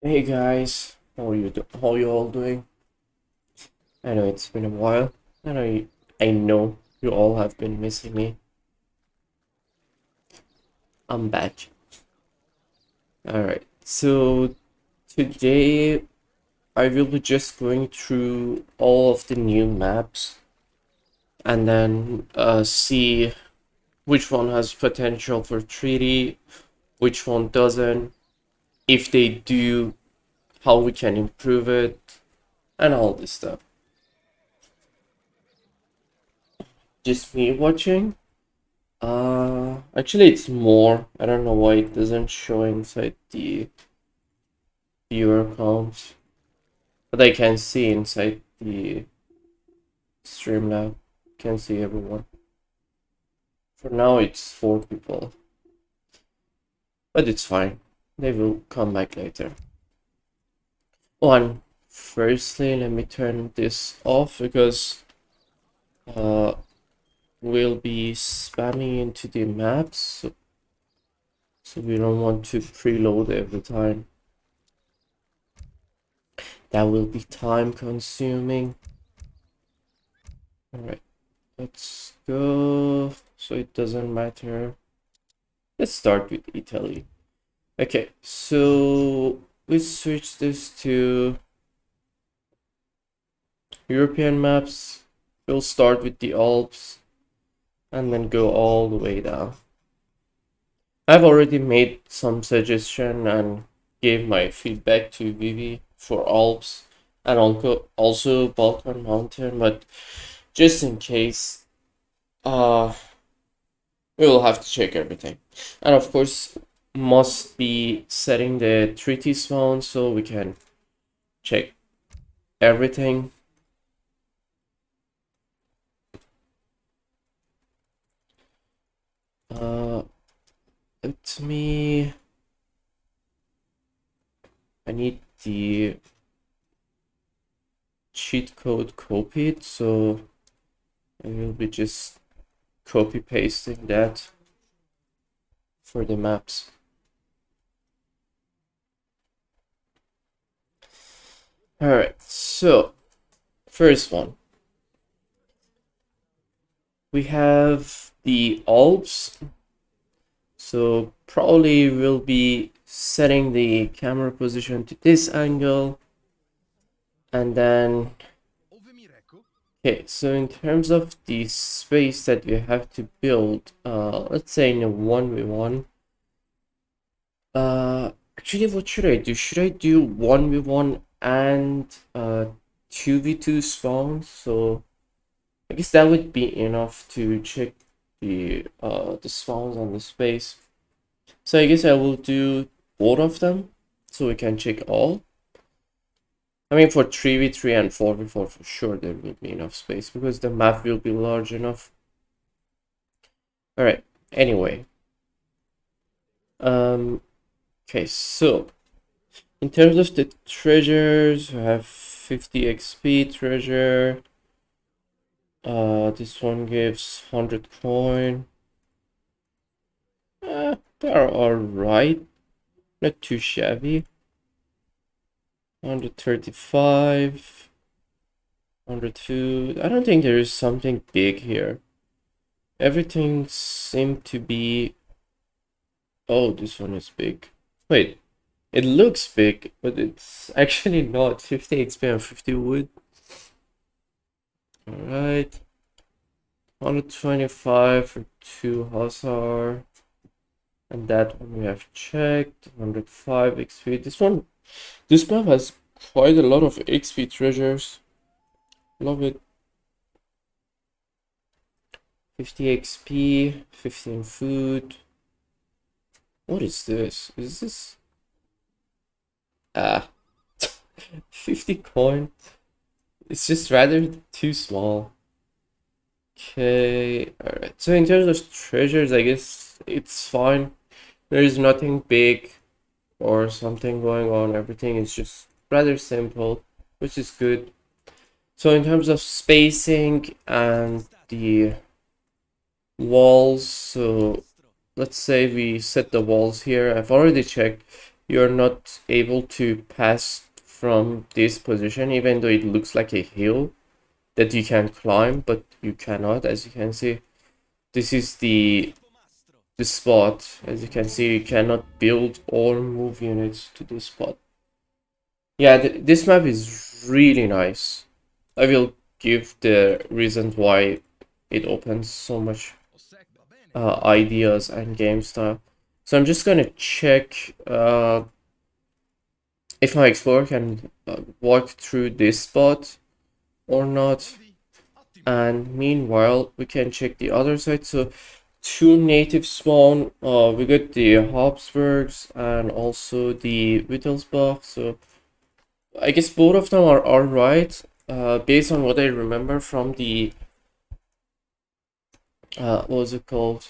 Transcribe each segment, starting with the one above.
Hey guys, how you all doing? I know it's been a while, and I know you all have been missing me. I'm back. Alright, so today I will be just going through all of the new maps and then see which one has potential for treaty, which one doesn't, if they do, how we can improve it, and all this stuff. Just me watching? Actually it's more. I don't know why it doesn't show inside the viewer count, but I can see inside the Streamlab. Can see everyone. For now it's 4 people, but it's fine. They will come back later. One, firstly, let me turn this off because uh, we'll be spamming into the maps, so we don't want to preload every time. That will be time consuming. Alright, let's go. So it doesn't matter. Let's start with Italy. Okay, so we switch this to European maps. We'll start with the Alps and then go all the way down. I've already made some suggestion and gave my feedback to Vivi for Alps and also Balkan Mountain, but just in case, we will have to check everything. And of course, must be setting the treaty spawn so we can check everything. Let me. I need the cheat code copied, so I will be just copy pasting that for the maps. Alright, so first one. We have the Alps. So probably we'll be setting the camera position to this angle. And then okay, so in terms of the space that we have to build, let's say in a 1v1. Actually, what should I do? Should I do 1v1 and 2v2 spawns? So I guess that would be enough to check the spawns on the space. So I guess I will do both of them so we can check all. I mean, for 3v3 and 4v4 for sure there will be enough space because the map will be large enough. Alright, anyway. Okay, so in terms of the treasures, we have 50 XP treasure. This one gives 100 coin. They're alright. Not too shabby. 135. 100 food. I don't think there is something big here. Everything seemed to be... Oh, this one is big. Wait, it looks big, but it's actually not. 50 XP and 50 wood. Alright. 125 for 2 Hussar. And that one we have checked. 105 XP. This map has quite a lot of XP treasures. Love it. 50 XP, 15 food. What is this? Is this? 50 coin. It's just rather too small. Okay, alright. So in terms of treasures, I guess it's fine. There is nothing big or something going on. Everything is just rather simple, which is good. So in terms of spacing and the walls, so let's say we set the walls here. I've already checked. you're not able to pass from this position, even though it looks like a hill that you can climb, but you cannot, as you can see. This is the spot. As you can see, you cannot build or move units to this spot. Yeah, this map is really nice. I will give the reasons why it opens so much ideas and game style. So I'm just gonna check if my explorer can walk through this spot or not. And meanwhile, we can check the other side. So 2 native spawn. We got the Habsburgs and also the Wittelsbach. So I guess both of them are alright. Based on what I remember from the what was it called?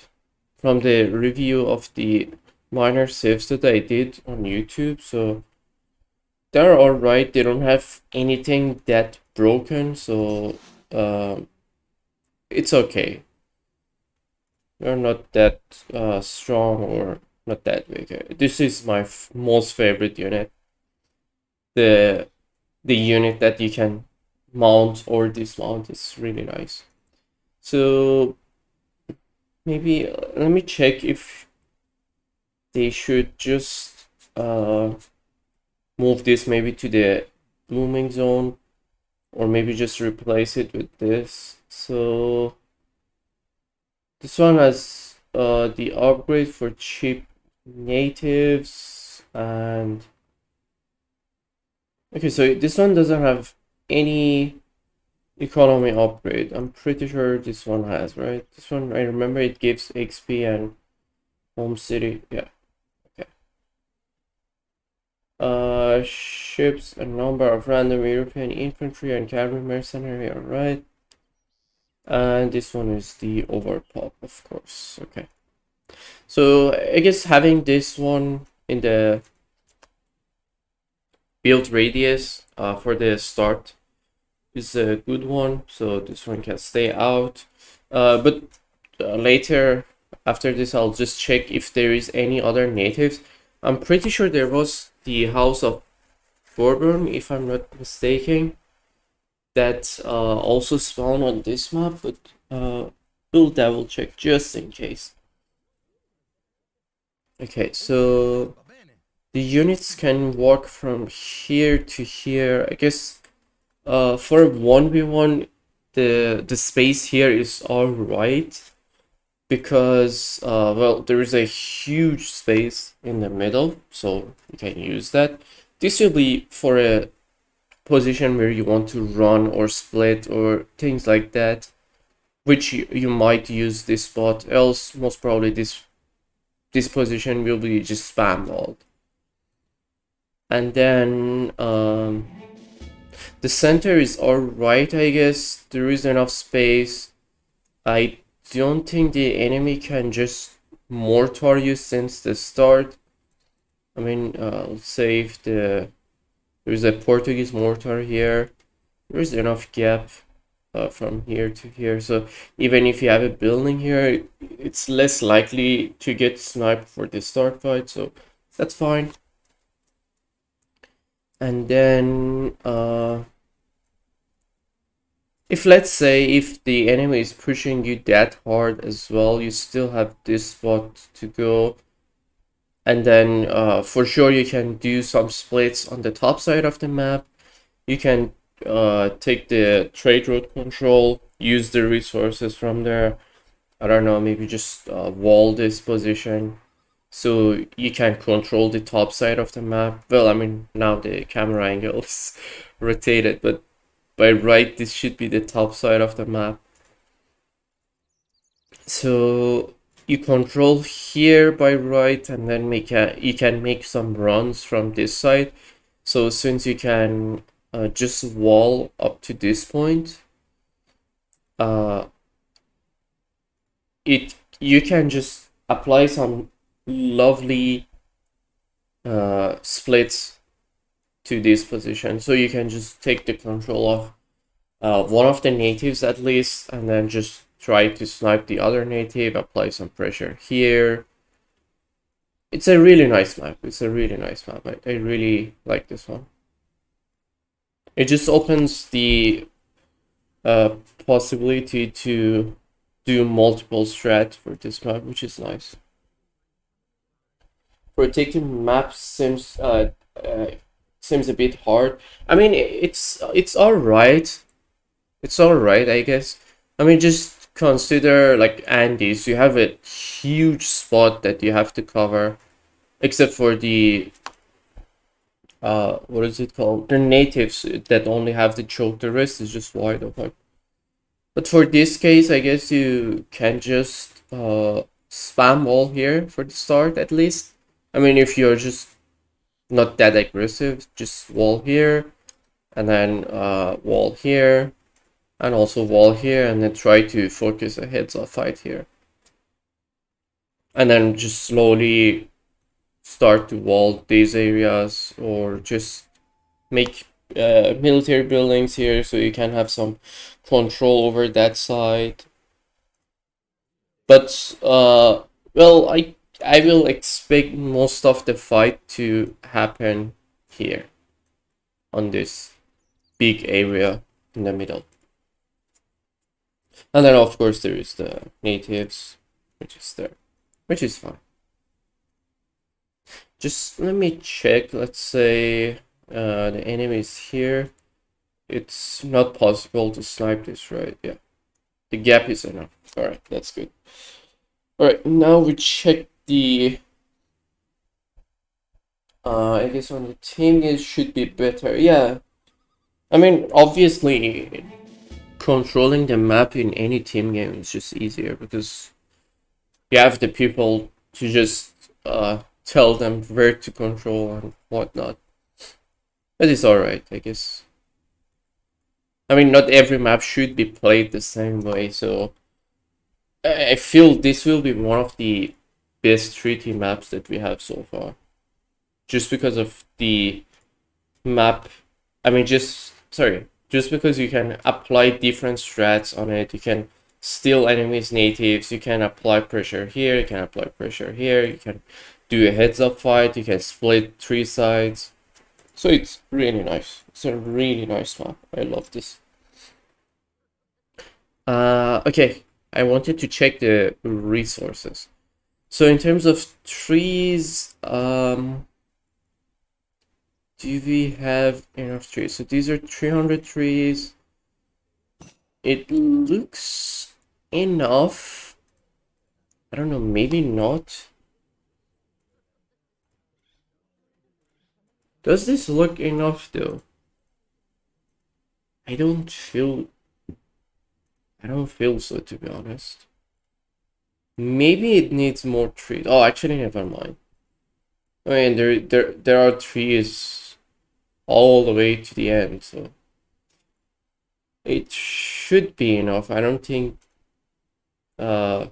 From the review of the minor saves that I did on YouTube. So they're alright. They don't have anything that broken. So it's okay. They're not that strong or not that big. This is my most favorite unit. The unit that you can mount or dismount is really nice. So maybe let me check if they should just move this maybe to the blooming zone, or maybe just replace it with this. So this one has the upgrade for cheap natives, and okay, so this one doesn't have any economy upgrade. I'm pretty sure this one has, right? This one, I remember it gives XP and home city. Yeah, okay. Ships, a number of random European infantry and cavalry mercenary, alright. And this one is the overpop, of course. Okay. So I guess having this one in the build radius for the start is a good one. So this one can stay out. But later, after this, I'll just check if there is any other natives. I'm pretty sure there was the House of Bourbon, if I'm not mistaken, that also spawn on this map, but we'll double check just in case. Okay, so the units can walk from here to here. I guess for 1v1 the space here is alright, because well, there is a huge space in the middle, so you can use that. This will be for a position where you want to run or split or things like that, which you might use this spot. Else most probably this position will be just spam walled. And then the center is alright, I guess. There is enough space. I don't think the enemy can just mortar you since the start. I mean, let's say if there's a Portuguese mortar here, there's enough gap from here to here. So even if you have a building here, it's less likely to get sniped for the start fight. So that's fine. And then if, let's say, if the enemy is pushing you that hard as well, you still have this spot to go. And then for sure you can do some splits on the top side of the map. You can take the trade route control, use the resources from there. I don't know, maybe just wall this position so you can control the top side of the map. Well, I mean, now the camera angle is rotated, but by right, this should be the top side of the map. So you control here by right, and then you can make some runs from this side. So since you can just wall up to this point, you can just apply some lovely splits to this position. So you can just take the control of one of the natives at least, and then just try to snipe the other native, apply some pressure here, it's a really nice map. It's a really nice map. I really like this one. It just opens the possibility to do multiple strats for this map, which is nice. Rotating maps seems a bit hard. I mean, it's all right. It's all right, I guess. I mean, just consider like Andes. You have a huge spot that you have to cover, except for the what is it called? The natives that only have to choke. The rest is just wide open. But for this case, I guess you can just spam wall here for the start at least. I mean, if you're just not that aggressive, just wall here, and then wall here, and also wall here, and then try to focus a heads-up fight here. And then just slowly start to wall these areas, or just make military buildings here so you can have some control over that side. But well, I will expect most of the fight to happen here on this big area in the middle. And then of course there is the natives, which is there, which is fine. Just let me check. Let's say the enemy is here. It's not possible to snipe this, right? Yeah, the gap is enough. All right, that's good. All right, now we check the I guess on the team it should be better. Yeah, I mean, obviously controlling the map in any team game is just easier because you have the people to just tell them where to control and whatnot. But it's alright, I guess. I mean, not every map should be played the same way, so I feel this will be one of the best treaty maps that we have so far. Just because of the map, I mean, just because you can apply different strats on it, you can steal enemies' natives, you can apply pressure here, you can apply pressure here, you can do a heads-up fight, you can split 3 sides. So it's really nice. It's a really nice map. I love this. Okay, I wanted to check the resources. So in terms of trees, do we have enough trees? So these are 300 trees. It looks enough. I don't know, maybe not. Does this look enough though? I don't feel so, to be honest. Maybe it needs more trees. Oh, actually, never mind. I mean, there are trees all the way to the end, so it should be enough. I don't think there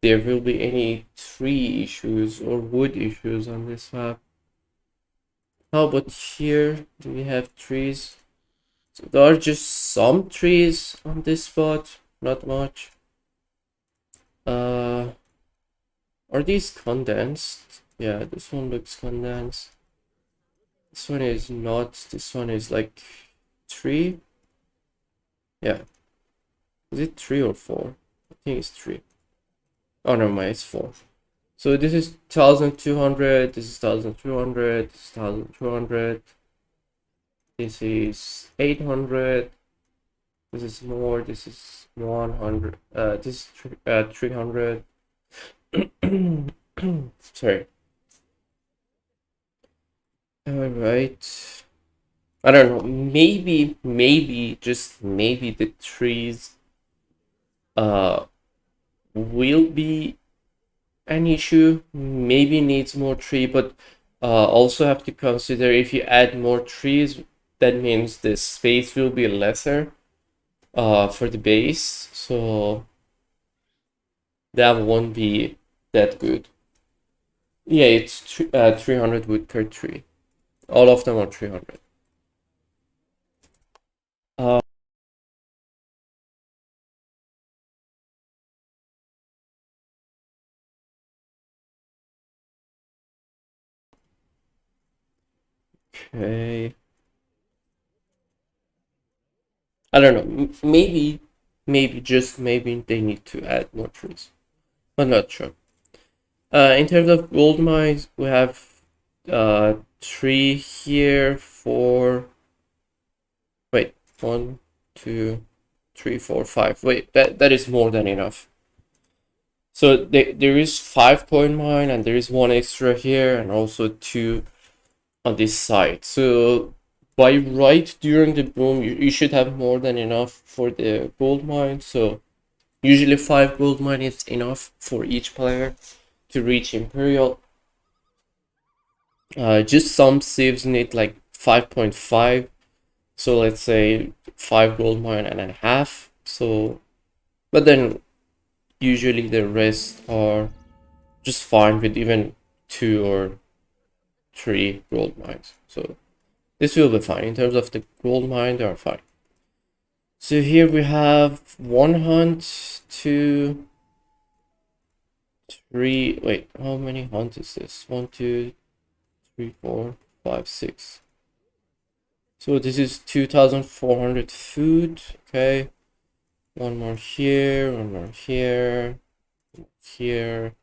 will be any tree issues or wood issues on this map. How about here? Do we have trees? So there are just some trees on this spot, not much. Are these condensed? Yeah, this one looks condensed. This one is not. This one is like 3. Yeah. Is it 3 or 4? I think it's 3. Oh, never mind, it's 4. So this is 1200, this is 1200, this is 1200. This is 800. This is more, this is 100. This is 300. Sorry. Alright. I don't know. Maybe, just maybe the trees will be an issue. Maybe needs more tree, but also have to consider if you add more trees, that means the space will be lesser for the base, so that won't be that good. Yeah, it's 300 wood per tree. All of them are 300. Uh, Okay. I don't know. Maybe, just maybe they need to add more trees. I'm not sure. In terms of gold mines, we have three here, four. Wait, one, two, three, four, five. Wait, that is more than enough. So there is 5 coin mine, and there is one extra here, and also two on this side. So by right during the boom, you should have more than enough for the gold mine. So usually 5 gold mine is enough for each player to reach Imperial. Just some civs need like 5.5. So let's say 5 gold mine and a half. So, but then usually the rest are just fine with even 2 or 3 gold mines. So this will be fine. In terms of the gold mine, they are fine. So here we have 1 hunt, 2, 3. Wait, how many hunts is this? 1, 2, 3, 4, 5, 6. So this is 2,400 food. Okay. One more here, one more here, here.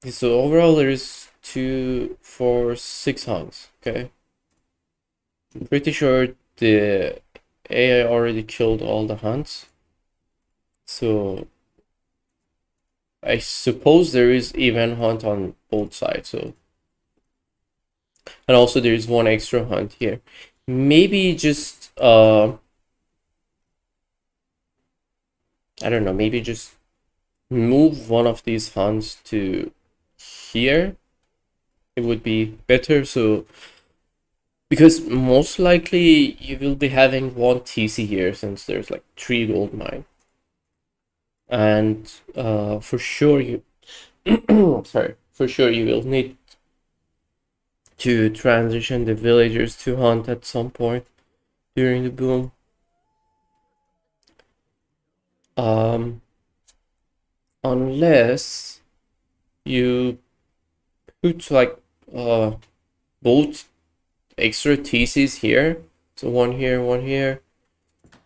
So overall there is 2, 4, 6 hunts. Okay. I'm pretty sure the AI already killed all the hunts. So I suppose there is even hunt on both sides. So, and also there is one extra hunt here. Maybe just I don't know, maybe just move one of these hunts to here. It would be better. So because most likely you will be having one TC here, since there's like 3 gold mine. And for sure you for sure you will need to transition the villagers to hunt at some point during the boom. Unless you put like both extra TCs here, so one here,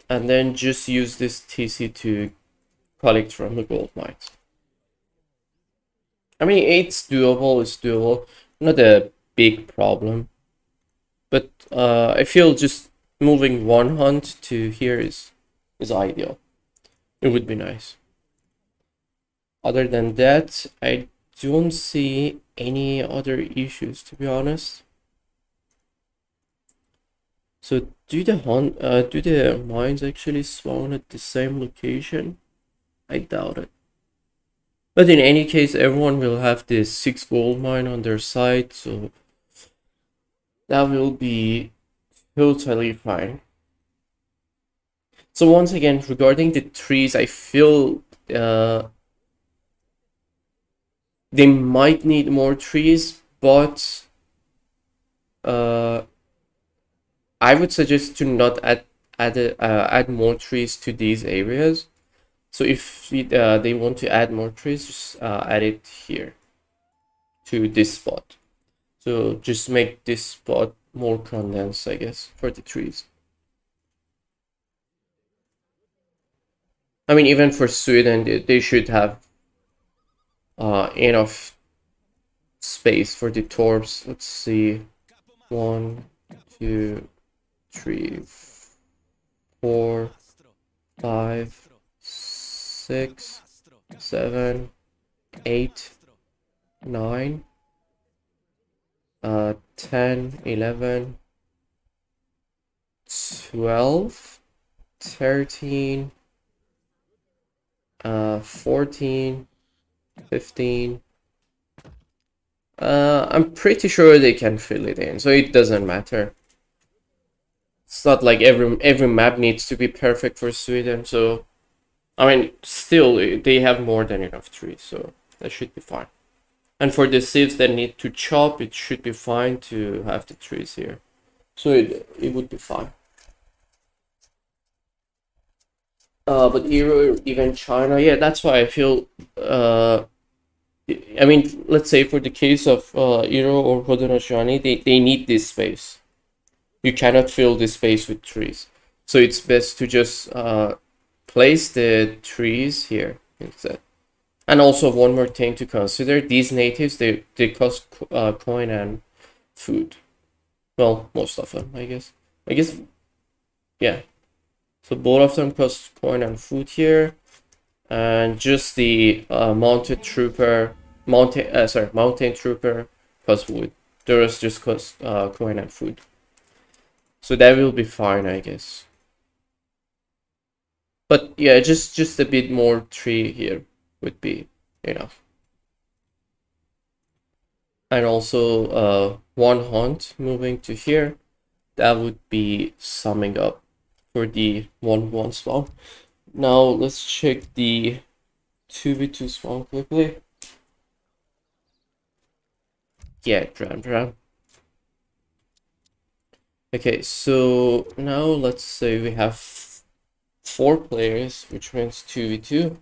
and then just use this TC to collect from the gold mines. I mean, it's doable, not a big problem, but I feel just moving one hunt to here is ideal. It would be nice. Other than that, I don't see any other issues, to be honest. So do the mines actually spawn at the same location? I doubt it. But in any case, everyone will have this 6 gold mine on their side, so that will be totally fine. So once again, regarding the trees, I feel they might need more trees, but I would suggest to not add more trees to these areas. So if they want to add more trees, just add it here to this spot. So just make this spot more condensed, I guess, for the trees. I mean, even for Sweden, they should have enough space for the torps. Let's see. 1, 2, 3, 4, 5, 6, 7, 8, 9, 10, 11, 12, 13, 14, 15. I'm pretty sure they can fill it in, so it doesn't matter. It's not like every map needs to be perfect for Sweden, so I mean, still they have more than enough trees, so that should be fine. And for the civs that need to chop, it should be fine to have the trees here, so it would be fine. But even China, yeah, that's why I feel. I mean, let's say for the case of Euro or Kodonashani, they need this space. You cannot fill the space with trees. So it's best to just place the trees here instead. And also one more thing to consider, these natives, they cost coin and food. Well, most of them, I guess. Yeah. So both of them cost coin and food here. And just the mountain trooper cost wood. The rest just cost coin and food. So that will be fine, I guess. But yeah, just a bit more tree here would be enough. And also one hunt moving to here, that would be summing up for the 1v1 spawn. Now let's check the 2v2 spawn quickly. Yeah, dram. Okay, so now let's say we have 4 players, which means 2v2.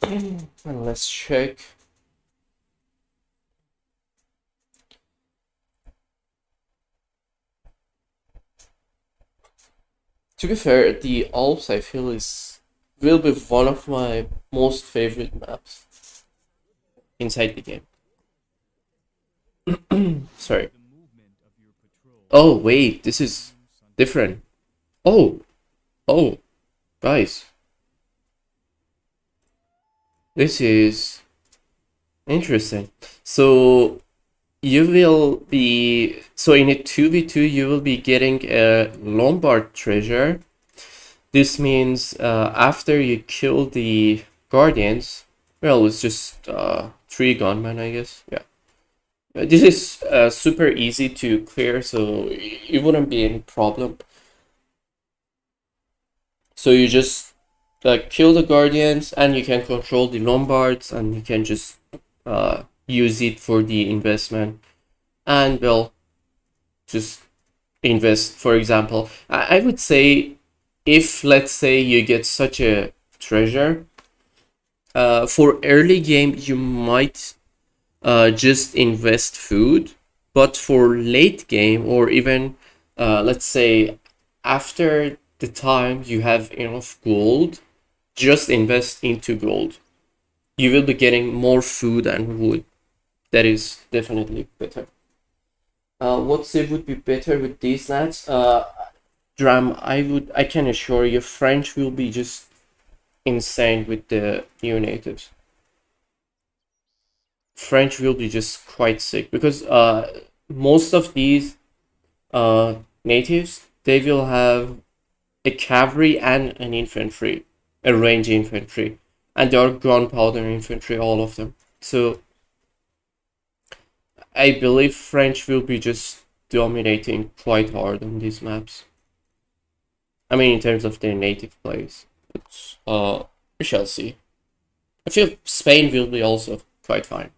And let's check. To be fair, the Alps I feel will be one of my most favorite maps inside the game. Sorry. Oh wait, this is different. Oh, guys, this is interesting. So you will be in a 2v2 you will be getting a Lombard treasure. This means after you kill the guardians, well, it's just 3 gunmen, I guess. Yeah. This is super easy to clear, so it wouldn't be any problem. So you just kill the guardians and you can control the Lombards and you can just use it for the investment. And well, just invest, for example. I would say if, let's say, you get such a treasure, for early game you might just invest food, but for late game or even let's say after the time you have enough gold, just invest into gold. You will be getting more food and wood. That is definitely better. What save would be better with these lads? Dram, I can assure you, French will be just insane with the new natives. French will be just quite sick because most of these natives, they will have a cavalry and an infantry, a range infantry, and they are gunpowder infantry, all of them. So I believe French will be just dominating quite hard on these maps. I mean, in terms of their native plays, but we shall see. I feel Spain will be also quite fine.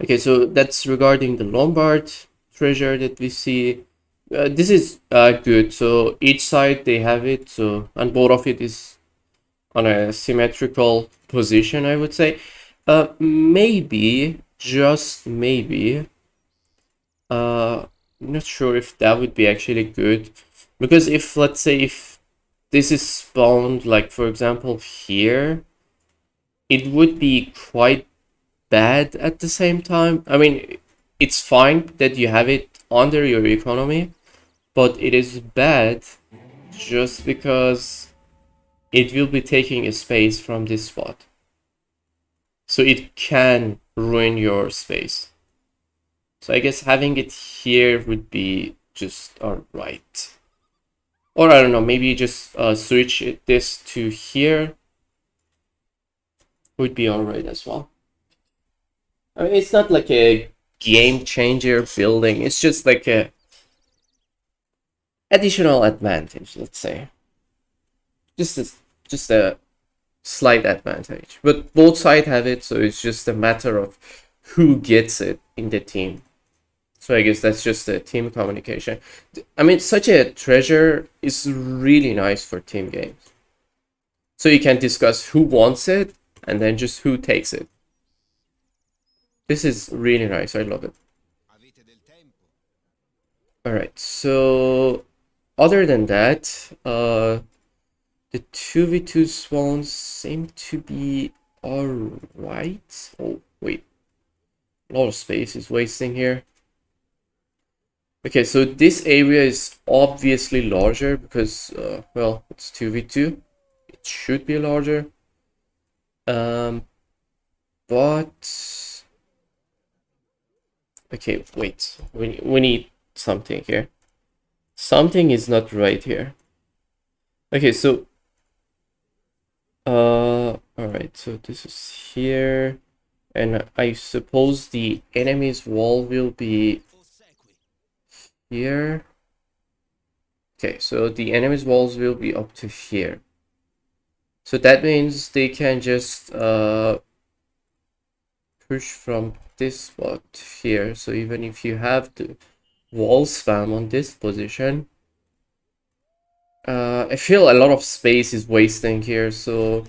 Okay, so that's regarding the Lombard treasure that we see. This is good. So each side they have it. So and both of it is on a symmetrical position, I would say. Maybe, just maybe. I'm not sure if that would be actually good, because if, let's say, if this is spawned, like for example here, it would be quite bad at the same time. I mean, it's fine that you have it under your economy, but it is bad just because it will be taking a space from this spot. So it can ruin your space. So I guess having it here would be just alright. Or I don't know, maybe just switch this to here would be alright as well. I mean, it's not like a game changer building. It's just like a additional advantage, let's say. Just a slight advantage. But both sides have it, so it's just a matter of who gets it in the team. So I guess that's just a team communication. I mean, such a treasure is really nice for team games. So you can discuss who wants it and then just who takes it. This is really nice. I love it. Alright, so other than that, the 2v2 spawns seem to be alright. Oh, wait. A lot of space is wasting here. Okay, so this area is obviously larger because, well, it's 2v2. It should be larger. But... Okay, wait. We need something here. Something is not right here. Okay, so... Alright, so this is here. And I suppose the enemy's wall will be here. Okay, so the enemy's walls will be up to here. So that means they can just push from this spot here. So even if you have the wall spam on this position, I feel a lot of space is wasting here, so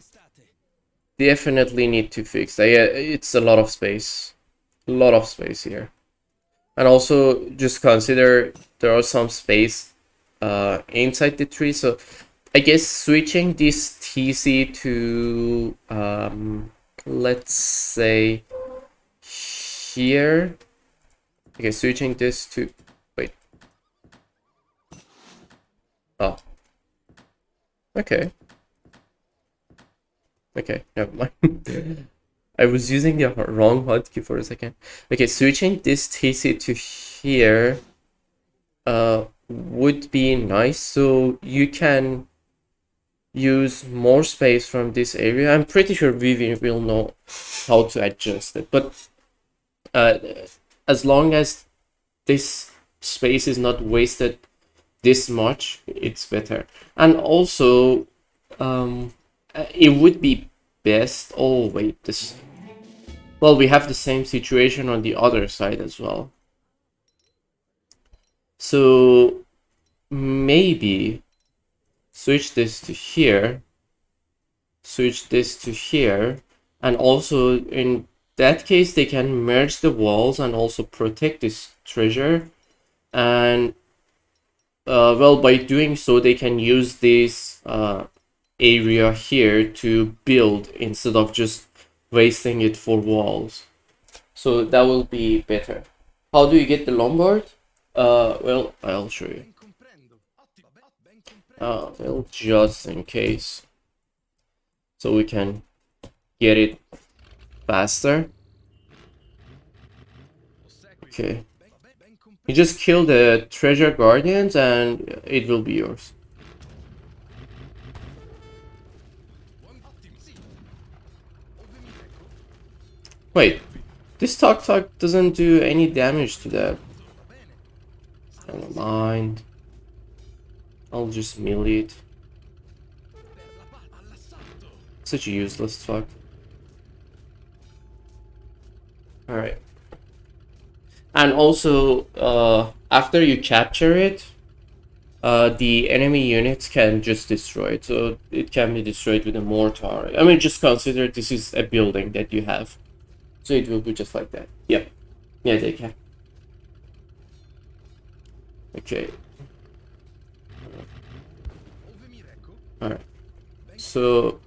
definitely need to fix that. Yeah, it's a lot of space. A lot of space here. And also just consider there are some space inside the tree, so I guess switching this TC to let's say here. Okay, switching this to wait. Oh. Okay. Okay, never mind. I was using the wrong hotkey for a second. Okay, switching this TC to here would be nice, so you can use more space from this area. I'm pretty sure we will know how to adjust it, but as long as this space is not wasted this much, it's better. And also it would be best. Oh wait, this, well, we have the same situation on the other side as well, so maybe switch this to here, switch this to here, and also in that case they can merge the walls and also protect this treasure. And well, by doing so they can use this area here to build instead of just wasting it for walls. So that will be better. How do you get the Lombard? Well, I'll show you. Well, just in case, so we can get it faster. Okay, you just kill the treasure guardians and it will be yours. Wait, this Tok doesn't do any damage to that. Never mind. I'll just melee it. Such a useless fuck. Alright. And also, after you capture it, the enemy units can just destroy it. So it can be destroyed with a mortar. I mean, just consider this is a building that you have. So it will be just like that. Yep. Yeah, they can. Okay. Alright. So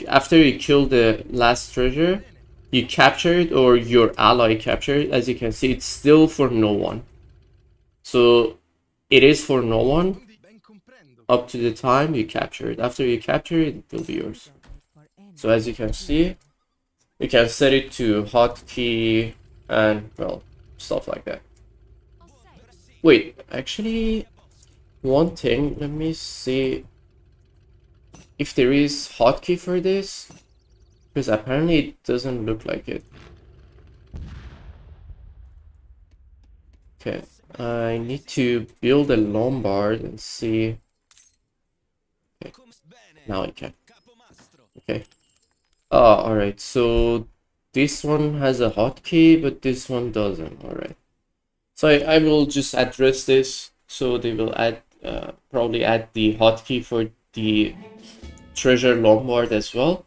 after you kill the last treasure, you capture it, or your ally capture it. As you can see, it's still for no one. So it is for no one up to the time you capture it. After you capture it, it will be yours. So as you can see, you can set it to hotkey and, well, stuff like that. Wait, actually, one thing, let me see if there is hotkey for this, because apparently it doesn't look like it. Okay, I need to build a Lombard and see. Okay, now I can. Okay. Oh, alright, so this one has a hotkey, but this one doesn't. Alright. So I will just address this, so they will add, probably add the hotkey for the treasure Lombard as well.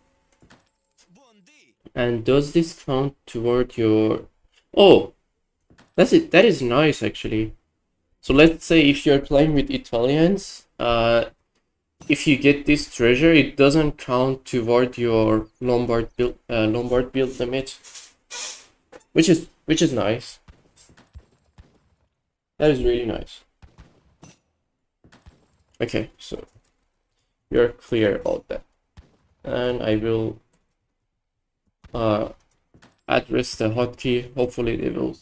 And does this count toward your... Oh, that's it. That is nice, actually. So let's say if you're playing with Italians, if you get this treasure, it doesn't count toward your Lombard build limit, which is nice. That is really nice. Okay, so you're clear about that, and I will address the hotkey. Hopefully they will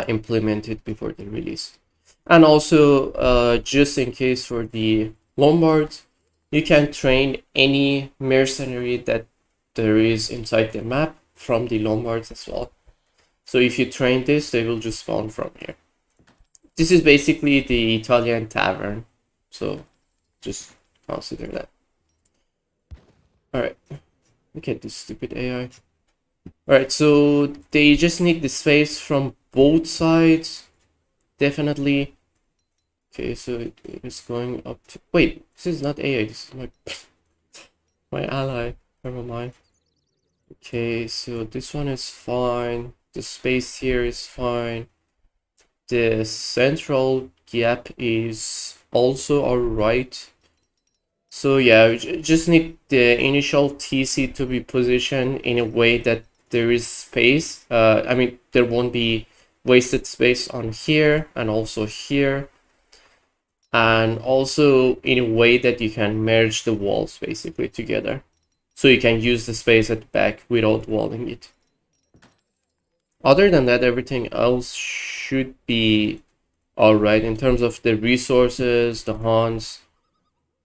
implement it before the release. And also, just in case for the Lombards, you can train any mercenary that there is inside the map from the Lombards as well. So if you train this, they will just spawn from here. This is basically the Italian tavern, so just consider that. Alright, look at this stupid AI. Alright, so they just need the space from both sides, definitely. Okay, so it is going up to... Wait, this is not AI, this is my... my ally, never mind. Okay, so this one is fine. The space here is fine. The central gap is also alright. So yeah, just need the initial TC to be positioned in a way that there is space. I mean, there won't be wasted space on here and also here. And also in a way that you can merge the walls basically together. So you can use the space at the back without walling it. Other than that, everything else should be alright in terms of the resources, the haunts.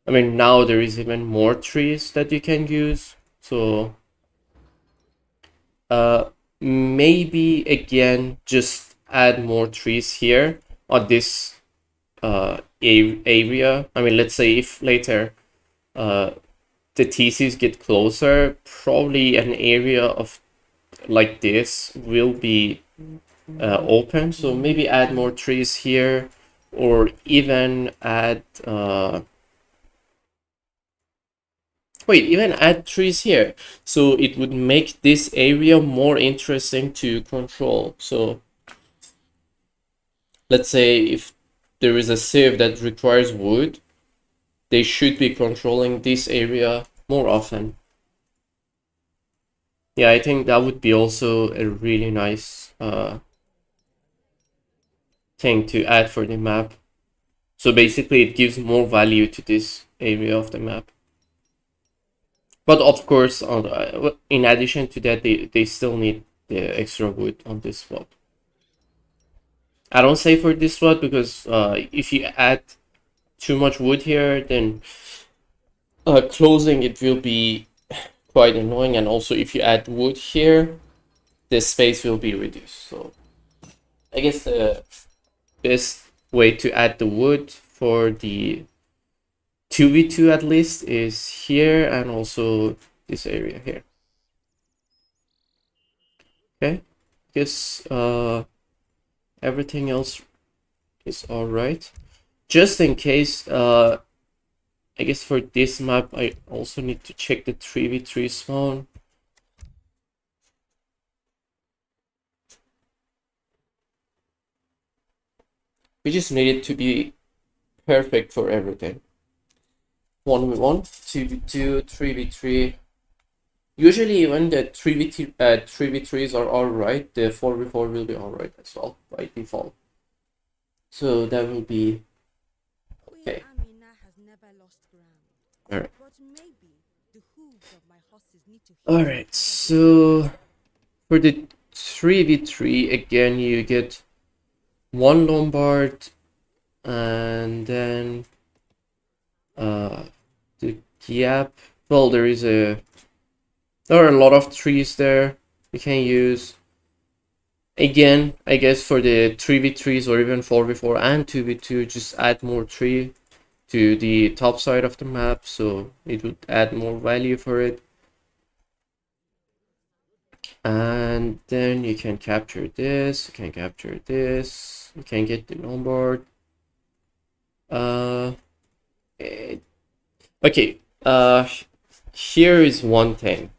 I mean, now there is even more trees that you can use. So maybe again just add more trees here on this area. I mean, let's say if later the TCs get closer, probably an area of like this will be open. So maybe add more trees here, or even add even add trees here, so it would make this area more interesting to control. So let's say if there is a civ that requires wood, they should be controlling this area more often. Yeah, I think that would be also a really nice thing to add for the map. So basically it gives more value to this area of the map. But of course, in addition to that, they still need the extra wood on this spot. I don't say for this spot because if you add too much wood here, then closing it will be quite annoying. And also if you add wood here, the space will be reduced. So I guess the best way to add the wood for the 2v2 at least is here, and also this area here. Okay, guess everything else is all right. Just in case, I guess for this map I also need to check the 3v3 spawn. We just need it to be perfect for everything. 1v1, 2v2, 3v3. Usually even the 3v3s are alright, the 4v4 will be alright as well by default. So that will be okay. Alright. Alright, so for the 3v3 again you get one Lombard, and then the gap, well, there are a lot of trees there you can use. Again, I guess for the 3v3s or even 4v4 and 2v2, just add more tree to the top side of the map, so it would add more value for it. And then you can capture this, you can capture this, you can get the Lombard. Okay, here is one thing.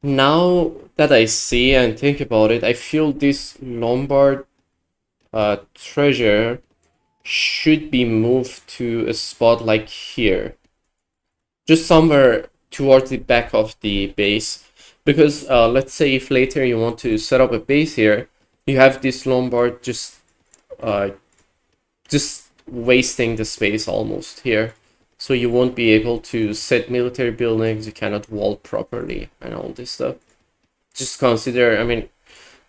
Now that I see and think about it, I feel this Lombard treasure should be moved to a spot like here, just somewhere towards the back of the base, because let's say if later you want to set up a base here, you have this Lombard uh, just wasting the space almost here, so you won't be able to set military buildings, you cannot wall properly and all this stuff. Just consider, I mean,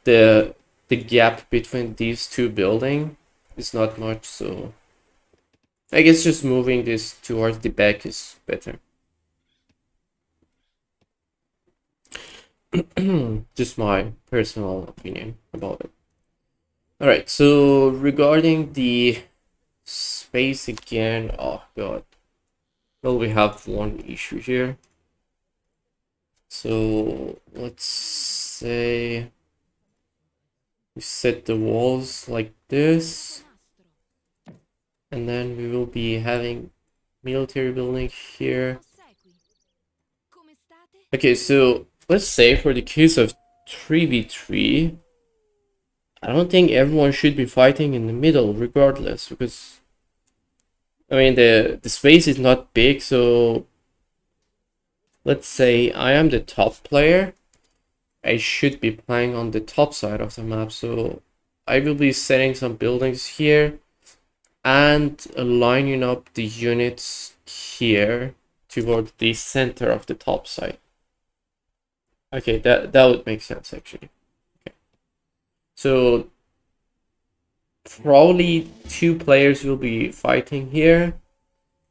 the gap between these two buildings is not much, so I guess just moving this towards the back is better. Just my personal opinion about it. Alright, so regarding the space again, oh god. Well, we have one issue here. So let's say we set the walls like this, and then we will be having military building here. Okay, so let's say for the case of 3v3, I don't think everyone should be fighting in the middle regardless, because I mean the space is not big, so let's say I am the top player, I should be playing on the top side of the map, so I will be setting some buildings here and lining up the units here toward the center of the top side. Okay, that would make sense actually. Okay. So probably 2 players will be fighting here,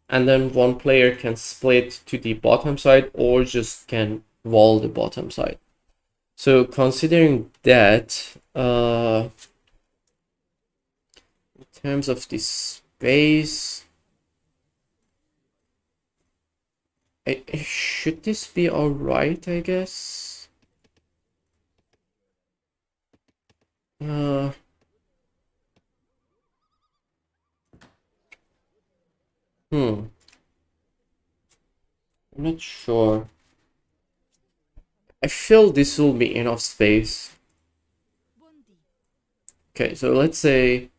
and then 1 player can split to the bottom side or just can wall the bottom side. So considering that, in terms of the space, should this be alright, I guess? I'm not sure. I feel this will be enough space. Okay, so let's say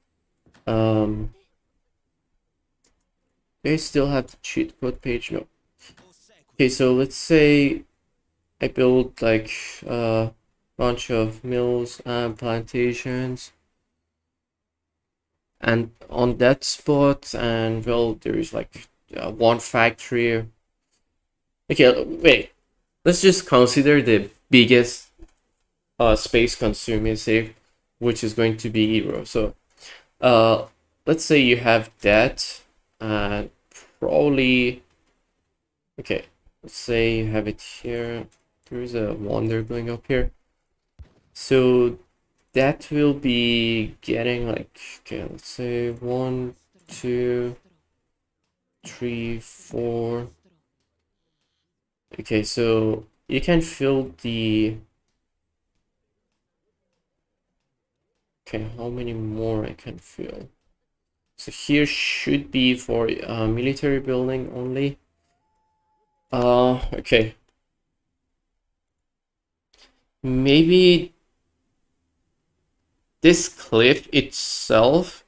they still have the cheat code page. No. Okay, so let's say I build like a bunch of mills and plantations, and on that spot, and well, there is like 1 factory. Okay, wait, let's just consider the biggest space consuming save, which is going to be Euro. So let's say you have that, and probably, okay, let's say you have it here, there is a wonder going up here, so that will be getting like, okay, let's say 1, 2, 3, 4. Okay, so you can fill the, okay, how many more I can fill? So here should be for military building only. Okay, maybe this cliff itself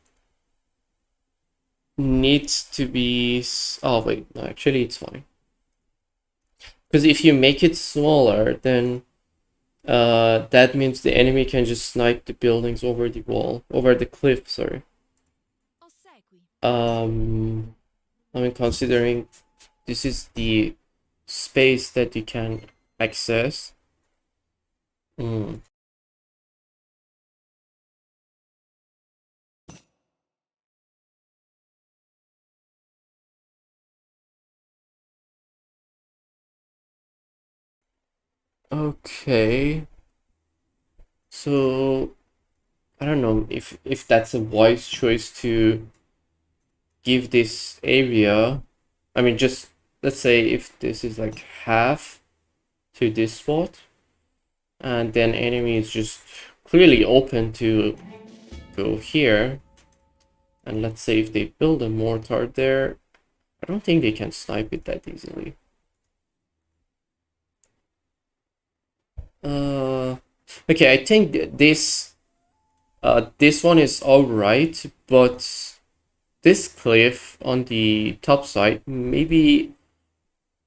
needs to be, oh wait, no, actually it's fine, because if you make it smaller, then that means the enemy can just snipe the buildings over the wall, over the cliff, sorry. I mean, considering this is the space that you can access. Okay, so I don't know if that's a wise choice to give this area, I mean, just let's say if this is like half to this spot, and then enemy is just clearly open to go here, and let's say if they build a mortar there, I don't think they can snipe it that easily. Okay, I think this This one is alright, but this cliff on the top side maybe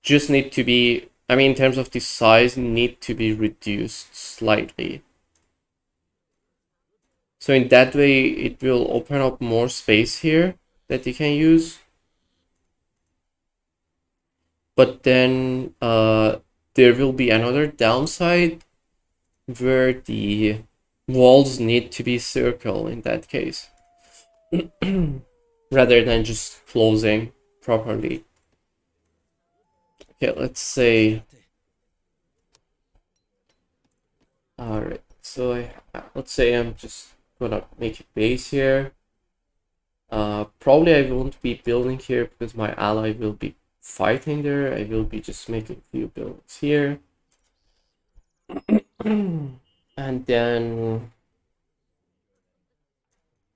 just need to be, I mean, in terms of the size, need to be reduced slightly. So in that way, it will open up more space here that you can use. But then there will be another downside where the walls need to be circle in that case. Rather than just closing properly. Okay, let's say... Alright, so let's say I'm just gonna make a base here. Probably I won't be building here because my ally will be fighting there. I will be just making a few buildings here. And then...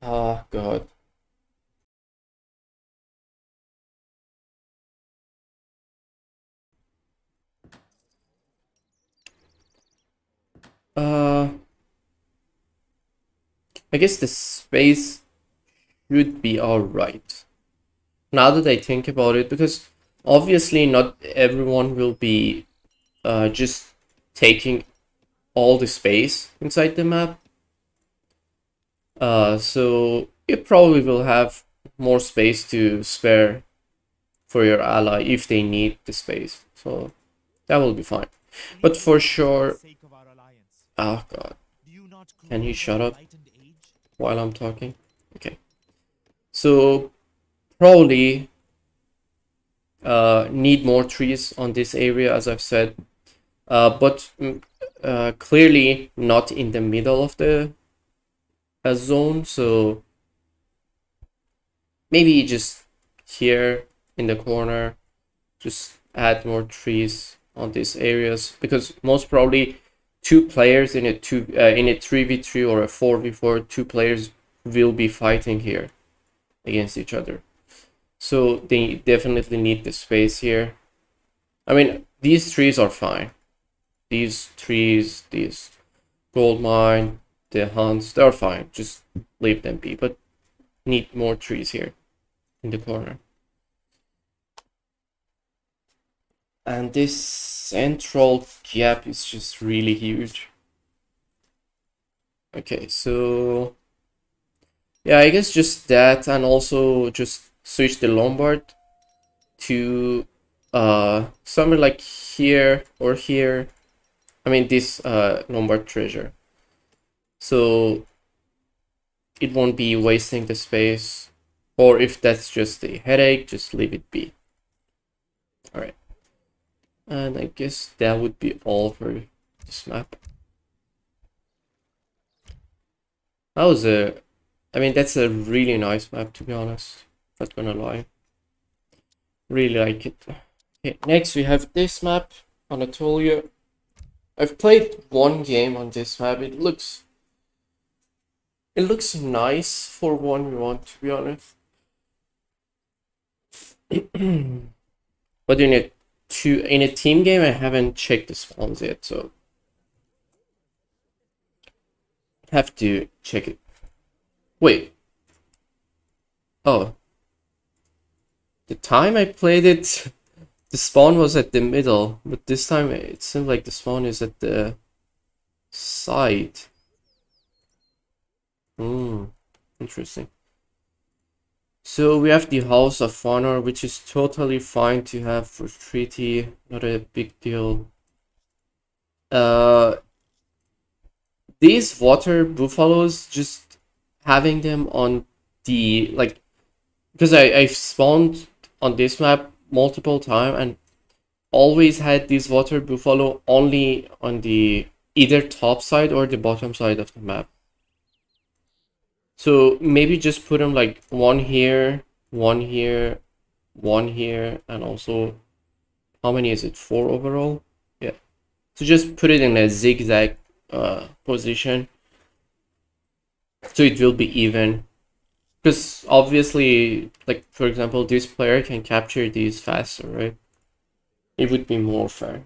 Oh god. I guess the space should be alright. Now that I think about it, because obviously not everyone will be just taking all the space inside the map. So you probably will have more space to spare for your ally if they need the space. So that will be fine. But for sure... Oh god. Can you shut up while I'm talking? Okay. So probably need more trees on this area, as I've said. But clearly not in the middle of the zone. So maybe just here in the corner, just add more trees on these areas, because most probably two players in a 3v3 or a 4v4, two players will be fighting here against each other. So they definitely need the space here. I mean, these trees are fine. These trees, these gold mine, the hunts, they're fine. Just leave them be. But need more trees here in the corner. And this central gap is just really huge. Okay, so yeah, I guess just that, and also just switch the Lombard to somewhere like here or here. I mean this Lombard treasure. So it won't be wasting the space, or if that's just a headache, just leave it be. Alright. And I guess that would be all for this map. That was I mean, that's a really nice map, to be honest. Not gonna lie. Really like it. Okay, next we have this map, Anatolia. I've played one game on this map. It looks nice for 1v1, to be honest. But in a team game, I haven't checked the spawns yet, so have to check it. Wait. Oh. The time I played it, the spawn was at the middle, but this time it seemed like the spawn is at the side. Interesting. So we have the House of Honor, which is totally fine to have for treaty, not a big deal. These water buffaloes, just having them on the, like, because I've spawned on this map multiple times and always had these water buffalo only on the either top side or the bottom side of the map. So maybe just put them like one here, one here, one here, and also, how many is it? 4 overall? Yeah. So just put it in a zigzag position, so it will be even. Because obviously, like for example, this player can capture these faster, right? It would be more fair.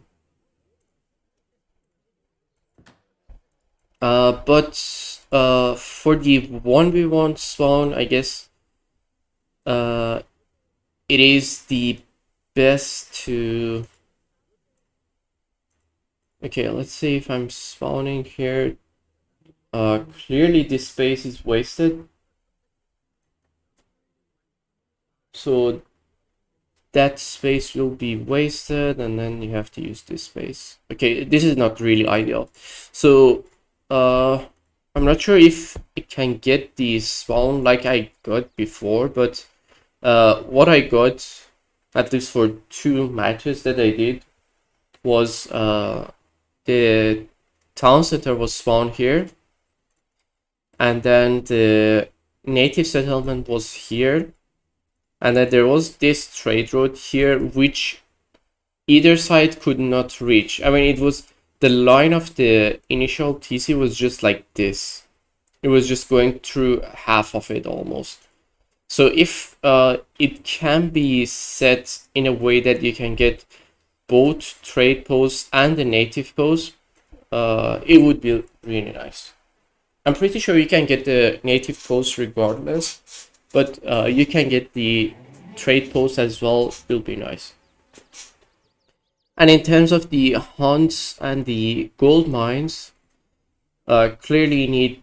But for the 1v1 spawn, I guess it is the best to... Okay, let's see if I'm spawning here. Clearly this space is wasted. So that space will be wasted, and then you have to use this space. Okay, this is not really ideal. So I'm not sure if it can get the spawn like I got before, but what I got, at least for 2 matches that I did, was the town center was spawned here, and then the native settlement was here, and then there was this trade road here which either side could not reach. I mean, it was the line of the initial TC was just like this. It was just going through half of it almost. So if it can be set in a way that you can get both trade posts and the native post, it would be really nice. I'm pretty sure you can get the native post regardless, but you can get the trade post as well. Will be nice. And in terms of the hunts and the gold mines, clearly you need,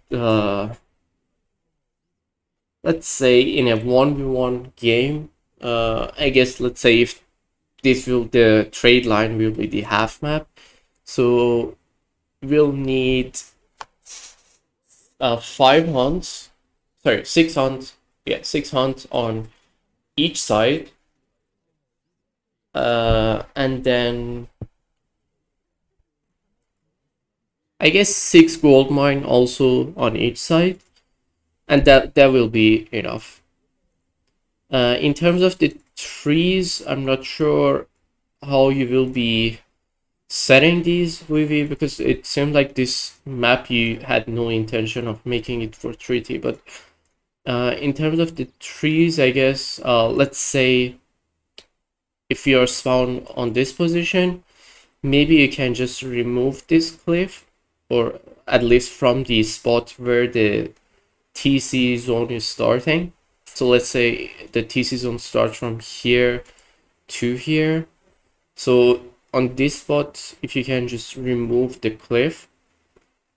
let's say in a 1v1 game, I guess let's say if the trade line will be the half map, so we'll need 5 hunts, sorry, 6 hunts, yeah, 6 hunts on each side, and then I guess 6 gold mine also on each side, and that will be enough. In terms of the trees, I'm not sure how you will be setting these, Vivi, because it seemed like this map you had no intention of making it for treaty, but in terms of the trees, I guess, let's say if you are spawned on this position, maybe you can just remove this cliff, or at least from the spot where the TC zone is starting. So let's say the TC zone starts from here to here. So on this spot, if you can just remove the cliff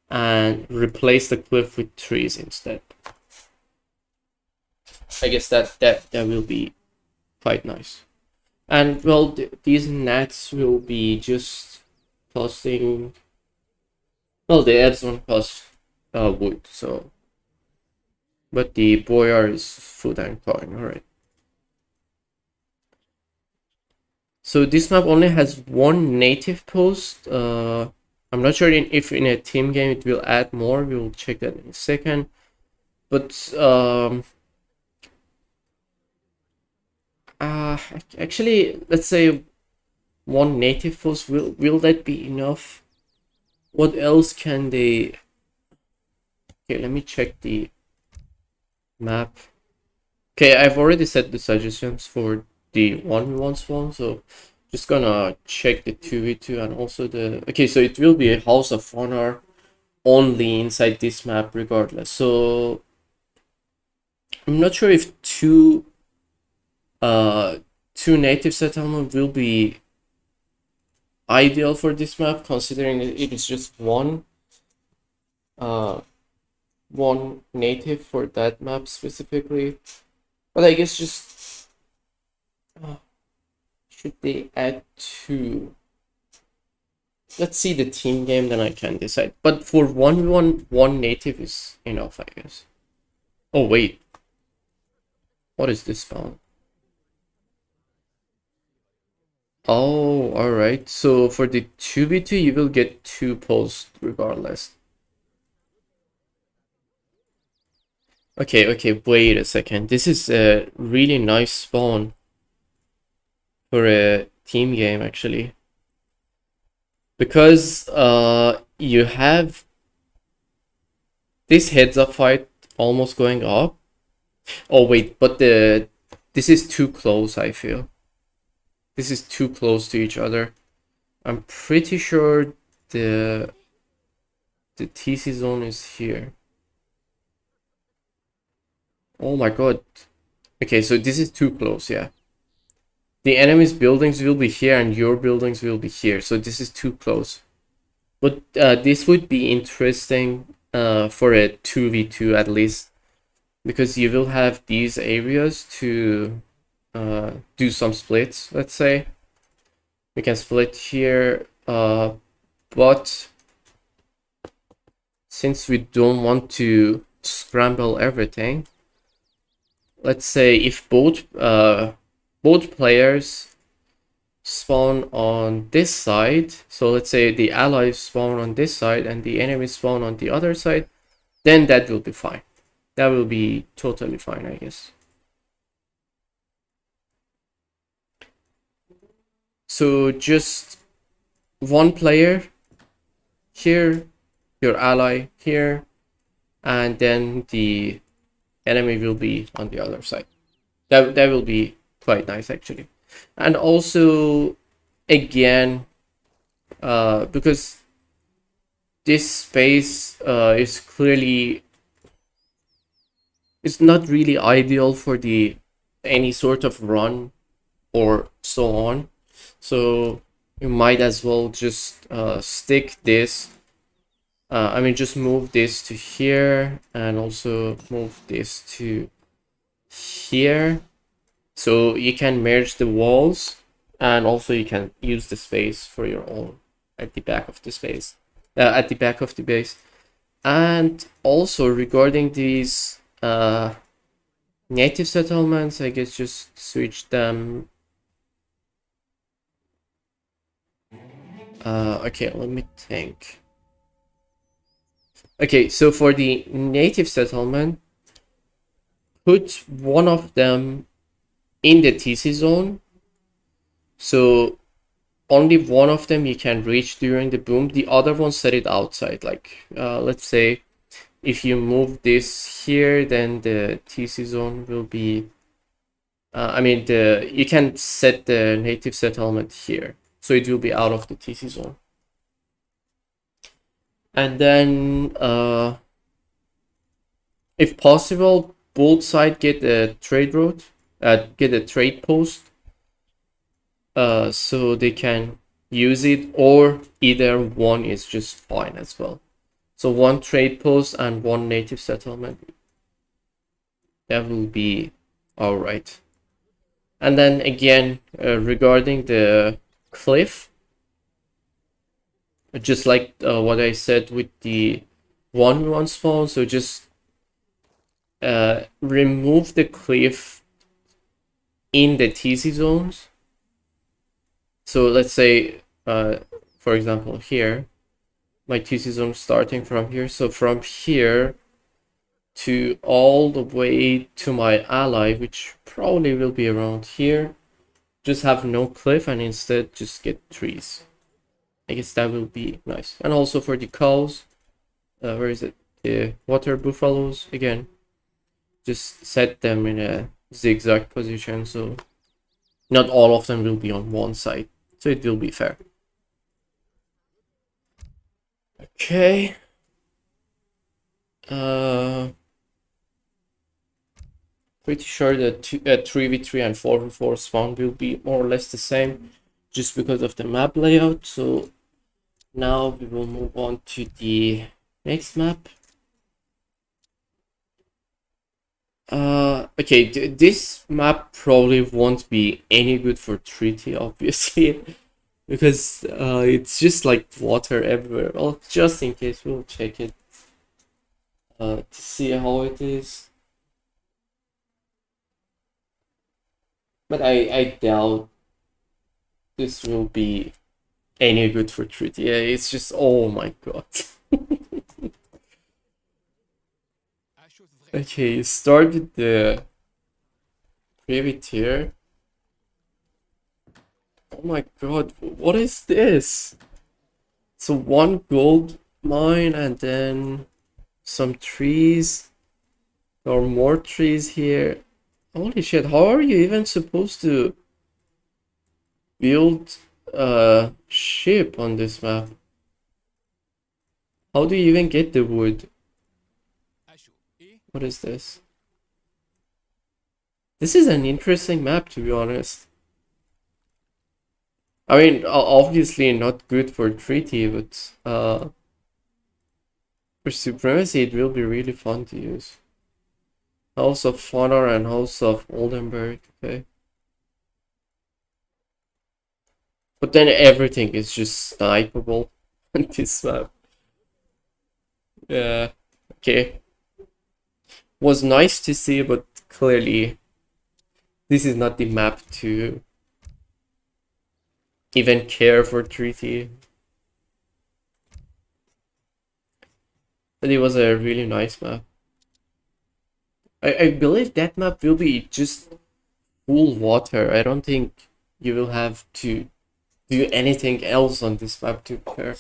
and replace the cliff with trees instead, I guess that will be quite nice. And well, these nets will be just costing, well, the ads don't cost wood, so, but the boyar is food and coin. All right. So this map only has 1 native post. I'm not sure if in a team game it will add more. We'll check that in a second. But actually, let's say 1 native post. Will that be enough? What else can they? Okay, let me check the map. Okay, I've already set the suggestions for the 1v1 spawn, so just gonna check the 2v2 and also the... Okay, so it will be a House of Honor only inside this map regardless. So I'm not sure if two native settlement will be ideal for this map, considering it is just one native for that map specifically. But I guess just should they add 2? Let's see the team game, then I can decide. But for 1v1, 1 native is enough, I guess. Oh wait, what is this spawn? Oh, all right. So for the 2v2, you will get 2 posts regardless. Okay, wait a second. This is a really nice spawn for a team game, actually. Because you have this heads-up fight almost going up. Oh wait, but this is too close, I feel. This is too close to each other. I'm pretty sure the the TC zone is here. Oh my god. Okay, so this is too close, yeah. The enemy's buildings will be here and your buildings will be here, so this is too close. But this would be interesting for a 2v2 at least, because you will have these areas to do some splits, let's say. We can split here, but since we don't want to scramble everything, let's say if both players spawn on this side, so let's say the allies spawn on this side and the enemy spawn on the other side, then that will be fine. That will be totally fine, I guess. So just one player here, your ally here, and then the enemy will be on the other side. That will be quite nice actually. And also, again, because this space is clearly, it's not really ideal for the any sort of run or so on. So you might as well just stick this. I mean, just move this to here and also move this to here. So you can merge the walls and also you can use the space for your own at the back of the space, at the back of the base. And also regarding these native settlements, I guess just switch them. Okay, let me think. Okay, so for the native settlement, put one of them in the TC zone, so only one of them you can reach during the boom. The other one set it outside. Like let's say if you move this here, then the TC zone will be I mean you can set the native settlement here, so it will be out of the TC zone. And then if possible, both sides get a trade route, get a trade post, so they can use it, or either one is just fine as well. So one trade post and one native settlement, that will be all right. And then again, regarding the cliff, just like what I said with the 1v1 spawn, so just remove the cliff in the TC zones. So let's say, for example, here, my TC zone starting from here. So from here to all the way to my ally, which probably will be around here, just have no cliff and instead just get trees. I guess that will be nice. And also for the cows, where is it? The water buffaloes, again, just set them in a zigzag position, so not all of them will be on one side, so it will be fair. Okay. Pretty sure that 3v3 and 4v4 spawn will be more or less the same, just because of the map layout. So now we will move on to the next map. Okay, this map probably won't be any good for treaty, obviously, because it's just like water everywhere. Well, just in case, we'll check it to see how it is. But I doubt this will be any good for treaty. Yeah, it's just, oh my god. Okay, you start with the privy tier. Oh my god, what is this? So one gold mine and then some trees. There are more trees here. Holy shit, how are you even supposed to build a ship on this map? How do you even get the wood? What is this? This is an interesting map, to be honest. I mean, obviously not good for treaty, but for supremacy it will be really fun to use. House of Honor and House of Oldenburg, okay. But then everything is just snipeable on this map. Yeah, okay. Was nice to see, but clearly this is not the map to even care for treaty. But it was a really nice map. I believe that map will be just full water. I don't think you will have to do anything else on this map to prepare.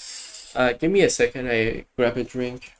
Give me a second, I grab a drink.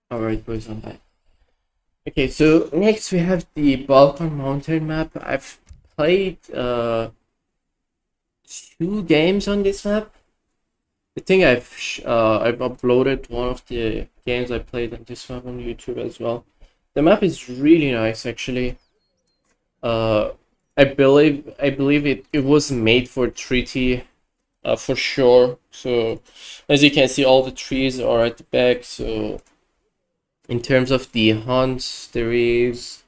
Alright, boys, I'm back. Okay, so next we have the Balkan mountain map. I've played 2 games on this map. I think I've uploaded one of the games I played on this map on YouTube as well. The map is really nice, actually. I believe it was made for treaty, for sure. So as you can see, all the trees are at the back. So in terms of the hunts, there is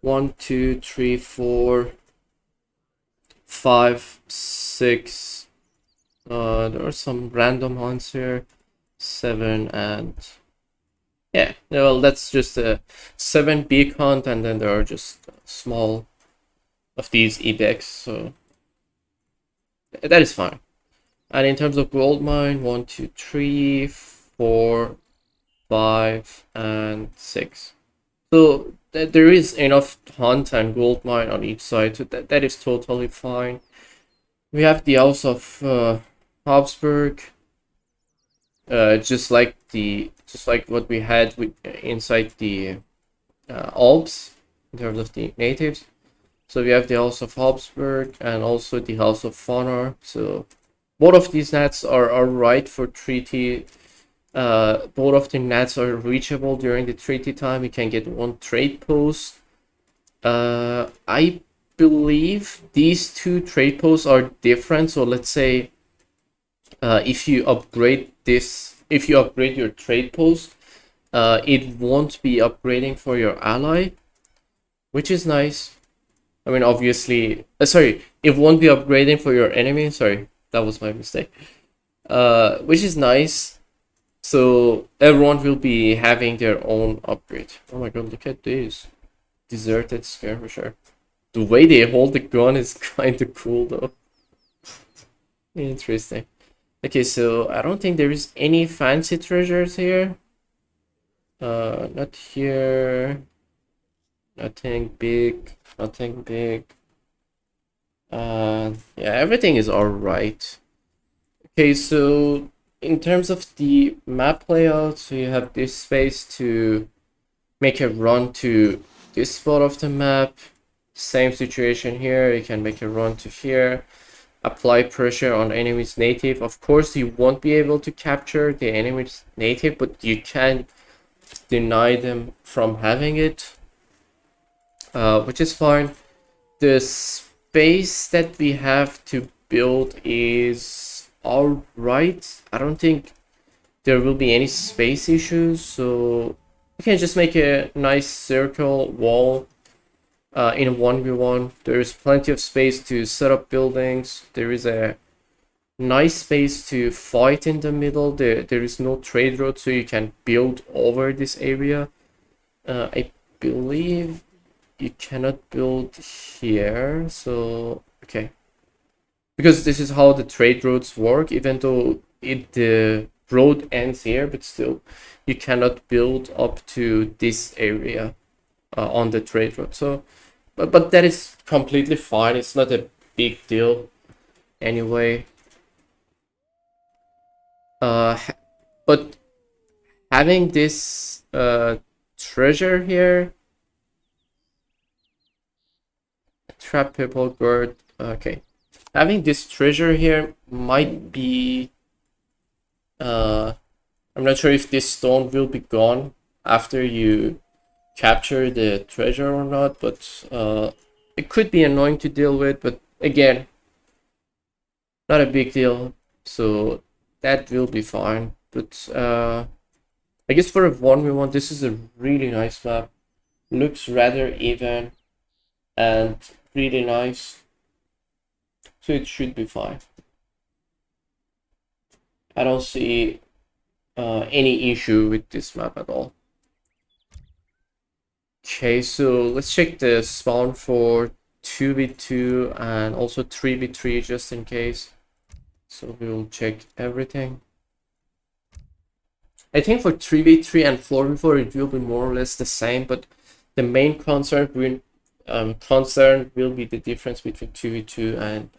1, 2, 3, 4, 5, 6. There are some random hunts here. 7 and yeah. Well, that's just a 7 big hunt, and then there are just small of these ebex. So that is fine. And in terms of gold mine, 1, 2, 3, 4, 5, and 6. So there is enough hunt and gold mine on each side, so that is totally fine. We have the House of Habsburg, just like what we had with inside the Alps in terms of the natives. So we have the House of Habsburg and also the House of Honor. So both of these nats are right for treaty. Both of the nats are reachable during the treaty time. You can get 1 trade post. I believe these 2 trade posts are different. So let's say if you upgrade your trade post, it won't be upgrading for your ally, which is nice. I mean, obviously, sorry, it won't be upgrading for your enemy. Sorry, that was my mistake. Which is nice. So everyone will be having their own upgrade. Oh my god, look at this. Deserted skirmisher. The way they hold the gun is kind of cool though. Interesting. Okay, so I don't think there is any fancy treasures here. Not here. Nothing big. Nothing big. Yeah, everything is alright. Okay, so in terms of the map layout, so you have this space to make a run to this spot of the map. Same situation here, you can make a run to here. Apply pressure on enemy's native. Of course, you won't be able to capture the enemy's native, but you can deny them from having it, which is fine. The space that we have to build is all right. I don't think there will be any space issues, so we can just make a nice circle wall in a 1v1. There is plenty of space to set up buildings. There is a nice space to fight in the middle. There is no trade road, so you can build over this area. I believe you cannot build here, so okay, because this is how the trade roads work. Even though the road ends here, but still you cannot build up to this area on the trade road. So but that is completely fine. It's not a big deal anyway. But having this treasure here, trap people guard, okay, having this treasure here might be I'm not sure if this stone will be gone after you capture the treasure or not, but it could be annoying to deal with, but again, not a big deal, so that will be fine. But I guess for a 1v1, this is a really nice map. Looks rather even and really nice, so it should be fine. I don't see any issue with this map at all. Okay, so let's check the spawn for 2v2 and also 3v3 just in case. So we'll check everything. I think for 3v3 and 4v4 it will be more or less the same, but the main concern will be the difference between 2v2 and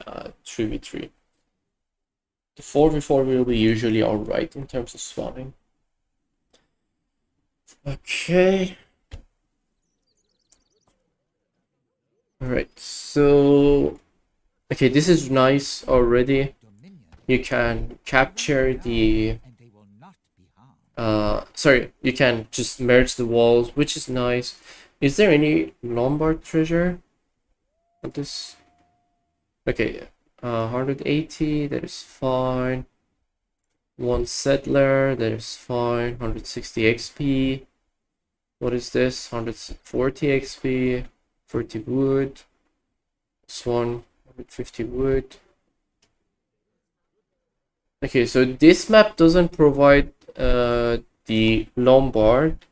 3v3. The 4v4 will be usually alright in terms of spawning. Okay. Alright, so okay, this is nice already. You can capture the sorry, you can just merge the walls, which is nice. Is there any Lombard treasure on this? Okay, 180, that is fine. One settler, that is fine. 160 XP. What is this? 140 XP. 40 wood. This one, 150 wood. Okay, so this map doesn't provide the Lombard,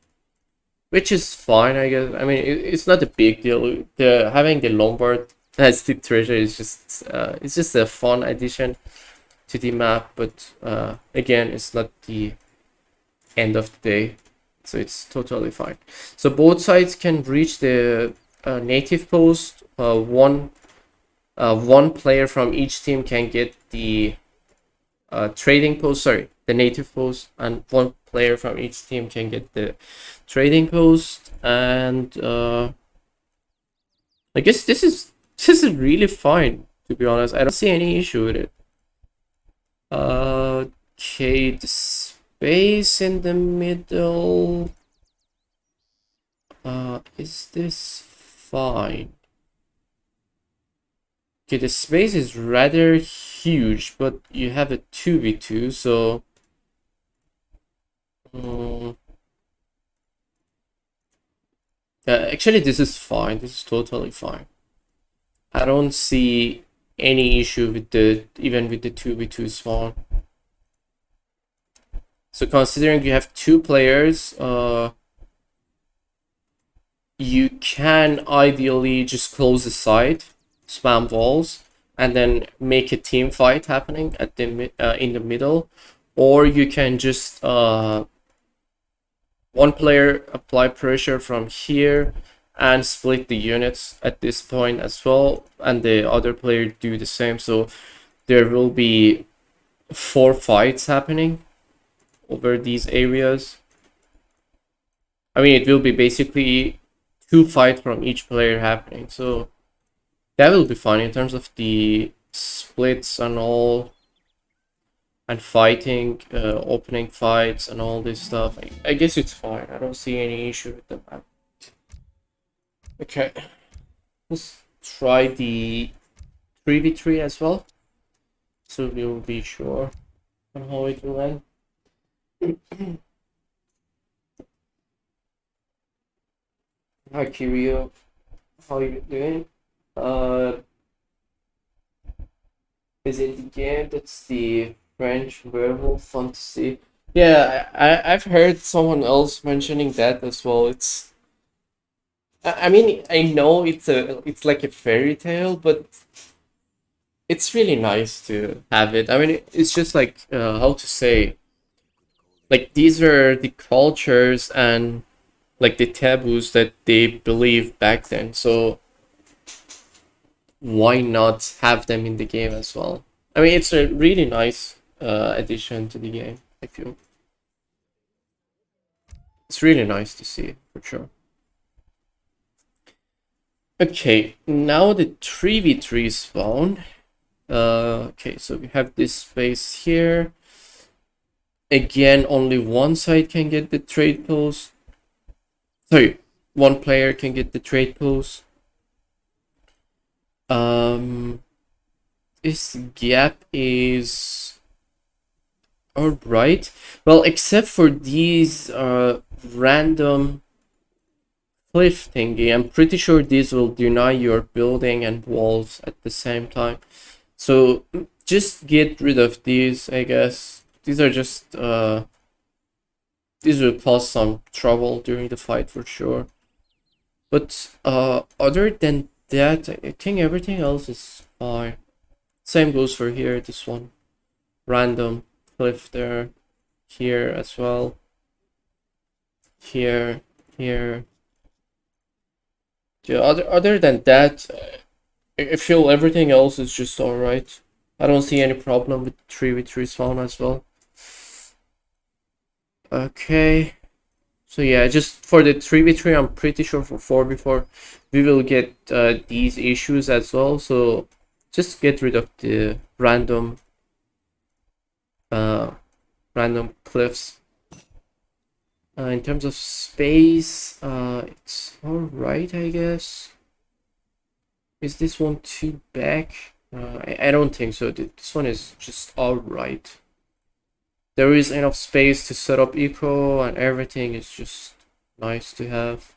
which is fine, I guess. I mean, it's not a big deal. Having the Lombard as the treasure is just it's just a fun addition to the map, but again, it's not the end of the day, so it's totally fine. So both sides can reach the native post. One player from each team can get the trading post, sorry, the native post, and one player from each team can get the trading post. And I guess this is really fine, to be honest. I don't see any issue with it. Okay, the space in the middle, is this fine? Okay, the space is rather huge, but you have a 2v2, so actually this is fine. This is totally fine. I don't see any issue with even with the 2v2 spawn. So considering you have two players, you can ideally just close the side, spam walls, and then make a team fight happening at the in the middle, or you can just one player apply pressure from here and split the units at this point as well, and the other player do the same. So there will be 4 fights happening over these areas. I mean, it will be basically 2 fights from each player happening, so that will be fun in terms of the splits and all. and fighting, opening fights and all this stuff. I guess it's fine. I don't see any issue with the map. Okay, let's try the 3v3 as well, so we'll be sure on how it will end. Hi Kirio, how you doing? Is in the game, that's the French werewolf fantasy. Yeah, I've heard someone else mentioning that as well. I mean, I know it's like a fairy tale, but it's really nice to have it. I mean, it's just like how to say, like these are the cultures and like the taboos that they believe back then. So why not have them in the game as well? I mean, it's a really nice addition to the game, I feel. It's really nice to see, for sure. Okay, now the 3v3 spawn. Okay, so we have this space here. Again, only one side can get the trade post. Sorry, one player can get the trade post. This gap is alright. Well, except for these random cliff thingy, I'm pretty sure these will deny your building and walls at the same time. So just get rid of these, I guess. These are just these will cause some trouble during the fight for sure. But other than that, I think everything else is fine. Same goes for here, this one. Random cliff there. Here as well. Here. Yeah, other than that, I feel everything else is just alright. I don't see any problem with 3v3 spawn as well. Okay. So yeah, just for the 3v3, I'm pretty sure for 4v4, we will get these issues as well. So just get rid of the random cliffs. In terms of space, it's alright, I guess. Is this one too back? I don't think so. This one is just alright. There is enough space to set up eco and everything is just nice to have.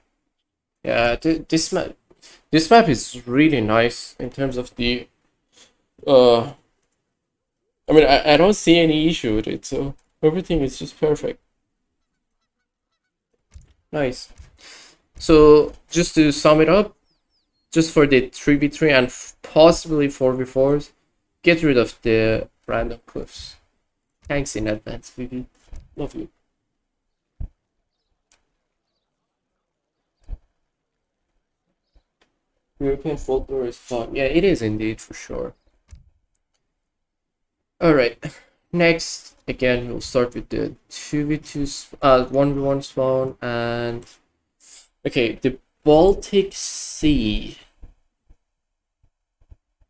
Yeah, this map is really nice in terms of the I mean, I don't see any issue with it, so everything is just perfect. Nice. So just to sum it up, just for the 3v3 and possibly 4v4s, get rid of the random cliffs. Thanks in advance, Vivi. Love you. European folklore is fun. Yeah, it is indeed, for sure. Alright, next, again, we'll start with the 2v2, 1v1 spawn, and... Okay, the Baltic Sea.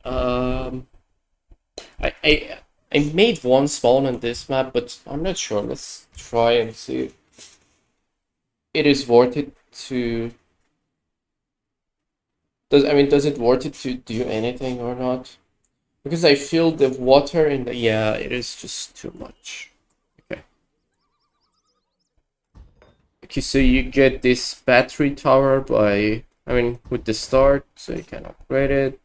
I made one spawn on this map, but I'm not sure. Let's try and see. It is worth it to... Does it worth it to do anything or not? Because I feel the water in the... Yeah, it is just too much. Okay. Okay, so you get this battery tower by... I mean, with the start, so you can upgrade it.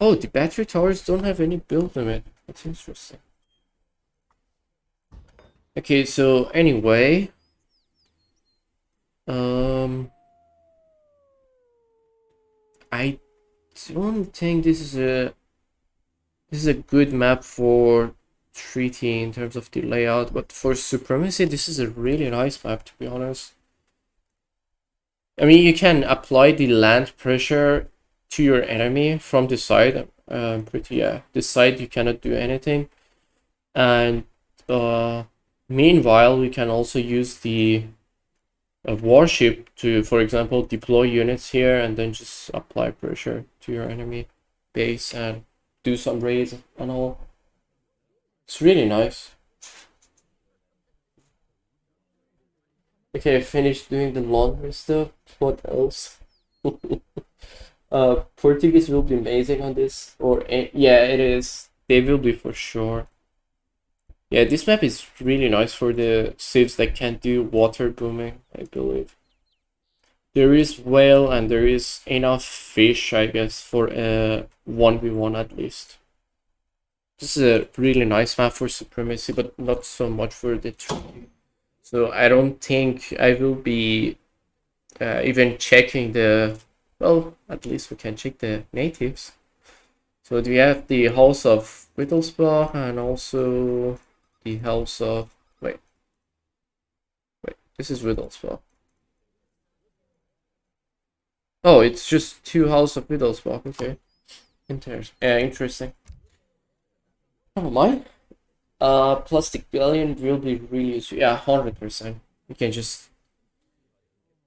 Oh, the battery towers don't have any build limit. That's interesting. Okay, so anyway... I don't think this is a good map for treaty in terms of the layout, but for supremacy this is a really nice map, to be honest. I mean, you can apply the land pressure to your enemy from the side. This side you cannot do anything, and meanwhile we can also use the warship to, for example, deploy units here and then just apply pressure to your enemy base and do some raids and all. It's really nice. Okay, I finished doing the laundry stuff. What else? Portuguese will be amazing on this, or yeah, it is. They will be for sure. Yeah, this map is really nice for the civs that can do water booming, I believe. There is whale and there is enough fish, I guess, for a 1v1 at least. This is a really nice map for supremacy, but not so much for the treaty. So I don't think I will be even checking the... Well, at least we can check the natives. So we have the House of Wittelsbach and also the House of... Wait, this is Wittelsbach. Oh, it's just two House of Wittelsbach, okay. Interesting. Oh, mine? Plastic Galleon will be really useful. Yeah, 100%. You can just...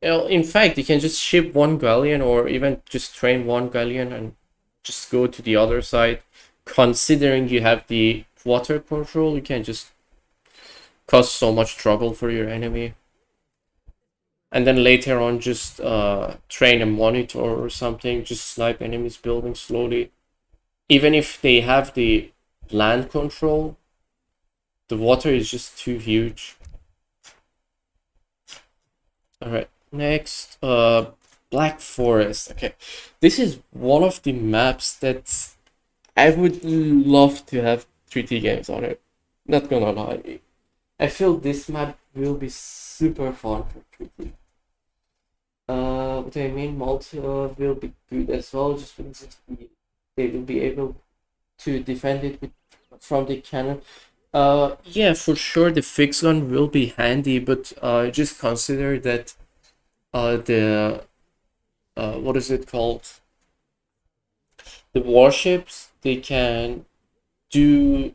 in fact, you can just ship one galleon or even just train one galleon and just go to the other side. Considering you have the water control, you can just cause so much trouble for your enemy. And then later on, just train a monitor or something, just snipe enemies building slowly. Even if they have the land control, the water is just too huge. Alright, next, Black Forest. Okay, this is one of the maps that I would love to have 3D games on it. Not gonna lie. I feel this map will be super fun for 3D. What I mean, multi will be good as well, just because they will be able to defend it from the cannon. Yeah, for sure the fixed gun will be handy, but just consider that the what is it called? The warships, they can do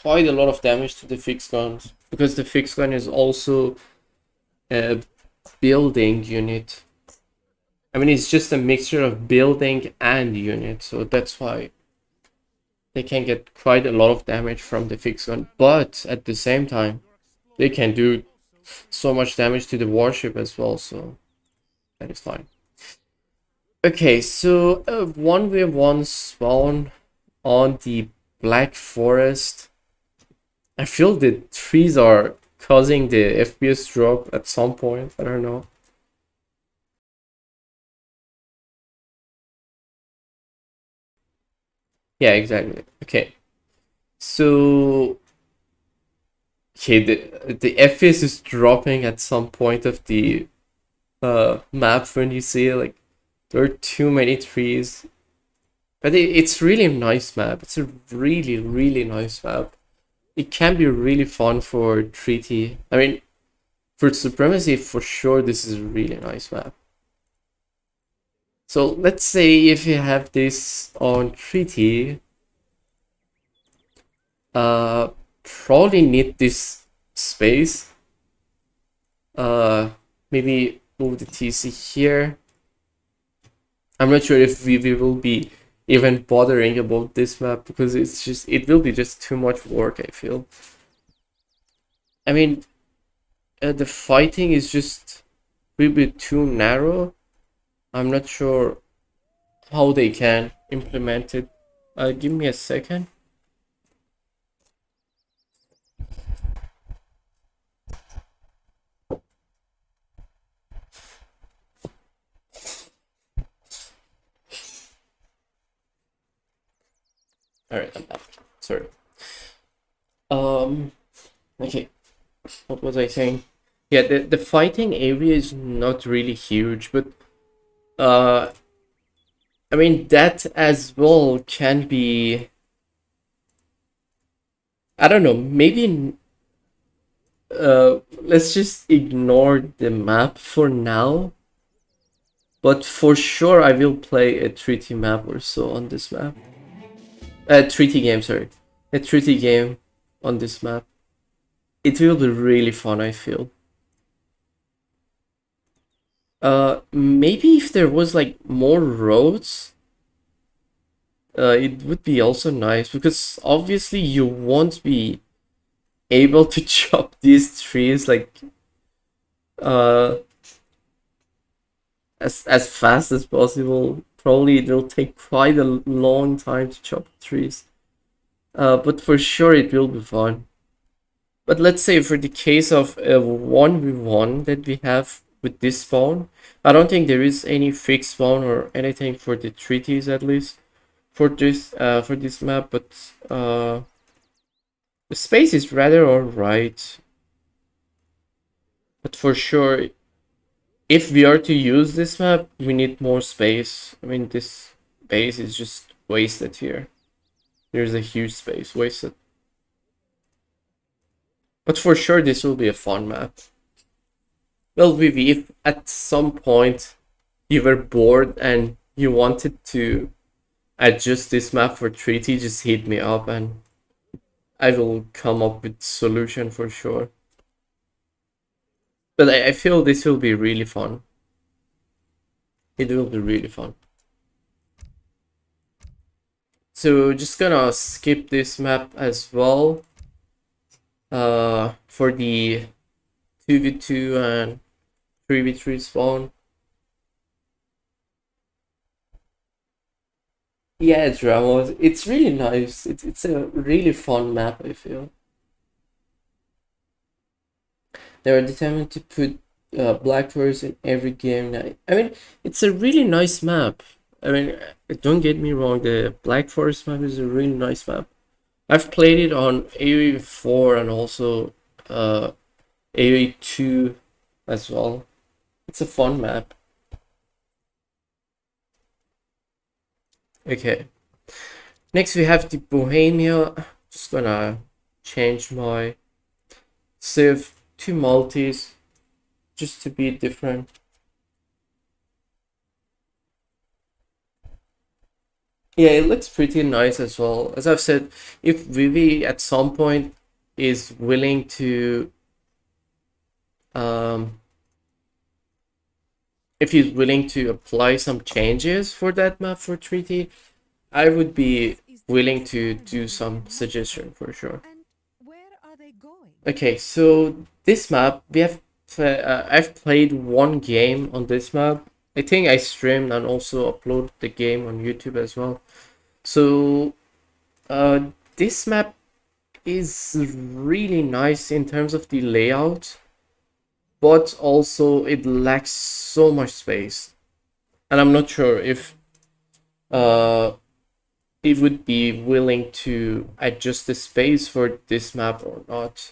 quite a lot of damage to the fixed guns because the fixed gun is also a building unit. I mean, it's just a mixture of building and unit, so that's why they can get quite a lot of damage from the fixed gun, but at the same time they can do so much damage to the warship as well, so that is fine. Okay, so 1v1 spawn on the Black Forest. I feel the trees are causing the FPS drop at some point, I don't know. Yeah, exactly. Okay, so okay, the FPS is dropping at some point of the map when you see like there are too many trees, but it's really a nice map. It's a really nice map. It can be really fun for treaty. I mean, for supremacy for sure this is a really nice map. So let's say if you have this on treaty, probably need this space. Maybe move the TC here. I'm not sure if we will be even bothering about this map because it will be just too much work, I feel. I mean, the fighting is just a little bit too narrow. I'm not sure how they can implement it. Give me a second. Alright, I'm back. Sorry. Okay. What was I saying? Yeah, the fighting area is not really huge, but I mean that as well can be, I don't know, maybe let's just ignore the map for now. But for sure I will play a treaty map or so on this map. Treaty game, sorry. A treaty game on this map. It will be really fun, I feel. Maybe if there was like more roads, it would be also nice because obviously you won't be able to chop these trees like uh as fast as possible. Probably it will take quite a long time to chop trees. But for sure it will be fun. But let's say for the case of a 1v1 that we have with this spawn, I don't think there is any fixed spawn or anything for the treaties at least for this map, but the space is rather alright. But for sure, if we are to use this map, we need more space. I mean, this base is just wasted here. There's a huge space wasted. But for sure, this will be a fun map. Well, Vivi, if at some point you were bored and you wanted to adjust this map for treaty, just hit me up and I will come up with solution for sure. But I feel this will be really fun. It will be really fun. So just gonna skip this map as well. For the 2v2 and 3v3 spawn. Yeah, it's Ramos. It's really nice. It's a really fun map, I feel. They're determined to put Black Forest in every game. I mean, it's a really nice map. I mean, don't get me wrong, the Black Forest map is a really nice map. I've played it on AOE 4 and also AOE 2 as well. It's a fun map. Okay. Next we have the Bohemia. Just gonna change my civ to multis just to be different. Yeah, it looks pretty nice as well. As I've said, if Vivi at some point is willing to if he's willing to apply some changes for that map for treaty, I would be willing to do some suggestion for sure. Okay, so this map we have I've played one game on this map. I think I streamed and also uploaded the game on YouTube as well. So this map is really nice in terms of the layout, but also it lacks so much space. And I'm not sure if it would be willing to adjust the space for this map or not.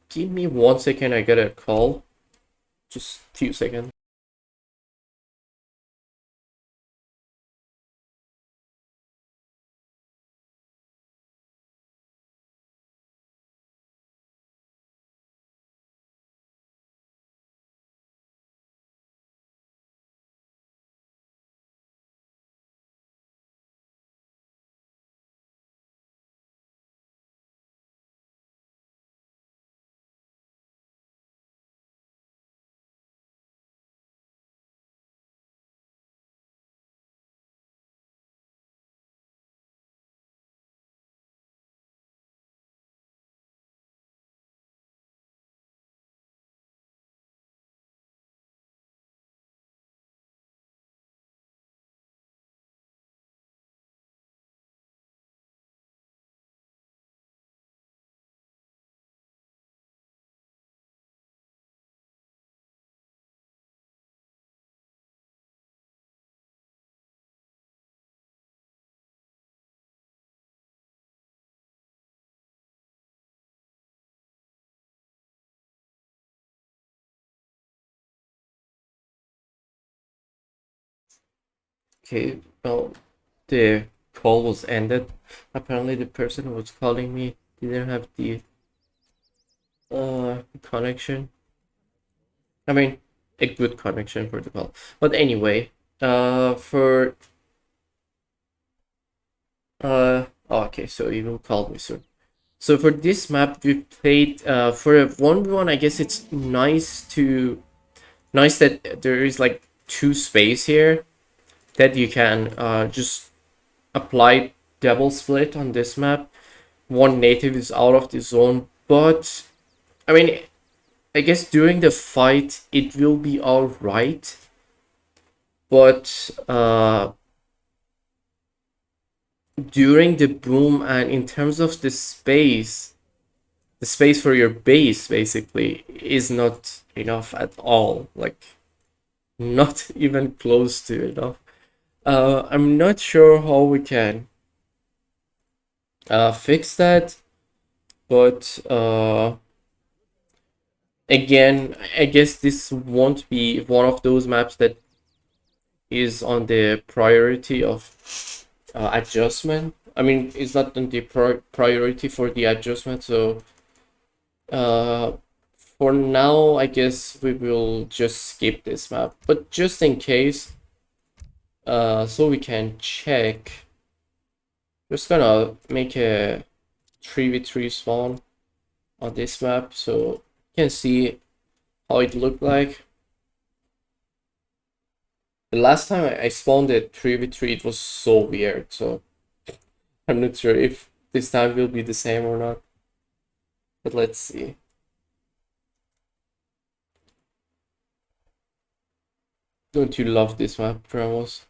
Give me 1 second, I got a call. Just a few seconds. Okay, well, the call was ended. Apparently the person who was calling me didn't have the connection. I mean, a good connection for the call. But anyway, for oh, okay, so you will call me soon. So for this map we played for a 1v1. I guess it's nice that there is like two space here that you can just apply double split on this map. One native is out of the zone, but I mean, I guess during the fight it will be all right. But during the boom and in terms of the space for your base basically is not enough at all. Like, not even close to enough. I'm not sure how we can fix that, but again, I guess this won't be one of those maps that is on the priority of adjustment. I mean, it's not on the priority for the adjustment, so uh, for now, I guess we will just skip this map. But just in case, so we can check, just gonna make a 3v3 spawn on this map so you can see how it looked like. The last time I spawned it 3v3, it was so weird, so I'm not sure if this time will be the same or not. But let's see. Don't you love this map, Ramos?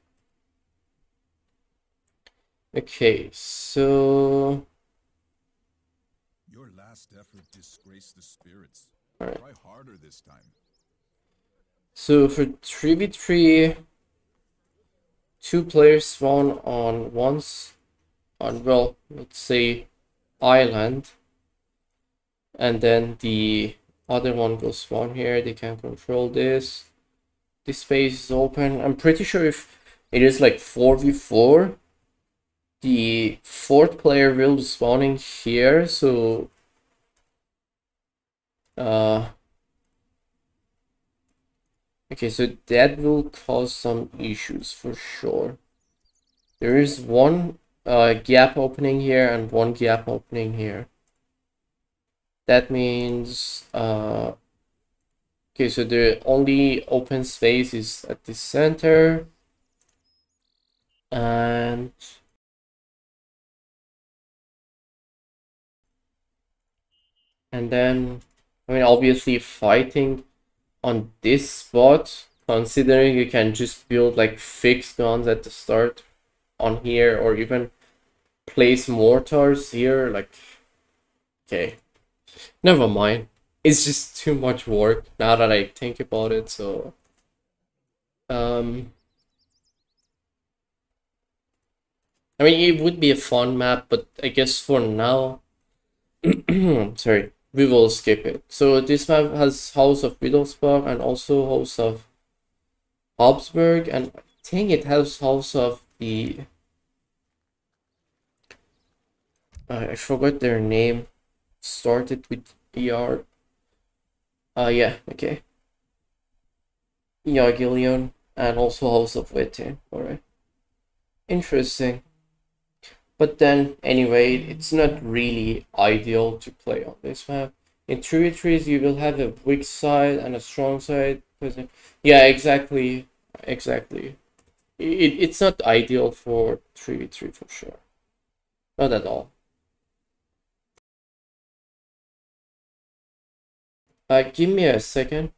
Okay, so Your last effort disgraced the spirits. Alright. Try harder this time. So for 3v3, two players spawn on well, let's say island, and then the other one will spawn here. They can control this. This space is open. I'm pretty sure if it is like 4v4, the fourth player will be spawning here, so okay, so that will cause some issues for sure. There is one gap opening here and one gap opening here. That means okay, so the only open space is at the center, and then I mean, obviously fighting on this spot, considering you can just build like fixed guns at the start on here, or even place mortars here, like, okay, never mind. It's just too much work now that I think about it, so um I mean, it would be a fun map, but I guess for now, sorry, we will skip it. So this map has House of Wittelsbach and also House of Habsburg, and I think it has House of the I forgot their name. Started with ER. Yeah, okay. Jaegerchere and also House of Witten. Alright. Interesting. But then, anyway, it's not really ideal to play on this map. In 3v3s, you will have a weak side and a strong side. Yeah, exactly. Exactly. It's not ideal for 3v3 for sure. Not at all. Give me a second.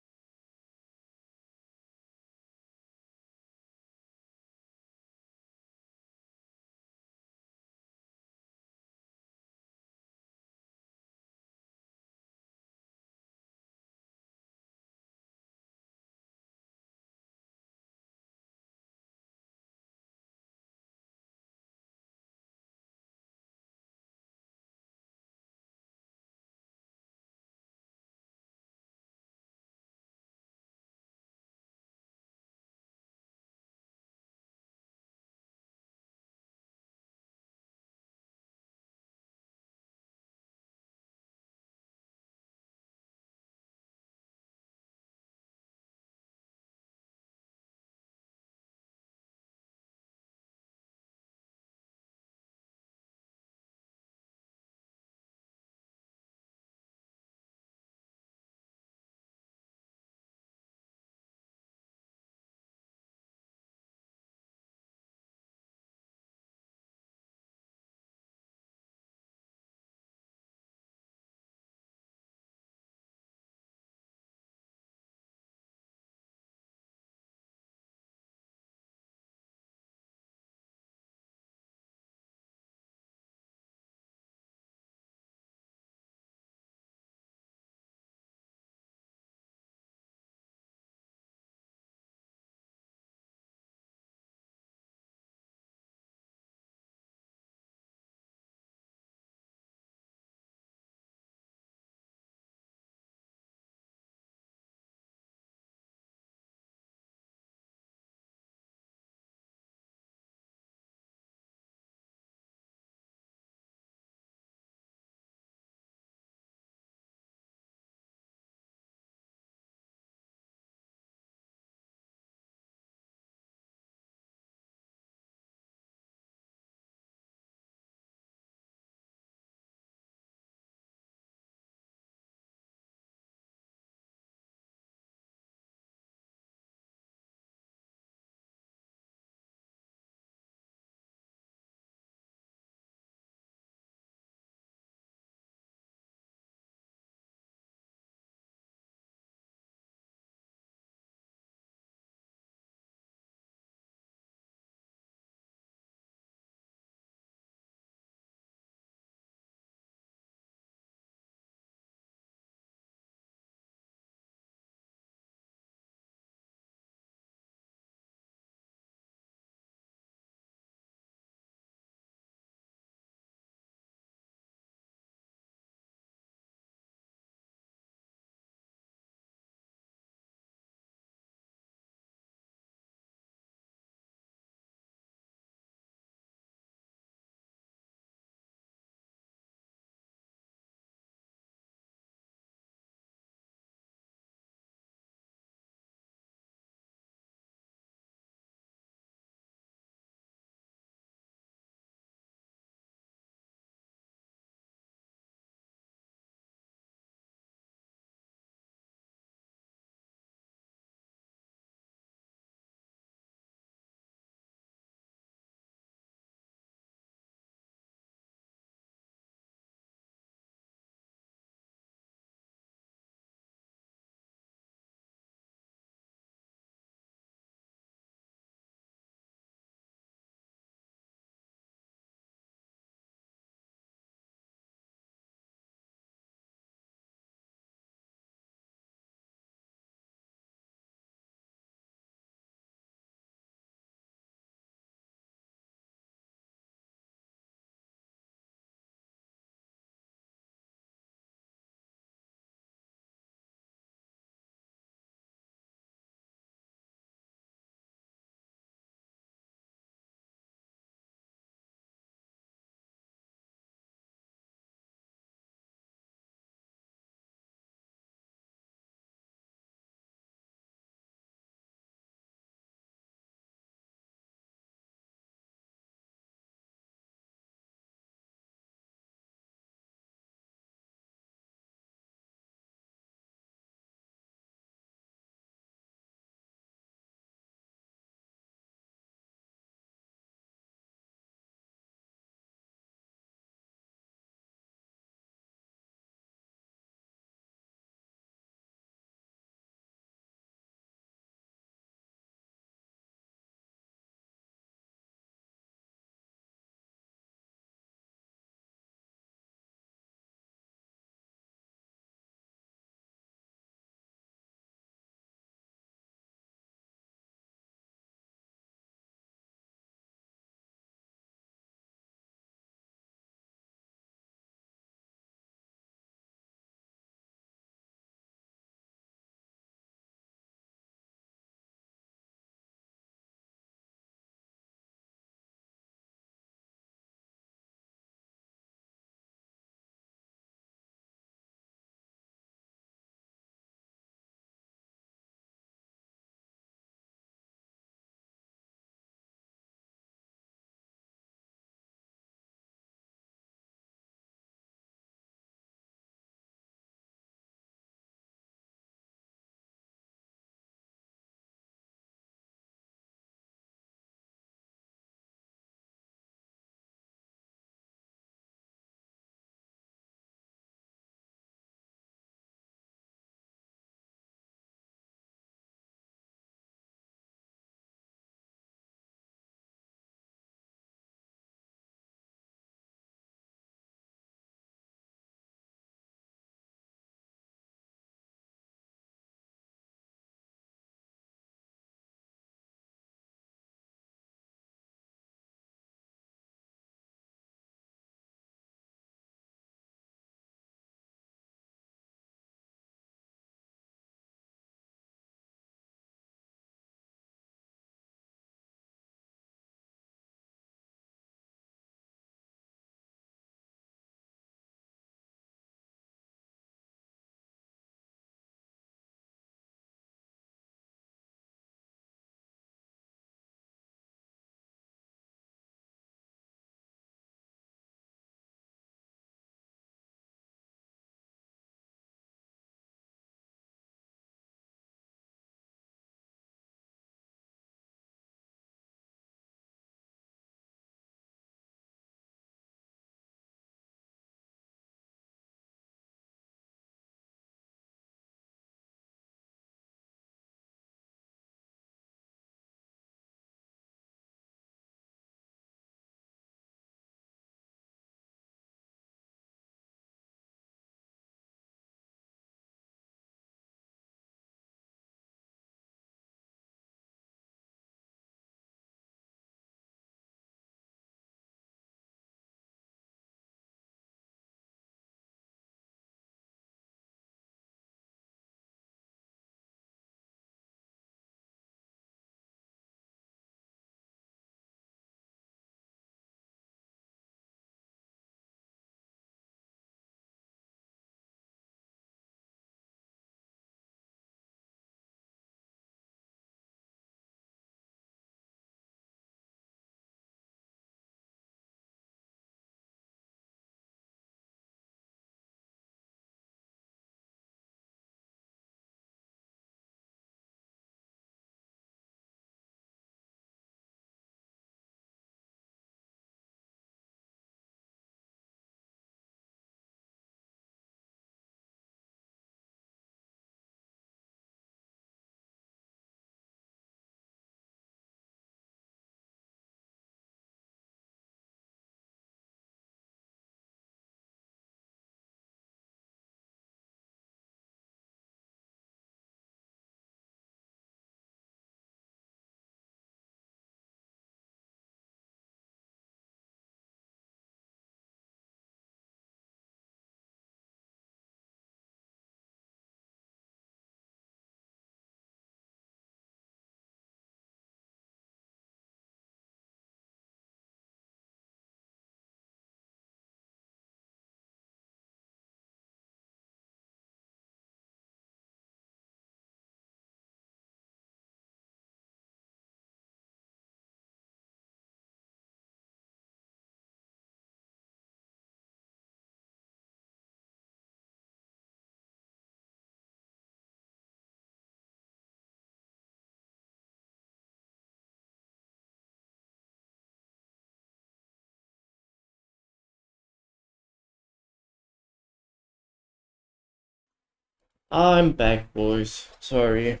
I'm back, boys. Sorry.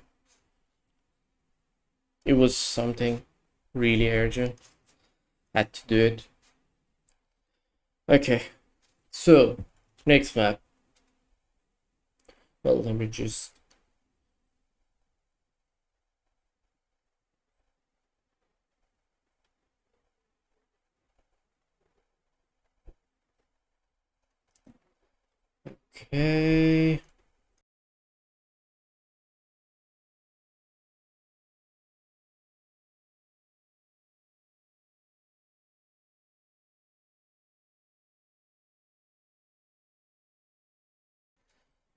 It was something really urgent. Had to do it. Okay, so next map. Well, let me just. Okay.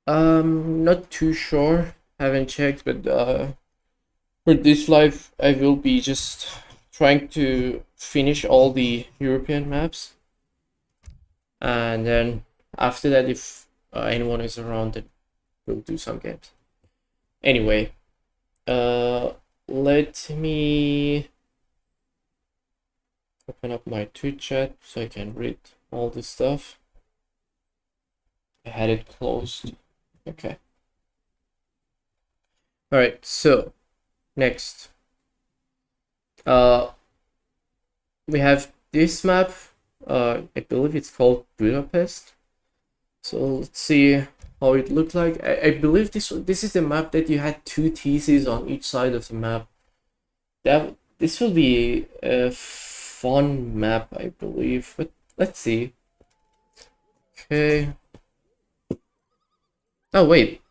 Not too sure. Haven't checked, but for this live, I will be just trying to finish all the European maps, and then after that, if anyone is around, then we'll do some games. Anyway, let me open up my Twitch chat so I can read all this stuff. I had it closed. Okay. All right. So next, we have this map. I believe it's called Budapest. So let's see how it looked like. I believe this is the map that you had two TCs on each side of the map. This will be a fun map, I believe. But let's see. Okay. Oh wait.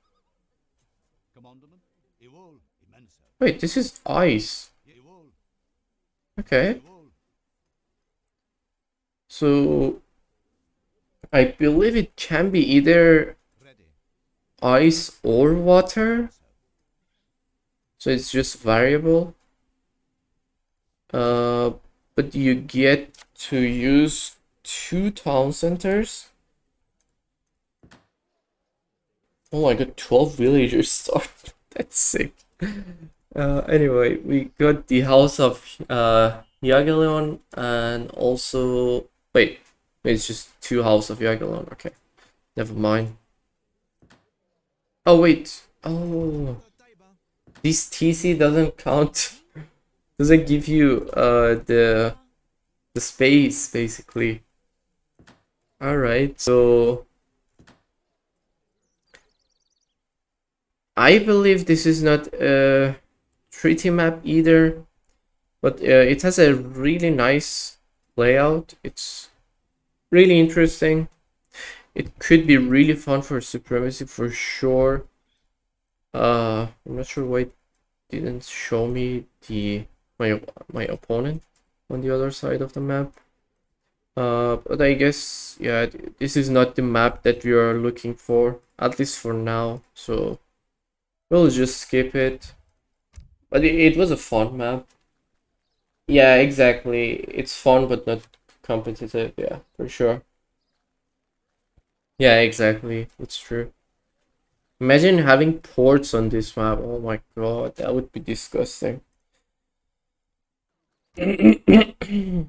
Wait, this is ice. Okay. So I believe it can be either ice or water. So it's just variable. But you get to use 2 town centers. Oh my god, 12 villagers start. That's sick. Anyway, we got the house of Jagiellon and also wait, it's just 2 house of Jagiellon. Okay, never mind. Oh wait, oh, this TC doesn't count. Doesn't give you the space basically. All right, so I believe this is not a treaty map either, but it has a really nice layout. It's really interesting. It could be really fun for supremacy for sure. I'm not sure why it didn't show me my opponent on the other side of the map. But I guess yeah, this is not the map that we are looking for, at least for now. So we'll just skip it. But it was a fun map. Yeah, exactly. It's fun but not competitive. Yeah, for sure. Yeah, exactly. It's true. Imagine having ports on this map. Oh my god, that would be disgusting. Hmm.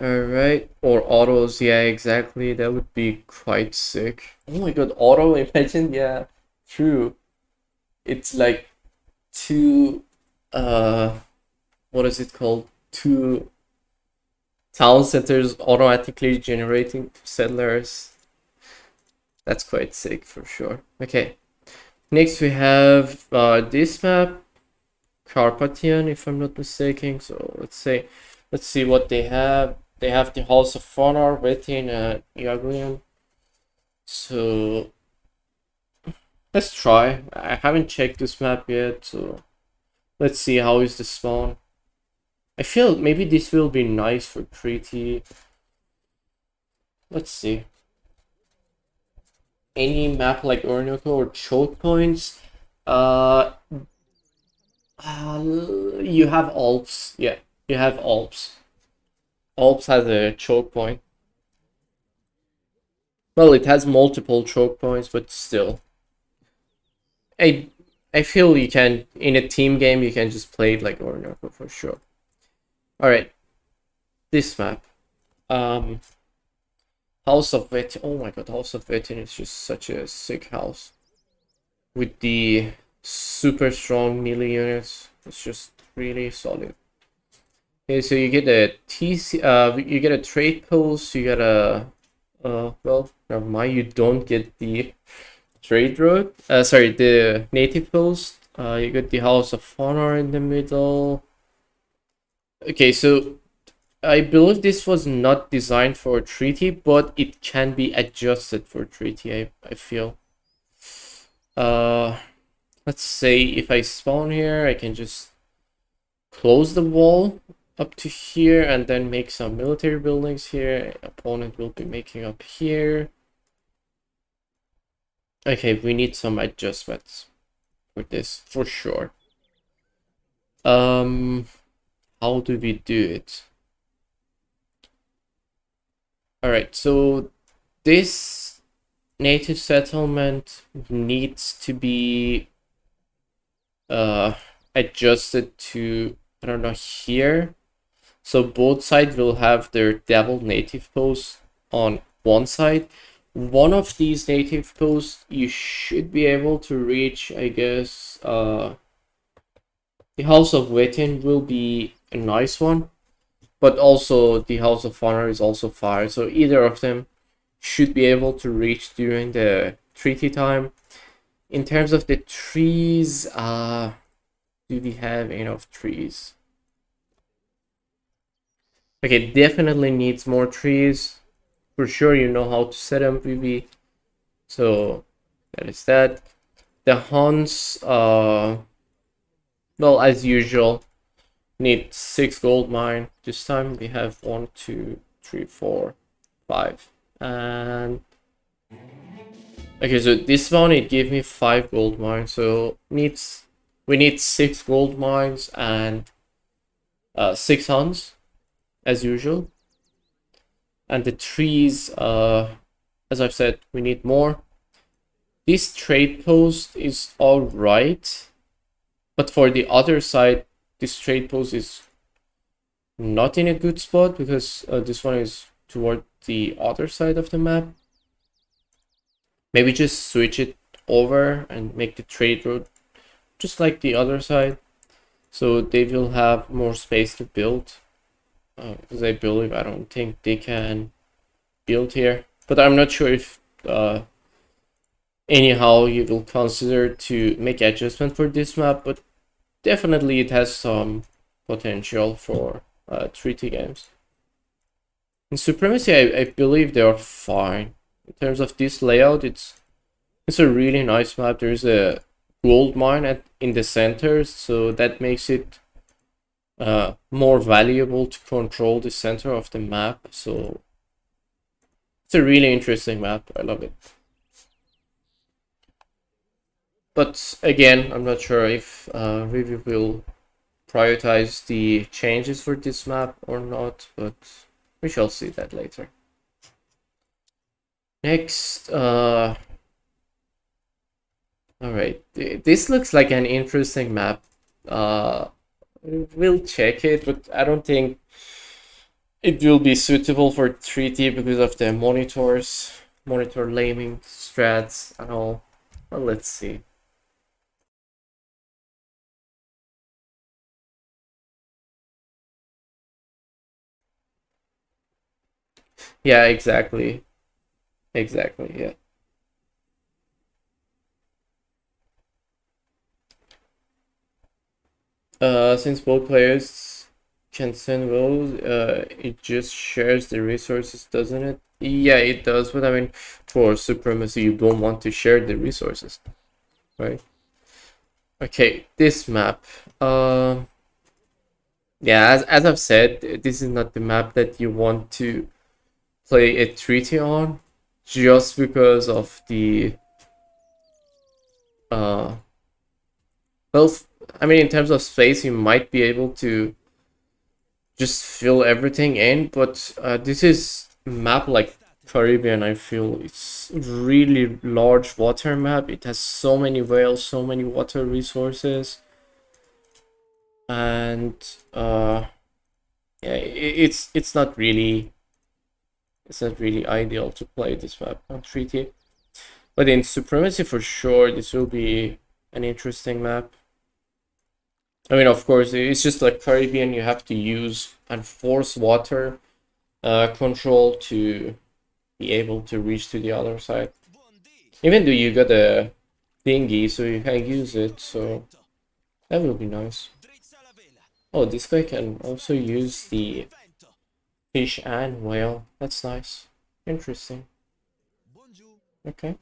Alright, or autos, yeah, exactly. That would be quite sick. Oh my god, auto, imagine, yeah, true. It's like two, what is it called? Two town centers automatically generating settlers. That's quite sick for sure. Okay, next we have this map, Carpathian, if I'm not mistaken. So let's see what they have. They have the House of Honor, Wettin, and Iaglian. So let's try. I haven't checked this map yet, so let's see how is the spawn. I feel maybe this will be nice for treaty. Let's see. Any map like Orinoco or choke points. Uh, you have Alps. Yeah, you have Alps. Alps has a choke point. Well, it has multiple choke points, but still. I I feel you can in a team game you can just play it like Orinoco for sure. Alright, this map. House of Vetin. Oh my god, House of Vetin is just such a sick house. With the super strong melee units. It's just really solid. Okay, so you get a you get a trade post, you get a well, never mind, you don't get the trade road. Sorry, the native post. You get the House of Honor in the middle. Okay, so I believe this was not designed for treaty, but it can be adjusted for treaty, I feel. Let's say if I spawn here, I can just close the wall up to here and then make some military buildings here. Opponent will be making up here. Okay, we need some adjustments for this for sure. How do we do it? Alright, so this native settlement needs to be adjusted to, I don't know, here. So both sides will have their double native posts on one side. One of these native posts you should be able to reach, I guess. The House of Wettin will be a nice one, but also the House of Honor is also fire, so either of them should be able to reach during the treaty time. In terms of the trees, do we have enough trees? Okay, definitely needs more trees. For sure, you know how to set them, VV. So that is that. The Huns, well, as usual, need 6 gold mine. This time we have 1, 2, 3, 4, 5. And okay, so this one it gave me 5 gold mines. So we need 6 gold mines and 6 Huns, as usual. And the trees, as I've said, we need more. This trade post is alright, but for the other side, this trade post is not in a good spot because this one is toward the other side of the map. Maybe just switch it over and make the trade road just like the other side, so they will have more space to build. Because I don't think they can build here, but I'm not sure if anyhow you will consider to make adjustment for this map, but definitely it has some potential for treaty games. In Supremacy, I believe they are fine. In terms of this layout, it's a really nice map. There's a gold mine in the center, so that makes it more valuable to control the center of the map. So it's a really interesting map. I love it. But again, I'm not sure if we will prioritize the changes for this map or not, but we shall see that later. Next, alright, this looks like an interesting map. We'll check it, but I don't think it will be suitable for treaty because of the monitor laming strats and all. Well, let's see. Yeah, exactly. Exactly, yeah. Since both players can send votes, it just shares the resources, doesn't it? Yeah, it does, but I mean, for Supremacy, you don't want to share the resources, right? Okay, this map. Yeah, as I've said, this is not the map that you want to play a treaty on, just because of the well, I mean, in terms of space, you might be able to just fill everything in, but this is map like Caribbean. I feel it's really large water map. It has so many whales, so many water resources, and Yeah, it's not really ideal to play this map on treaty. But in Supremacy, for sure, this will be an interesting map. I mean, of course, it's just like Caribbean. You have to use and force water control to be able to reach to the other side. Even though you got a thingy, so you can use it, so that will be nice. Oh, this guy can also use the fish and whale. That's nice. Interesting. Okay.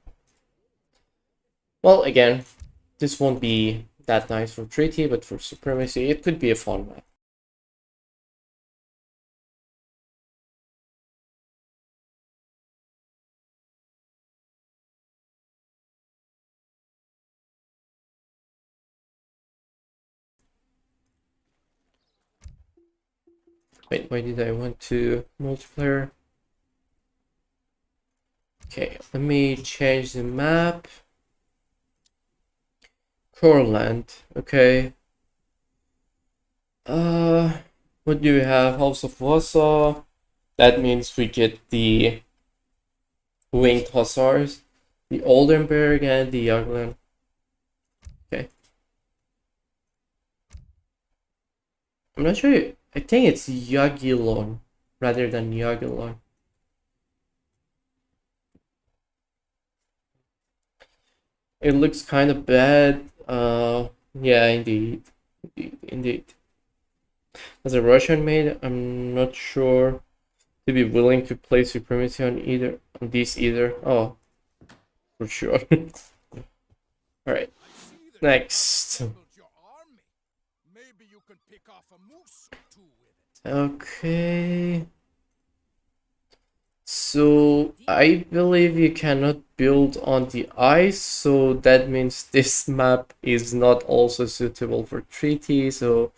Well, again, this won't be that nice for treaty, but for supremacy, it could be a fun map. Wait, why did I want to multiplayer? Okay, let me change the map. Coreland, okay. What do we have? House of Warsaw. That means we get the winged hussars, the Oldenburg, and the Jagland. Okay. I'm not sure. I think it's Jagiellon rather than Jagiellon. It looks kind of bad. Yeah, indeed. Indeed. As a Russian maid, I'm not sure to be willing to play supremacy on these either. Oh, for sure. All right. Next. Okay. So I believe you cannot build on the ice, so that means this map is not also suitable for treaty, so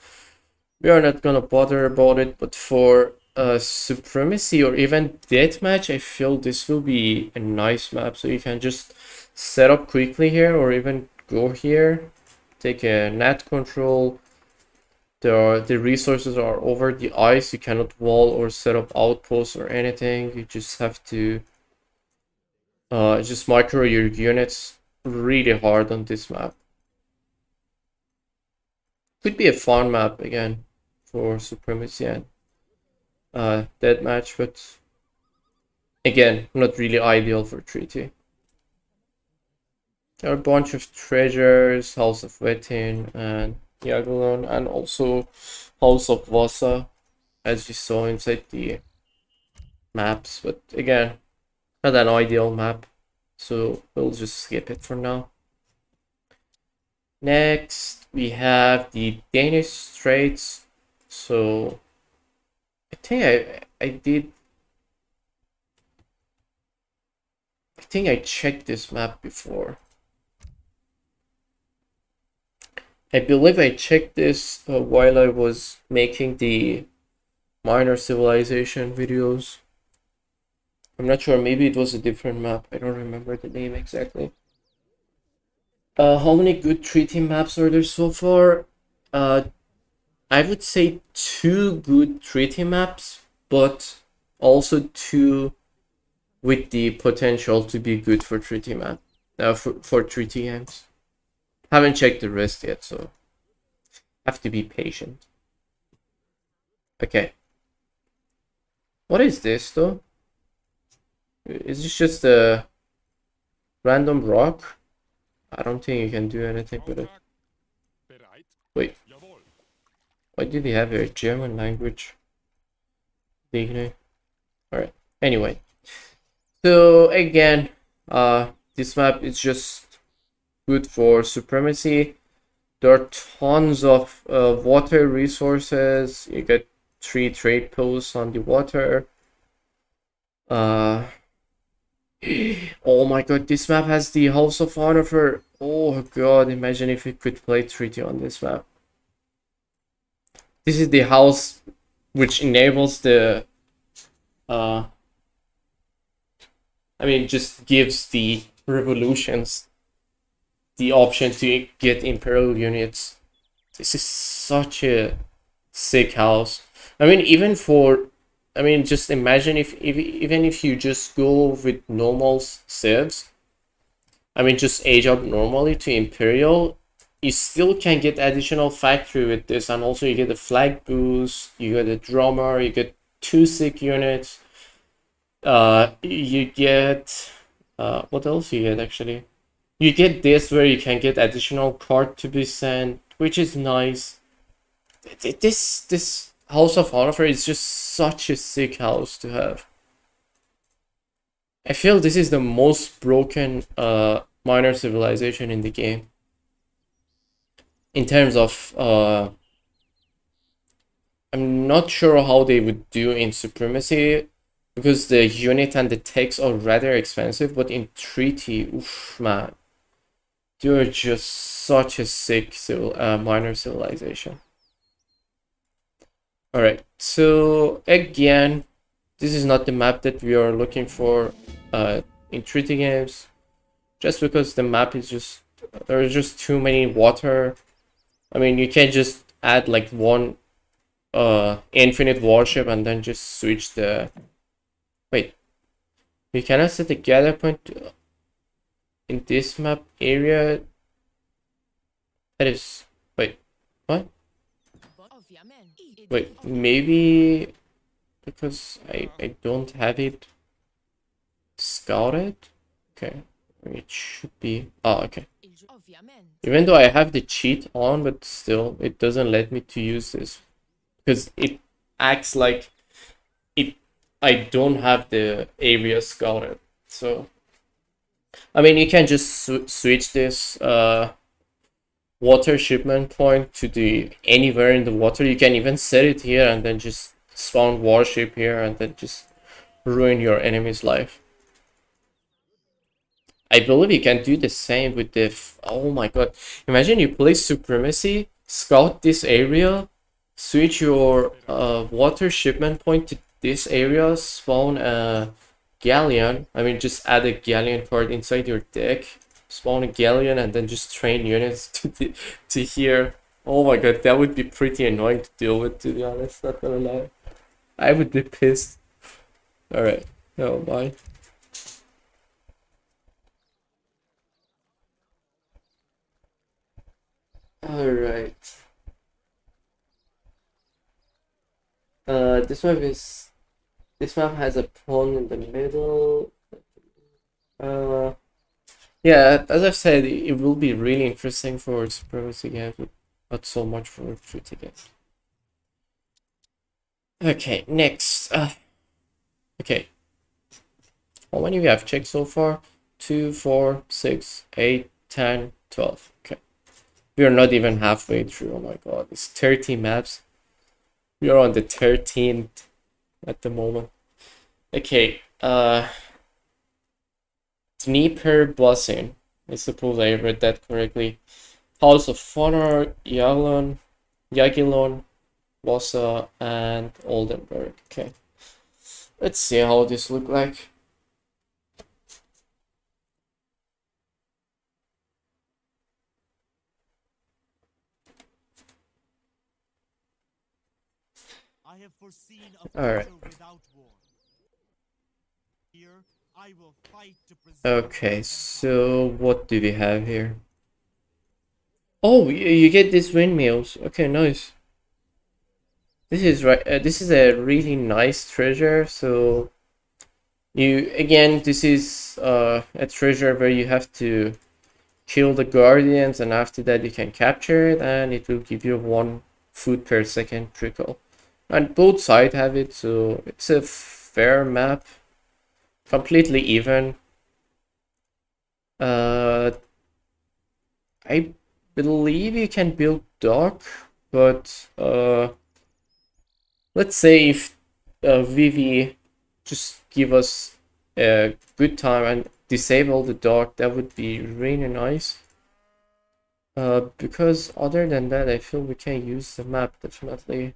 we are not gonna bother about it. But for supremacy or even deathmatch, I feel this will be a nice map, so you can just set up quickly here or even go here, take a net control. The resources are over the ice. You cannot wall or set up outposts or anything. You just have to just micro your units really hard on this map. Could be a fun map again for supremacy and deathmatch, but again, not really ideal for treaty. There are a bunch of treasures, House of Wettin and Jagiellon, and also House of Vasa, as you saw inside the maps. But again, not an ideal map, so we'll just skip it for now. Next, we have the Danish Straits. So I think I checked this map before. I believe I checked this while I was making the minor civilization videos. I'm not sure, maybe it was a different map. I don't remember the name exactly. How many good treaty maps are there so far? I would say 2 good treaty maps, but also 2 with the potential to be good for treaty map. For treaty games. Haven't checked the rest yet, so have to be patient. Okay. What is this though? Is this just a random rock? I don't think you can do anything with it. Wait. Why do they have a German language? Digne. Alright. Anyway. So again, this map is just good for supremacy. There are tons of water resources. You get 3 trade posts on the water. Oh my god, this map has the House of Honor for... Oh god, imagine if you could play treaty on this map. This is the house which enables the... I mean, just gives the revolutions the option to get imperial units. This is such a sick house. I mean, even for, I mean, just imagine if even if you just go with normal civs, I mean, just age up normally to Imperial, you still can get additional factory with this, and also you get a flag boost, you get a drummer, you get 2 sick units, you get, what else you get actually? You get this where you can get additional card to be sent, which is nice. This House of Honor is just such a sick house to have. I feel this is the most broken minor civilization in the game. In terms of I'm not sure how they would do in supremacy because the unit and the techs are rather expensive, but in treaty, oof, man, they're just such a sick minor civilization. Alright, so again, this is not the map that we are looking for in treaty games, just because the map is just, there's just too many water. I mean, you can't just add like one infinite warship and then just switch the, wait, you cannot set the gather point in this map area. That is, wait, what? Wait, maybe because I don't have it scouted. Okay, it should be, oh, okay. Even though I have the cheat on, but still it doesn't let me to use this because it acts like I don't have the area scouted. So I mean, you can just switch this water shipment point to the anywhere in the water. You can even set it here and then just spawn warship here and then just ruin your enemy's life. I believe you can do the same with the oh my god, imagine you play supremacy, scout this area, switch your water shipment point to this area, spawn a galleon. I mean, just add a galleon card inside your deck, spawn a galleon, and then just train units to here. Oh my god, that would be pretty annoying to deal with, to be honest, not gonna lie. I would be pissed. Alright, never mind. Alright. This map has a pawn in the middle. Yeah, as I've said, it will be really interesting for supremacy games, but not so much for treaty games. Okay, next. Okay. How many we have checked so far? 2, 4, 6, 8, 10, 12. Okay. We are not even halfway through. Oh my god, it's 30 maps. We are on the 13th at the moment. Okay, Dnieper Blessing. I suppose I read that correctly. House of Honor, Jagiellon, Wassa, and Oldenburg. Okay. Let's see how this look like. I have foreseen a Alright. future without war. Here, I will fight to preserve. Okay, so what do we have here? Oh, you get these windmills. Okay, nice. This is right. This is a really nice treasure. So you again, this is a treasure where you have to kill the guardians, and after that you can capture it, and it will give you 1 food per second trickle. And both sides have it, so it's a fair map, completely even. I believe you can build dock, but let's say if Vivi just give us a good time and disable the dock, that would be really nice. Because other than that, I feel we can use the map definitely.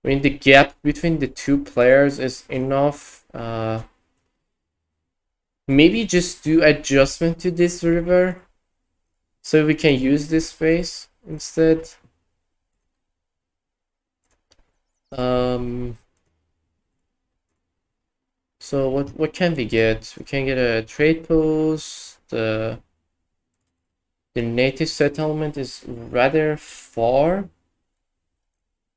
I mean, the gap between the two players is enough. Maybe just do adjustment to this river so we can use this space instead. So what can we get? We can get a trade post. The native settlement is rather far.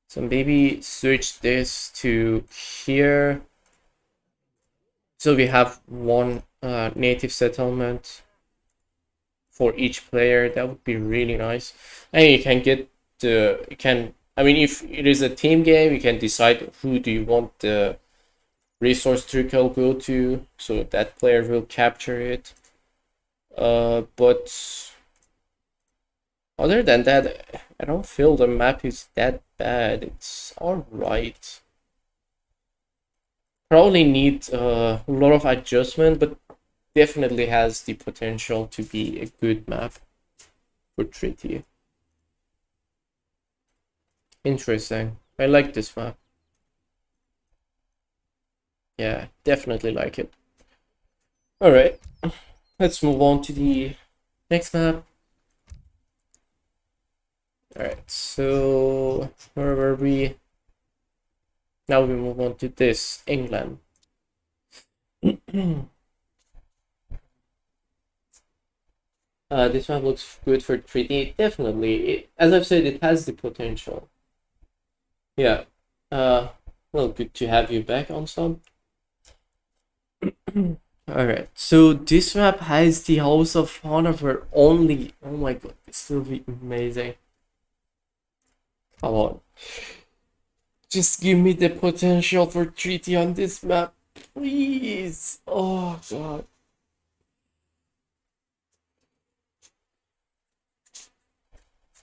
So maybe switch this to here. So we have one native settlement for each player. That would be really nice. And you can get I mean, if it is a team game, you can decide who do you want the resource trickle go to, so that player will capture it. But other than that, I don't feel the map is that bad. It's alright. Probably need a lot of adjustment, but definitely has the potential to be a good map for treaty. Interesting. I like this map. Yeah, definitely like it. Alright, let's move on to the next map. Alright, so where were we? Now we move on to this, England. This map looks good for treaty. Definitely, as I've said, it has the potential. Yeah. Well, good to have you back on some. Alright, so this map has the House of Hanover only. Oh my god, this will be amazing. Come on. Just give me the potential for treaty on this map, please. Oh god.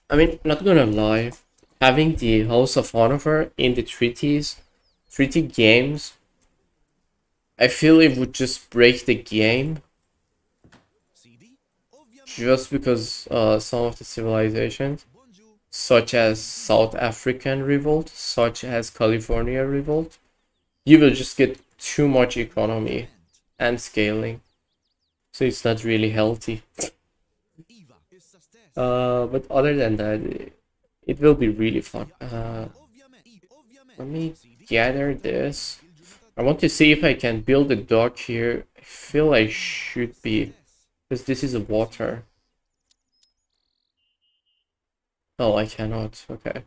I mean, not gonna lie, having the House of Hanover in the treaty games, I feel it would just break the game. Just because some of the civilizations, such as South African Revolt, such as California Revolt, you will just get too much economy and scaling. So it's not really healthy. But other than that, it will be really fun. Let me gather this. I want to see if I can build a dock here. I feel I should be, because this is water. Oh, I cannot. Okay.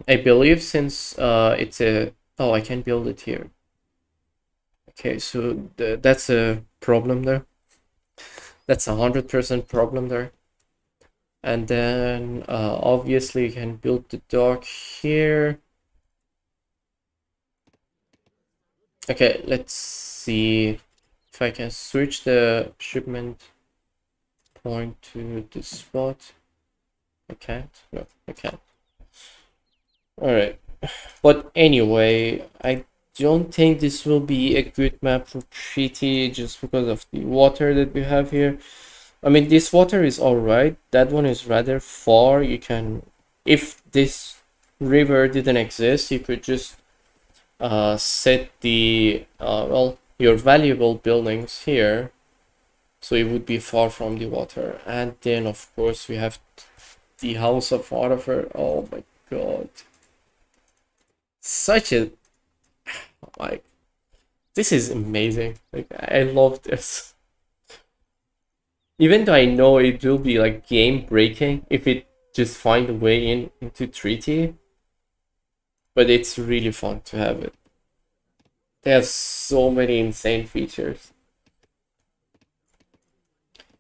I believe since it's a... Oh, I can build it here. Okay, so that's a problem there. That's 100% problem there. And then obviously you can build the dock here. Okay, let's see if I can switch the shipment point to this spot. I can't. No, I can't. Alright. But anyway, I don't think this will be a good map for treaty just because of the water that we have here. I mean, this water is alright. That one is rather far. You can, if this river didn't exist, you could just set the well, your valuable buildings here, so it would be far from the water. And then of course we have the House of Hanover. Oh my god, such a, like, this is amazing. Like, I love this. Even though I know it will be like game breaking if it just find a way into treaty, but it's really fun to have it. There's so many insane features.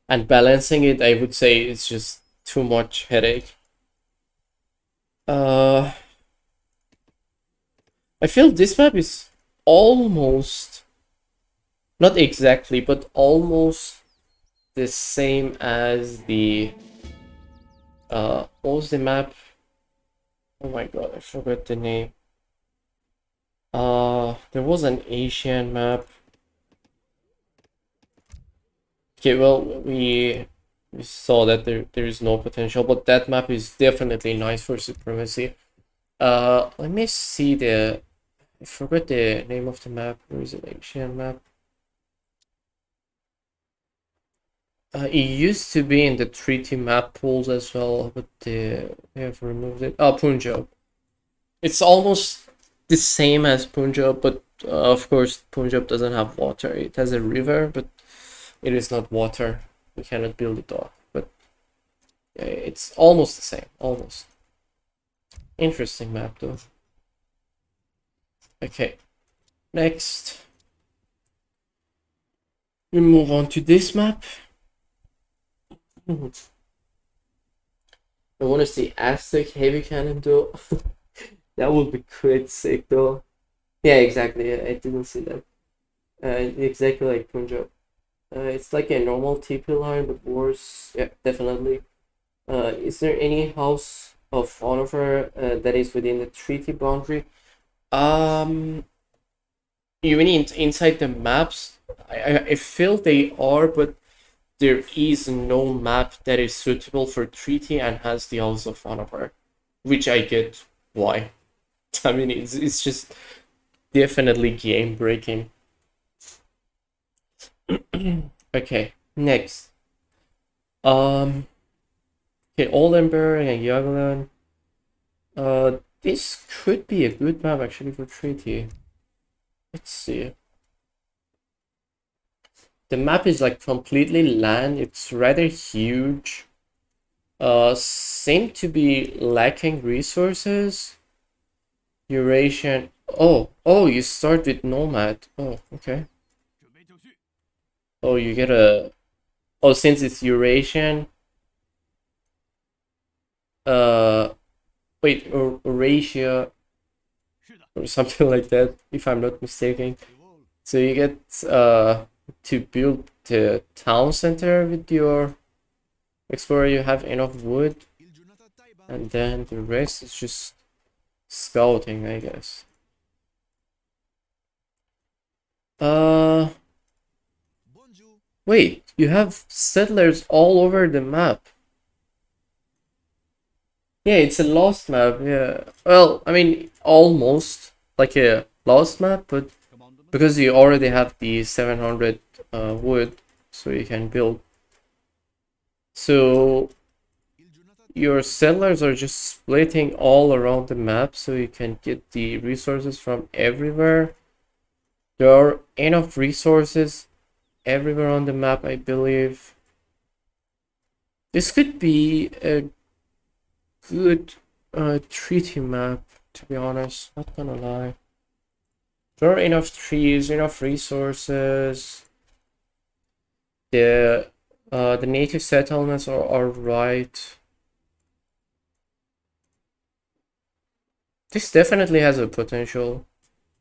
And balancing it, I would say, is just too much headache. I feel this map is almost, not exactly, but almost the same as the what was the map? Oh my god, I forgot the name. There was an Asian map. Okay, well, we saw that there is no potential, but that map is definitely nice for supremacy. Let me see I forgot the name of the map. Where is it? Asian map. It used to be in the treaty map pools as well, but they have removed it. Oh, Punjab. It's almost the same as Punjab, but of course Punjab doesn't have water. It has a river, but it is not water. We cannot build it off. But it's almost the same. Almost. Interesting map though. Okay. Next. We move on to this map. I want to see Aztec heavy cannon though. That would be quite sick though. Yeah, exactly. I didn't see that. Exactly like Punjab. It's like a normal TP line, but worse. Yeah, definitely. Is there any house of honor that is within the treaty boundary? You mean inside the maps? I feel they are, but there is no map that is suitable for treaty and has the House of Honor, which I get why. I mean, it's just definitely game breaking. Okay, next. Okay, Old Emperor and Jaegerchere. This could be a good map actually for treaty. Let's see. The map is like completely land. It's rather huge. Seem to be lacking resources. Eurasian. Oh, you start with Nomad. Oh, okay. Oh, you get a. Oh, since it's Eurasian. Wait, Eurasia or something like that, if I'm not mistaken. So you get to build the town center with your explorer. You have enough wood, and then the rest is just scouting, I guess. Wait, you have settlers all over the map. Yeah, it's a lost map. Yeah. Well, I mean, almost like a lost map, but because you already have the 700 wood, so you can build. So your settlers are just splitting all around the map, so you can get the resources from everywhere. There are enough resources everywhere on the map, I believe. This could be a good treaty map, to be honest, not gonna lie. There are enough trees, enough resources. The native settlements are right. This definitely has a potential,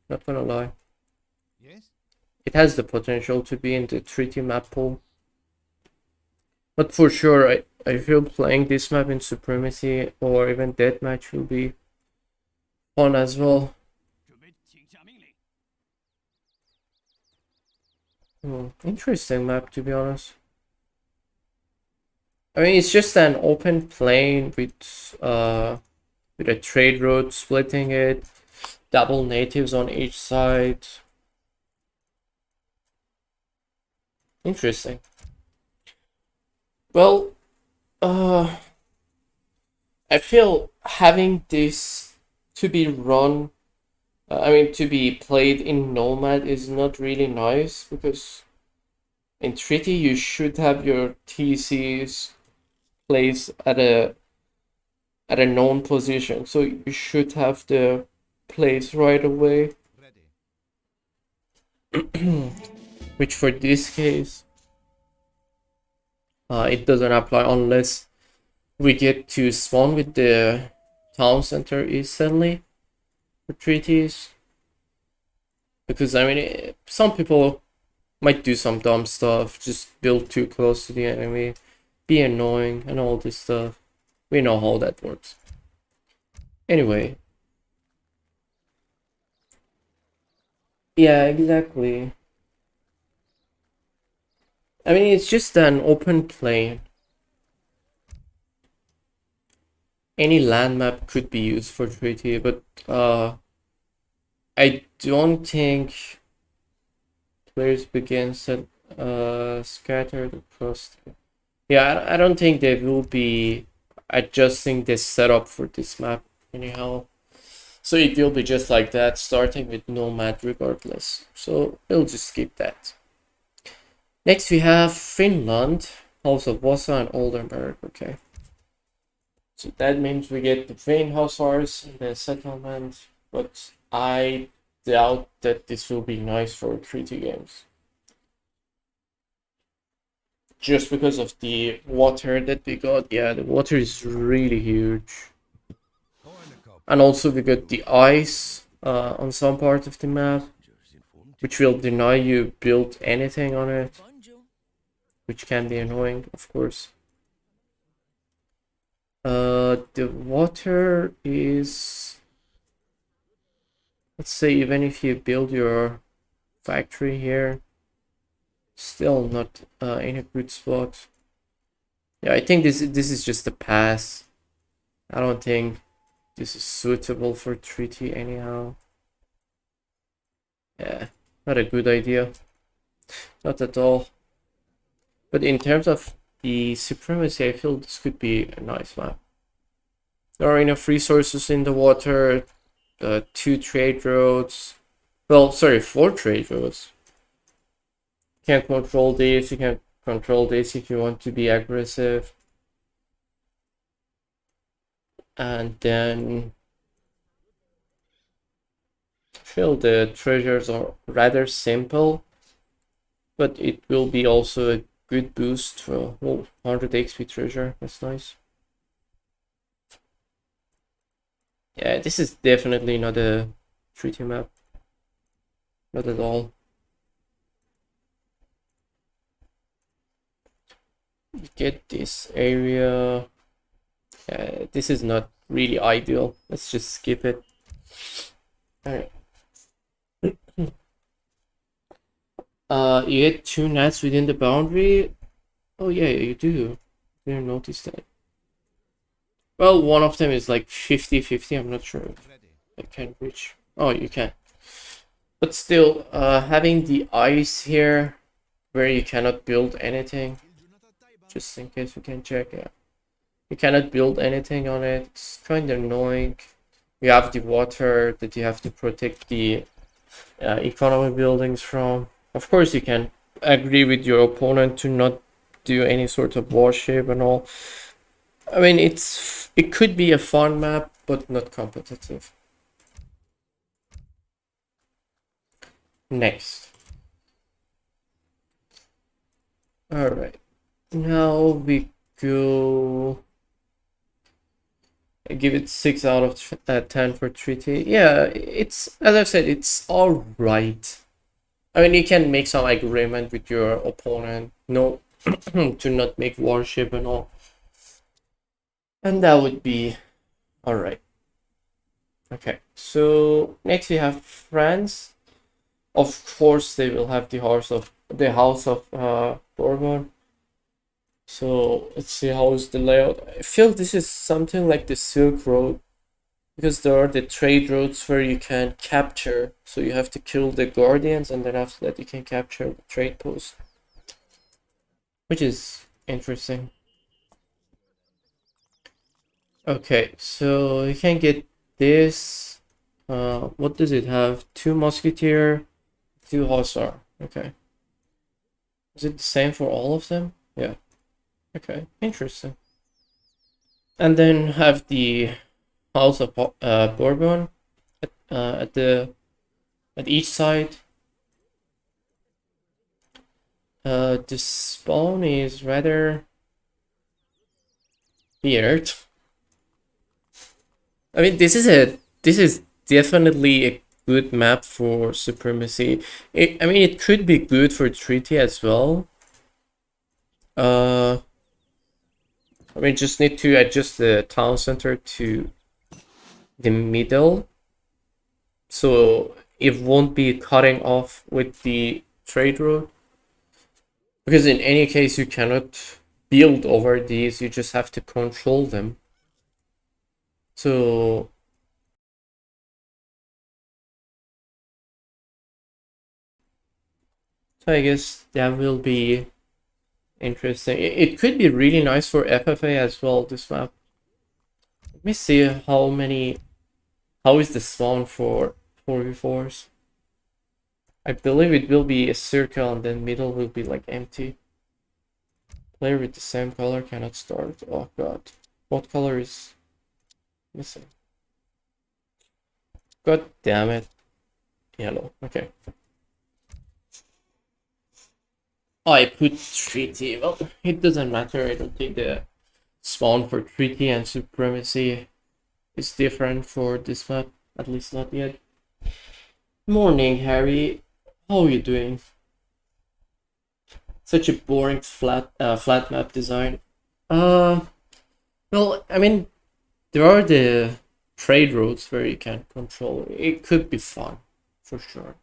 not gonna lie. Yes? It has the potential to be in the treaty map pool. But for sure, I feel playing this map in Supremacy or even Deathmatch will be fun as well. Interesting map, to be honest. I mean, it's just an open plain with a trade road splitting it, double natives on each side. Interesting. Well, I feel having this to be run, I mean, to be played in Nomad is not really nice because in Treaty you should have your TCs placed at a known position, so you should have the place right away. Which for this case, it doesn't apply unless we get to spawn with the town center instantly for treaties. Because I mean, some people might do some dumb stuff, just build too close to the enemy, be annoying, and all this stuff. We know how that works. Anyway. Yeah, exactly. I mean, it's just an open plain. Any land map could be used for treaty, but I don't think players begin scattered across. Yeah, I don't think they will be adjusting this setup for this map anyhow. So it will be just like that, starting with nomad regardless. So we'll just skip that. Next we have Finland, House of Vasa and Oldenburg. Okay. So that means we get the Vane Hussars in the settlement, but I doubt that this will be nice for treaty games. Just because of the water that we got. Yeah, the water is really huge. And also we got the ice on some part of the map, which will deny you build anything on it, which can be annoying, of course. The water is, let's say, even if you build your factory here, still not in a good spot. Yeah, I think this is just a pass. I don't think this is suitable for treaty anyhow. Yeah, not a good idea. Not at all. But in terms of the supremacy, I feel this could be a nice map. There are enough resources in the water, 2 trade roads. Well, sorry, 4 trade roads. You can't control this, you can control this if you want to be aggressive. And then I feel the treasures are rather simple, but it will be also a good boost for 100 XP treasure. That's nice. Yeah, this is definitely not a treaty map. Not at all. You get this area. This is not really ideal. Let's just skip it. Alright. You get 2 gnats within the boundary. Oh yeah, you do. Didn't notice that. Well, one of them is like 50-50. I'm not sure if I can reach. Oh, you can. But still, having the ice here where you cannot build anything, just in case you can check, yeah. You cannot build anything on it. It's kind of annoying. You have the water that you have to protect the economy buildings from. Of course, you can agree with your opponent to not do any sort of warship and all. I mean, it could be a fun map, but not competitive. Next. Alright. Now we go. I give it 6 out of 10 for treaty. Yeah, it's, as I've said, it's alright. I mean, you can make some agreement with your opponent, no, to not make warship and all. And that would be alright. Okay, so next we have France. Of course, they will have the House of Bourbon. So let's see how is the layout. I feel this is something like the Silk Road, because there are the trade routes where you can capture. So you have to kill the guardians, and then after that you can capture the trade post, which is interesting. Okay, so you can get this. What does it have? 2 musketeer, 2 hussar. Okay. Is it the same for all of them? Yeah. Okay, interesting. And then have the House of Bourbon at each side. The spawn is rather weird. I mean, this is definitely a good map for supremacy. I mean, it could be good for treaty as well. I mean, just need to adjust the town center to the middle, so it won't be cutting off with the trade route. Because in any case, you cannot build over these, you just have to control them. So I guess that will be interesting. It could be really nice for FFA as well, this map. Let me see how many How is the spawn for 4v4s? I believe it will be a circle and then middle will be like empty. Player with the same color cannot start. Oh god. What color is missing? God damn it. Yellow. Okay. I put treaty. Well, it doesn't matter. I don't think the spawn for treaty and supremacy is different for this map. At least not yet. Morning, Harry. How are you doing? Such a boring flat map design. Well, I mean, there are the trade routes where you can control. It could be fun, for sure.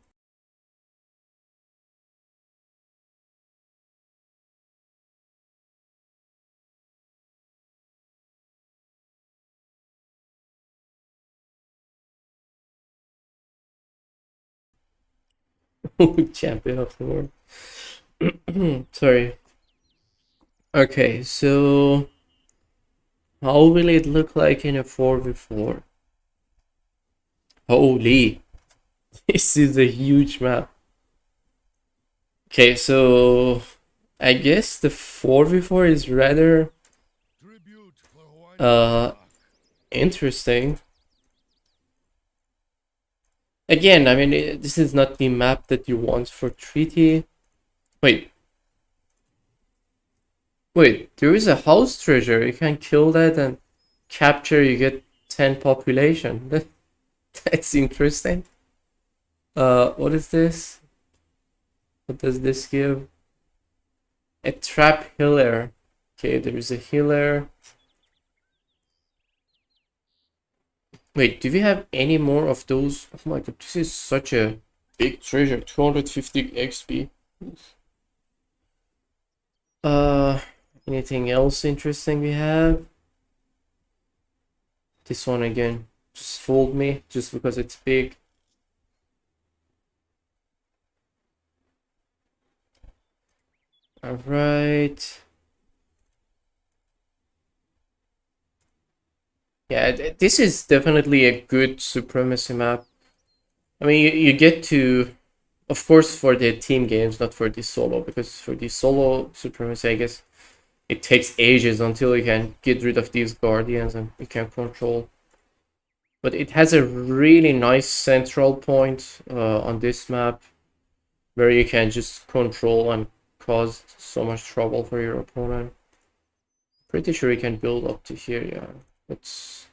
Champion of the world. Sorry. Okay, so how will it look like in a 4v4? Holy, this is a huge map. Okay, so I guess the 4v4 is rather interesting. Again, I mean, this is not the map that you want for treaty. Wait, there is a house treasure. You can kill that and capture. You get 10 population. That's interesting. What is this? What does this give? A trap healer. Okay, there is a healer. Wait, do we have any more of those? Oh my god, this is such a big treasure. 250 XP. Anything else interesting we have? This one again just fooled me just because it's big. All right. Yeah, this is definitely a good supremacy map. I mean, you get to, of course, for the team games, not for the solo, because for the solo supremacy, I guess it takes ages until you can get rid of these guardians and you can control. But it has a really nice central point on this map where you can just control and cause so much trouble for your opponent. Pretty sure you can build up to here, yeah. It's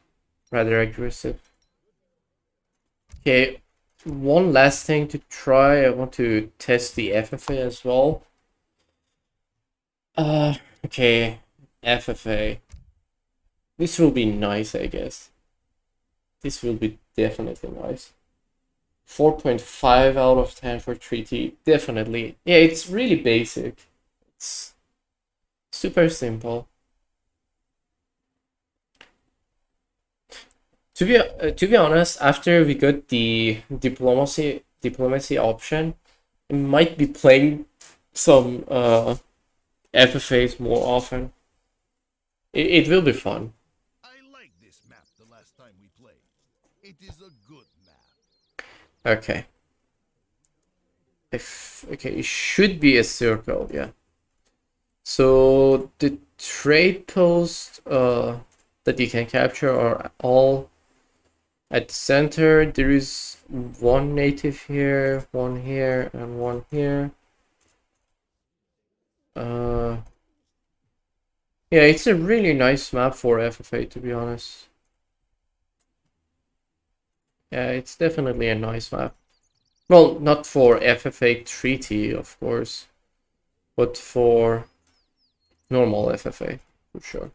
rather aggressive. Okay, one last thing to try. I want to test the FFA as well. Okay, FFA. This will be nice, I guess. This will be definitely nice. 4.5 out of 10 for treaty. Definitely. Yeah, it's really basic. It's super simple. To be honest, after we got the diplomacy option, I might be playing some FFAs more often. It will be fun. I like this map the last time we played. It is a good map. Okay. Okay, it should be a circle, yeah. So the trade posts that you can capture are all at the center. There is one native here, one here, and one here. Yeah, it's a really nice map for FFA, to be honest. Yeah, it's definitely a nice map. Well, not for FFA treaty, of course, but for normal FFA, for sure.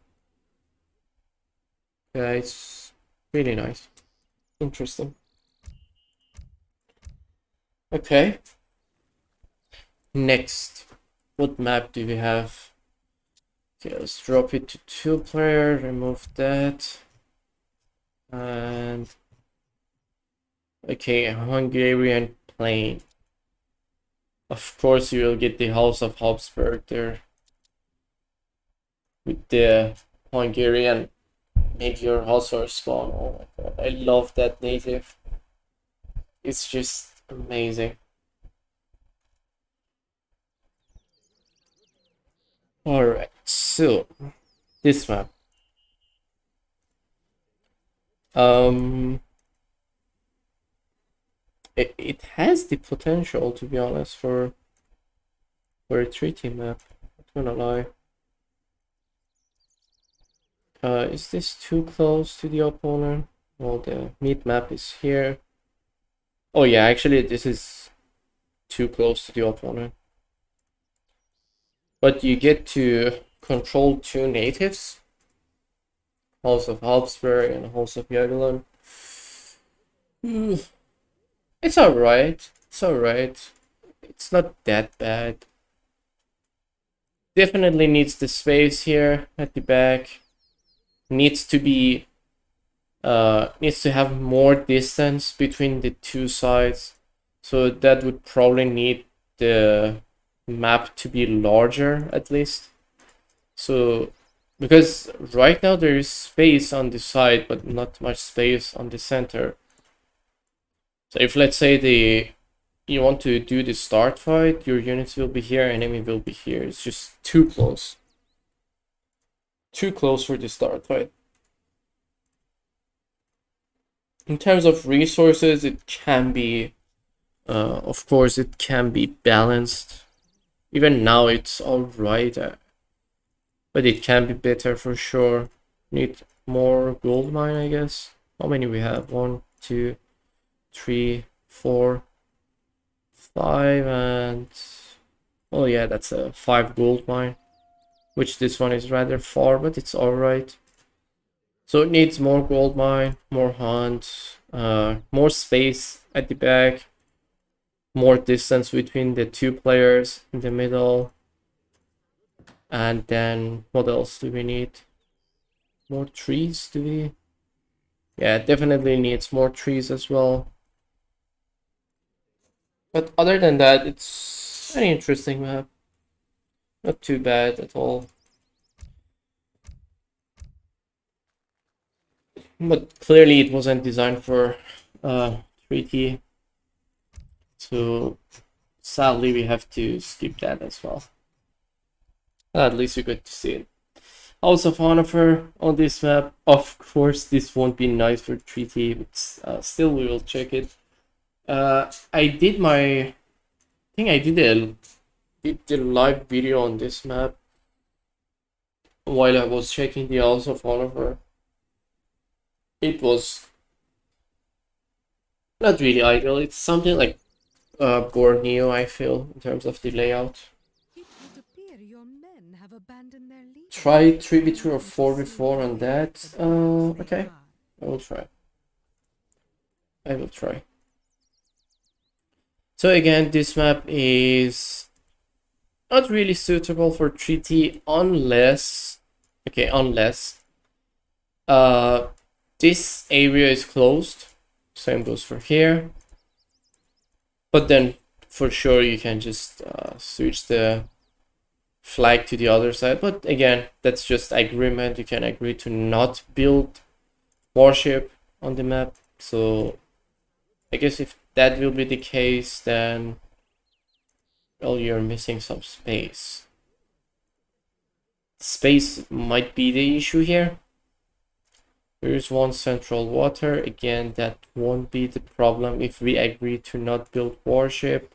Yeah, it's really nice. Interesting. Okay. Next, what map do we have? Okay, let's drop it to 2-player, remove that. And okay, Hungarian plane. Of course, you will get the House of Habsburg there with the Hungarian make your Hussar spawn. Oh my god, I love that native. It's just amazing. Alright, so this map. It has the potential, to be honest, for a treaty map. Not gonna lie. Is this too close to the opponent? Well, the mid map is here. Oh yeah, actually this is too close to the opponent. But you get to control two natives. House of Habsburg and House of Jagiellon. It's alright. It's alright. It's not that bad. Definitely needs the space here at the back. Needs to be needs to have more distance between the two sides. So that would probably need the map to be larger at least. So because right now there is space on the side but not much space on the center. So if let's say you want to do the start fight, your units will be here, enemy will be here. It's just too close. Too close for the start fight. In terms of resources, it can be, of course, it can be balanced. Even now it's alright, but it can be better for sure. Need more gold mine, I guess. How many we have? 1, 2, 3, 4, 5, and oh yeah, that's a 5 gold mine, which this one is rather far, but it's alright. So it needs more gold mine, more hunt, more space at the back, more distance between the two players in the middle, and then what else do we need? More trees, do we? Yeah, definitely needs more trees as well. But other than that, it's an interesting map. Not too bad at all. But clearly it wasn't designed for 3T. So sadly we have to skip that as well. At least you got to see it. House of Hanover on this map. Of course this won't be nice for 3T, but still we will check it. I did my... I think I did a live video on this map while I was checking the House of Hanover. It was not really ideal. It's something like Borneo, I feel, in terms of the layout. It would appear your men have abandoned their leader. Try 3v3 or 4v4 on that. Okay, I will try. I will try. So again, this map is not really suitable for 3T unless, okay, unless this area is closed. Same goes for here. But then for sure you can just switch the flag to the other side. But again, that's just agreement. You can agree to not build warship on the map. So I guess if that will be the case, then well, you're missing some space. Space might be the issue here. Here's one central water. Again, that won't be the problem if we agree to not build warship.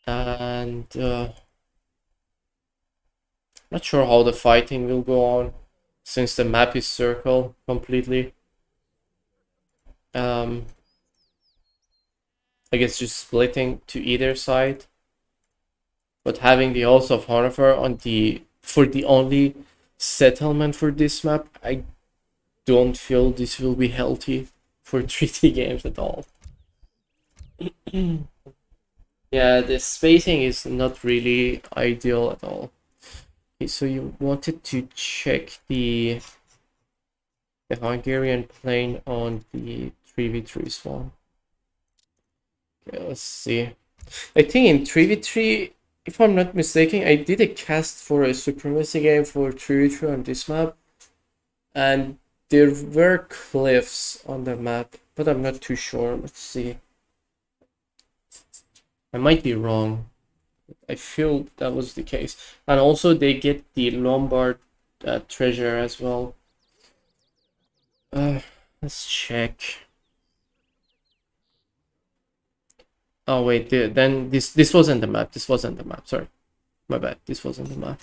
And not sure how the fighting will go on since the map is circle completely. I guess just splitting to either side. But having the House of Hanover on for the only settlement for this map, I don't feel this will be healthy for 3D games at all. Yeah, the spacing is not really ideal at all. Okay, so you wanted to check the Hungarian plane on the 3v3 spawn. Okay, let's see. I think in 3v3, if I'm not mistaken, I did a cast for a supremacy game for 3v3 on this map. and there were cliffs on the map, but I'm not too sure. Let's see. I might be wrong. I feel that was the case. And also they get the Lombard treasure as well. Let's check. Oh wait, then this wasn't the map. This wasn't the map. Sorry, my bad. This wasn't the map.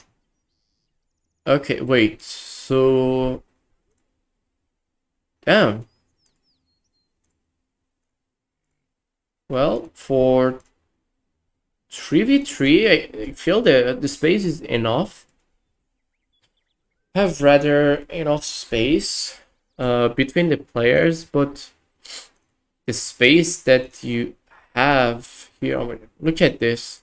Okay, wait. So, damn. Well, for 3v3, I feel the space is enough. Have rather enough space between the players, but the space that you have here, look at this.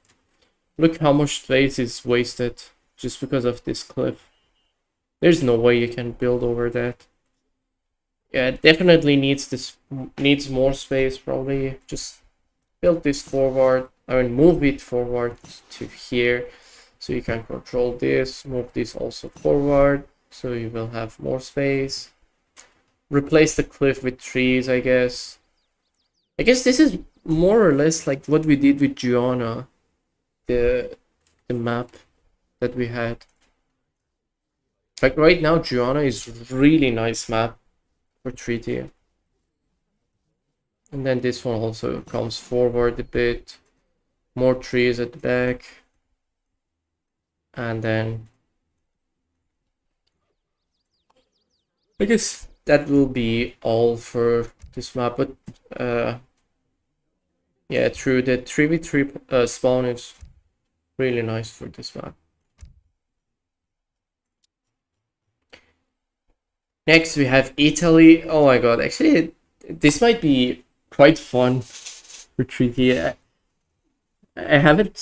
Look how much space is wasted just because of this cliff. There's no way you can build over that. Yeah, it definitely needs more space. Probably just build this forward. I mean, move it forward to here, so you can control this. Move this also forward, so you will have more space. Replace the cliff with trees, I guess. I guess this is more or less like what we did with Gianna, the map that we had. Like right now, Gianna is really nice map for treaty. And then this one also comes forward a bit. More trees at the back. And then I guess that will be all for this map. But yeah, true, the 3v3 spawn is really nice for this map. Next we have Italy. Oh my god, actually this might be quite fun for treaty. I haven't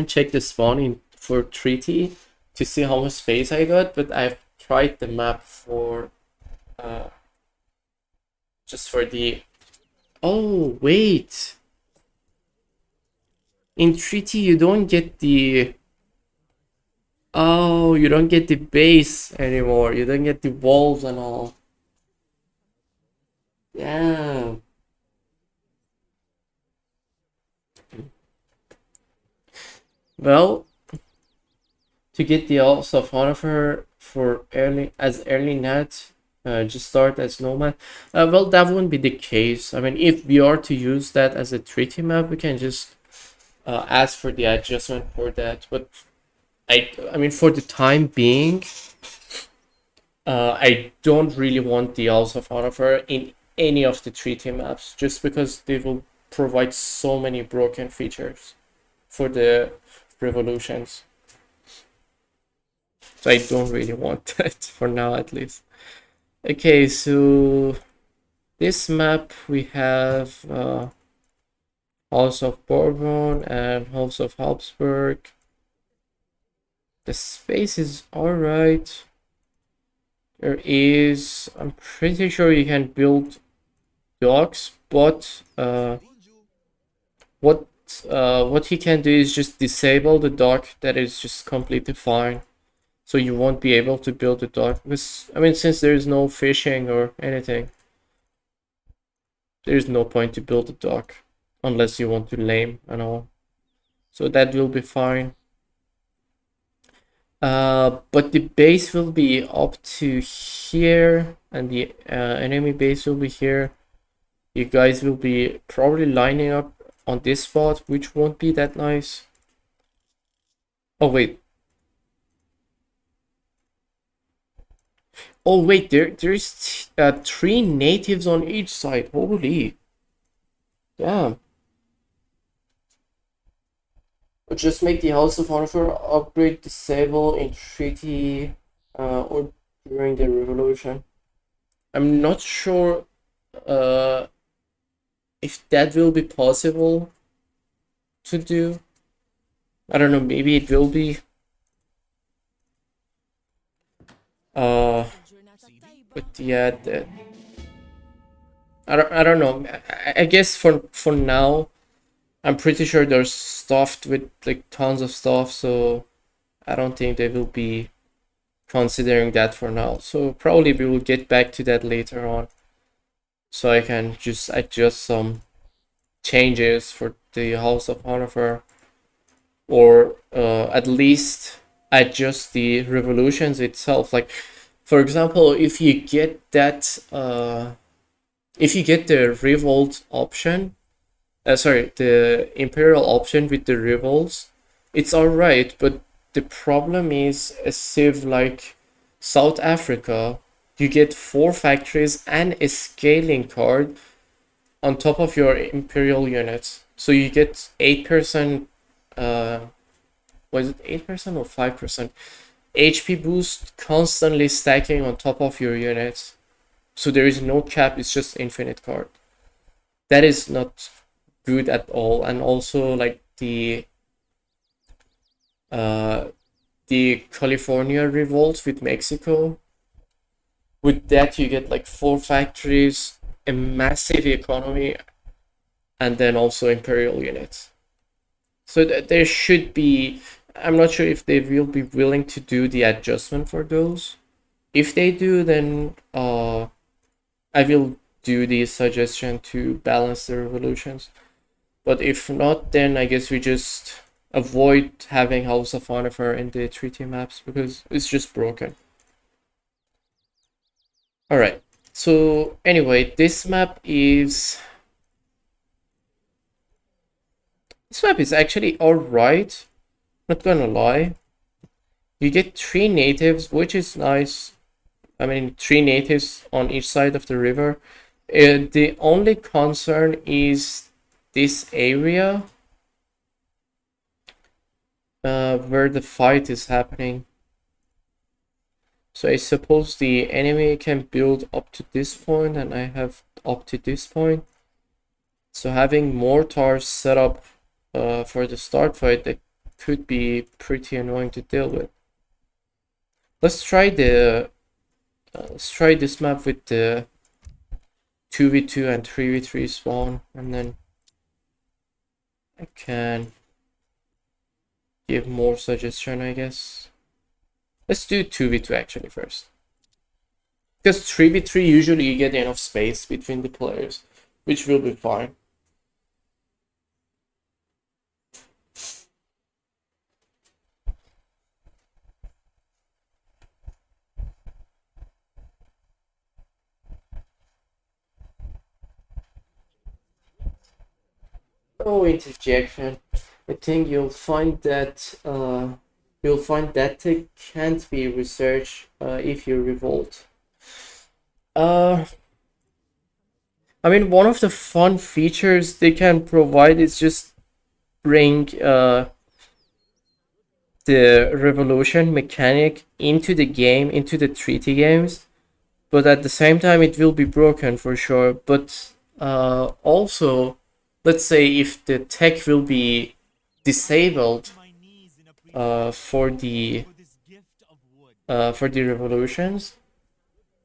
checked the spawning for treaty to see how much space I got, but I've tried the map for just for the. Oh wait, in treaty you don't get the. Oh, you don't get the base anymore. You don't get the walls and all. Yeah. Well, to get the Alps of Hanover for early net, just start as nomad. Well, that wouldn't be the case. I mean, if we are to use that as a treaty map, we can just ask for the adjustment for that. But I mean, for the time being, I don't really want the Alps of Hanover in any of the treaty maps, just because they will provide so many broken features for the revolutions. So I don't really want that for now, at least. Okay, so this map we have House of Bourbon and House of Habsburg. The space is alright. There is, I'm pretty sure you can build docks, but what he can do is just disable the dock. That is just completely fine. So you won't be able to build a dock. Because, I mean, since there is no fishing or anything, there is no point to build a dock unless you want to lame and all. So that will be fine. But the base will be up to here, and the enemy base will be here. You guys will be probably lining up on this spot, which won't be that nice. Oh wait. Oh wait, there's 3 natives on each side. Holy. Damn. Just make the House of Hanover upgrade disable in treaty or during the revolution. I'm not sure if that will be possible to do. I don't know, maybe it will be. But yeah, I don't know. I guess for now, I'm pretty sure they're stuffed with like tons of stuff, so I don't think they will be considering that for now. So probably we will get back to that later on. So I can just adjust some changes for the House of Hanover, or at least adjust the revolutions itself. Like, for example, if you get that, if you get the revolt option, sorry, the imperial option with the revolts, it's alright, but the problem is a civ like South Africa, you get 4 factories and a scaling card on top of your imperial units. So you get 8%, was it 8% or 5%? HP boost constantly stacking on top of your units. So there is no cap, it's just infinite card. That is not good at all. And also like the California revolt with Mexico. With that you get like 4 factories, a massive economy, and then also imperial units. So there should be, I'm not sure if they will be willing to do the adjustment for those. If they do, then I will do the suggestion to balance the revolutions. But if not, then I guess we just avoid having House of Hanover in the treaty maps because it's just broken. Alright, so anyway, this map is actually alright, not gonna lie. You get 3 natives, which is nice. I mean, 3 natives on each side of the river. The only concern is this area where the fight is happening. So I suppose the enemy can build up to this point, and I have up to this point. So having mortars set up for the start fight, that could be pretty annoying to deal with. Let's try this map with the 2v2 and 3v3 spawn, and then I can give more suggestion, I guess. Let's do 2v2 actually first. Because 3v3 usually you get enough space between the players, which will be fine. Oh, interjection. I think you'll find that tech can't be researched if you revolt. I mean, one of the fun features they can provide is just bring the revolution mechanic into the game, into the treaty games, but at the same time it will be broken for sure. But also, let's say if the tech will be disabled for the revolutions,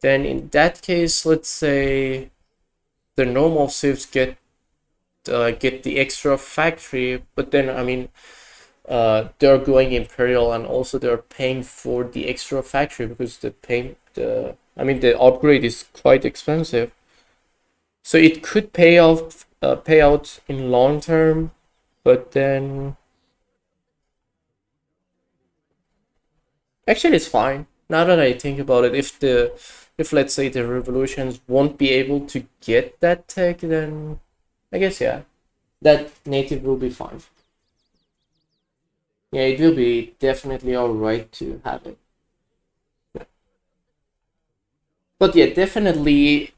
then in that case, let's say the normal civs get the extra factory, but then I mean they're going imperial, and also they're paying for the extra factory because the upgrade is quite expensive. So it could pay out in long term, but then actually it's fine. Now that I think about it, if let's say the revolutions won't be able to get that tech, then I guess yeah, that native will be fine. Yeah, it will be definitely alright to have it. But yeah, definitely,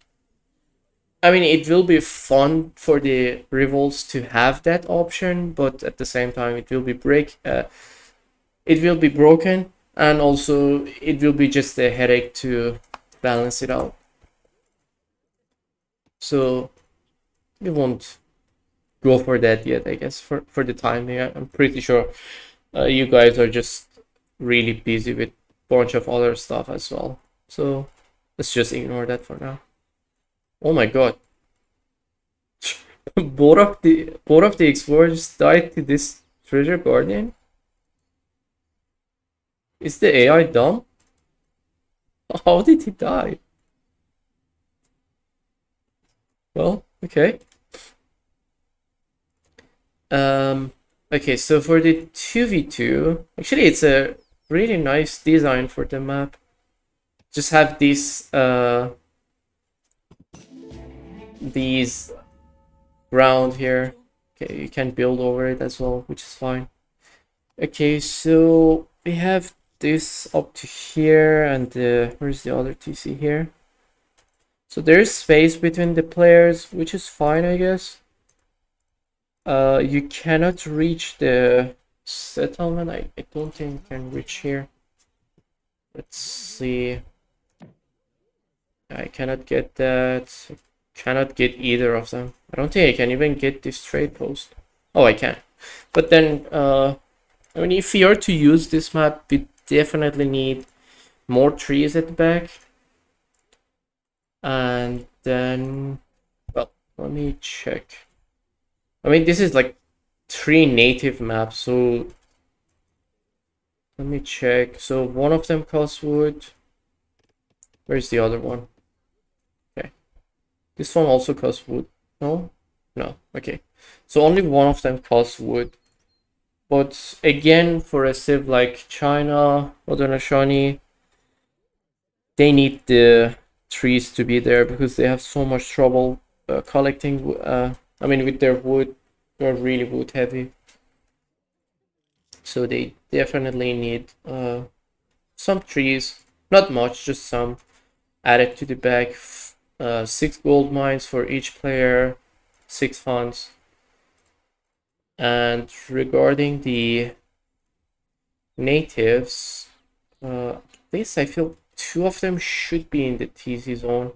I mean, it will be fun for the revolts to have that option, but at the same time, it will be broken, and also it will be just a headache to balance it out. So we won't go for that yet, I guess, for the time being. I'm pretty sure you guys are just really busy with a bunch of other stuff as well. So let's just ignore that for now. Oh my god. both of the explorers died to this treasure guardian? Is the AI dumb? How did he die? Well, okay. Okay, so for the 2v2, actually it's a really nice design for the map. Just have these ground here. Okay, you can build over it as well, which is fine. Okay, so we have this up to here, and where's the other TC here? So there's space between the players, which is fine, I guess. You cannot reach the settlement. I don't think you can reach here. Let's see. I cannot get that. I cannot get either of them. I don't think I can even get this trade post. Oh, I can. But then, I mean, if we are to use this map, we definitely need more trees at the back. And then, well, let me check. I mean, this is like 3 native maps, so let me check. So one of them costs wood. Where's the other one? Okay. This one also costs wood. No? No. Okay. So only one of them costs wood. But again, for a civ like China, Odonashani, they need the trees to be there because they have so much trouble collecting. I mean, with their wood, they're really wood heavy. So they definitely need some trees. Not much, just some. Added to the back. 6 gold mines for each player. 6 funds. And regarding the natives, at least I feel 2 of them should be in the TC zone.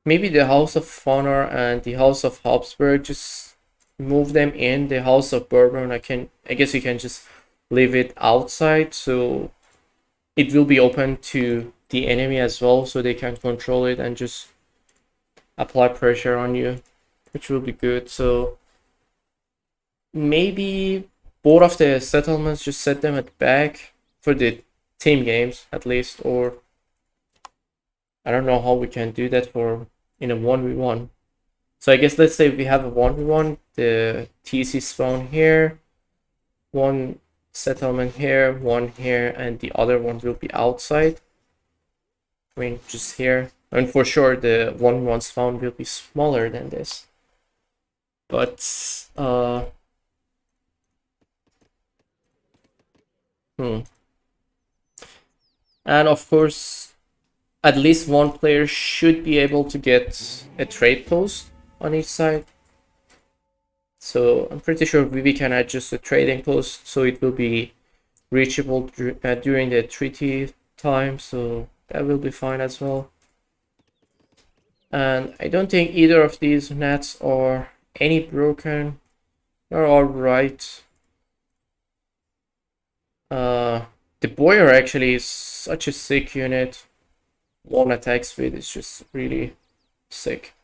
Maybe the House of Honor and the House of Habsburg, just move them in. The House of Bourbon, I guess you can just leave it outside, so it will be open to the enemy as well, so they can control it and just apply pressure on you, which will be good. So maybe both of the settlements, just set them at the back for the team games at least, or I don't know how we can do that for in a 1v1. So I guess let's say we have a 1v1, the TC spawn here, one settlement here, one here, and the other one will be outside. I mean, just here. And for sure the 1v1 spawn will be smaller than this. But and of course, at least one player should be able to get a trade post on each side. So I'm pretty sure we can adjust the trading post so it will be reachable during the treaty time. So that will be fine as well. And I don't think either of these nets are any broken. They're all right. The Boyer actually is such a sick unit. 1 attack speed is just really sick.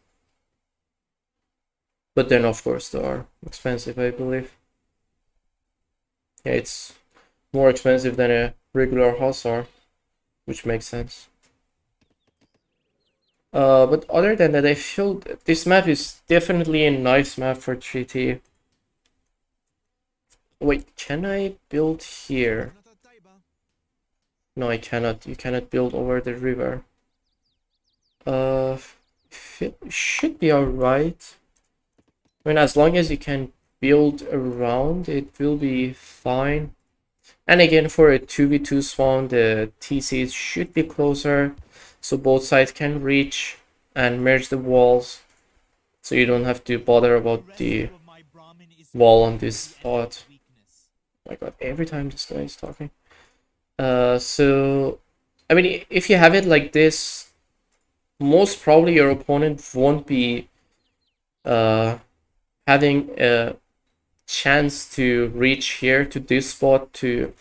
But then of course they are expensive, I believe. Yeah, it's more expensive than a regular Hussar, which makes sense. But other than that, I feel that this map is definitely a nice map for treaty. Wait, can I build here? No, I cannot. You cannot build over the river. It should be alright. I mean, as long as you can build around, it will be fine. And again, for a 2v2 spawn, the TCs should be closer, so both sides can reach and merge the walls. So you don't have to bother about the wall on this spot. Oh my god, every time this guy is talking. So, I mean, if you have it like this, most probably your opponent won't be having a chance to reach here to this spot to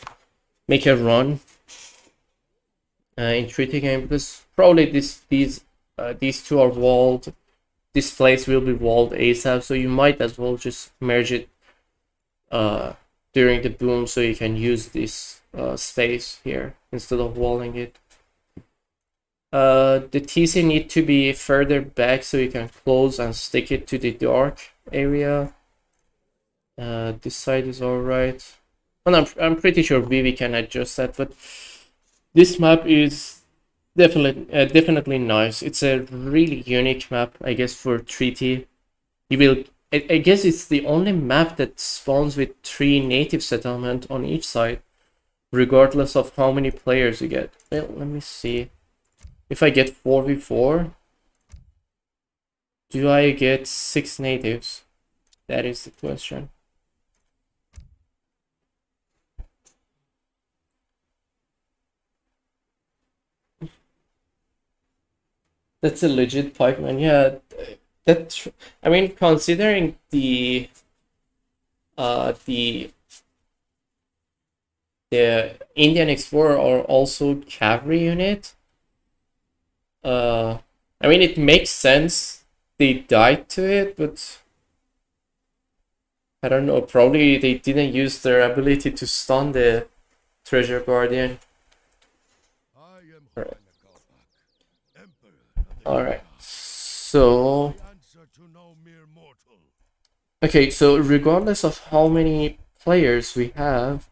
make a run in treaty game, because probably these 2 are walled. This place will be walled ASAP, so you might as well just merge it during the boom so you can use this space here instead of walling it. The TC need to be further back so you can close and stick it to the dark area. This side is alright. And I'm pretty sure Vivi can adjust that, but this map is definitely nice. It's a really unique map, I guess, for treaty. You will, I guess it's the only map that spawns with 3 native settlement on each side, regardless of how many players you get. Well, let me see. If I get 4v4, do I get 6 natives? That is the question. That's a legit pikeman. Yeah, I mean, considering the Indian Explorer are also cavalry unit. I mean, it makes sense they died to it, but I don't know. Probably they didn't use their ability to stun the treasure guardian. I am Alright. Emperor of the Alright. So I answer to no mere mortal. okay, so regardless of how many players we have,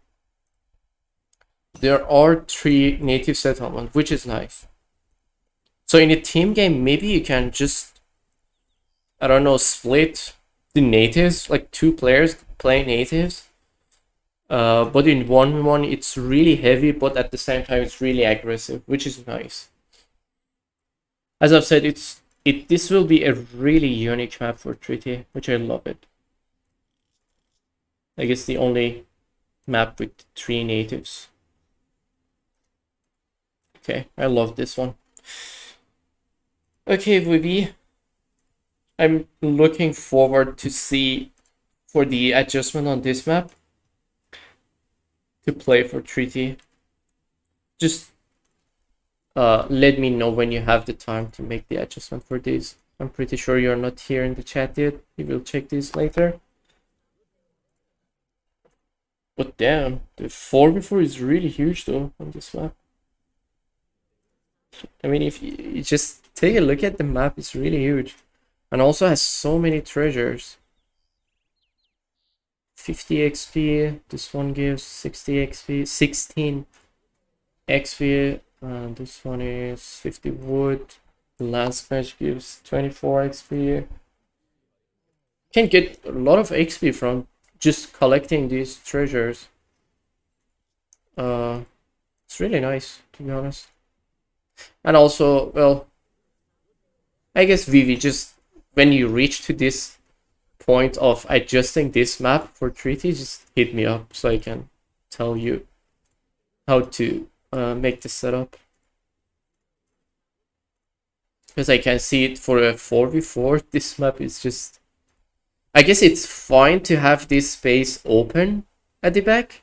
there are 3 native settlements, which is nice. So in a team game, maybe you can just, I don't know, split the natives, like 2 players play natives. But in 1v1, it's really heavy, but at the same time, it's really aggressive, which is nice. As I've said, this will be a really unique map for treaty, which I love it. I guess the only map with 3 natives. Okay, I love this one. Okay, Vivi. I'm looking forward to see for the adjustment on this map to play for treaty. Just let me know when you have the time to make the adjustment for this. I'm pretty sure you're not here in the chat yet. We will check this later. But damn, the 4v4 is really huge though on this map. I mean, if you just take a look at the map, it's really huge. And also has so many treasures. 50 XP, this one gives 60 XP, 16 XP, and this one is 50 wood. The last match gives 24 XP. Can get a lot of XP from just collecting these treasures. It's really nice, to be honest. And also, well, I guess Vivi, just when you reach to this point of adjusting this map for treaty, just hit me up so I can tell you how to make the setup. Because I can see it for a 4v4, this map is just... I guess it's fine to have this space open at the back.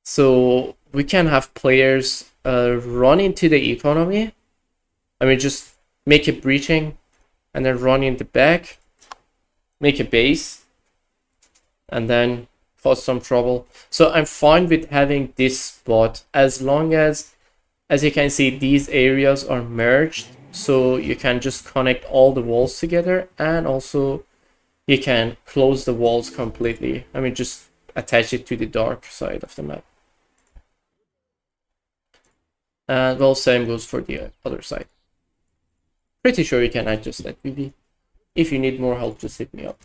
So we can have players run into the economy. I mean, just make a breaching and then run in the back, make a base, and then cause some trouble. So I'm fine with having this spot as long as you can see, these areas are merged. So you can just connect all the walls together, and also you can close the walls completely. I mean, just attach it to the dark side of the map. And well, same goes for the other side. Pretty sure you can adjust that, Vivi. If you need more help, just hit me up.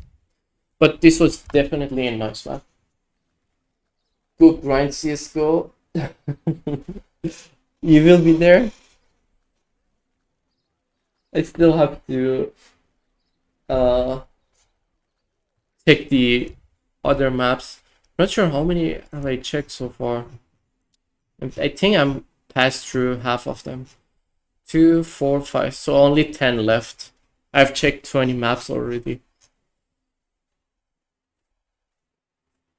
But this was definitely a nice map. Go grind CSGO. You will be there. I still have to check the other maps. Not sure how many have I checked so far. I think I'm passed through half of them. 2, 4, 5. So only 10 left. I've checked 20 maps already.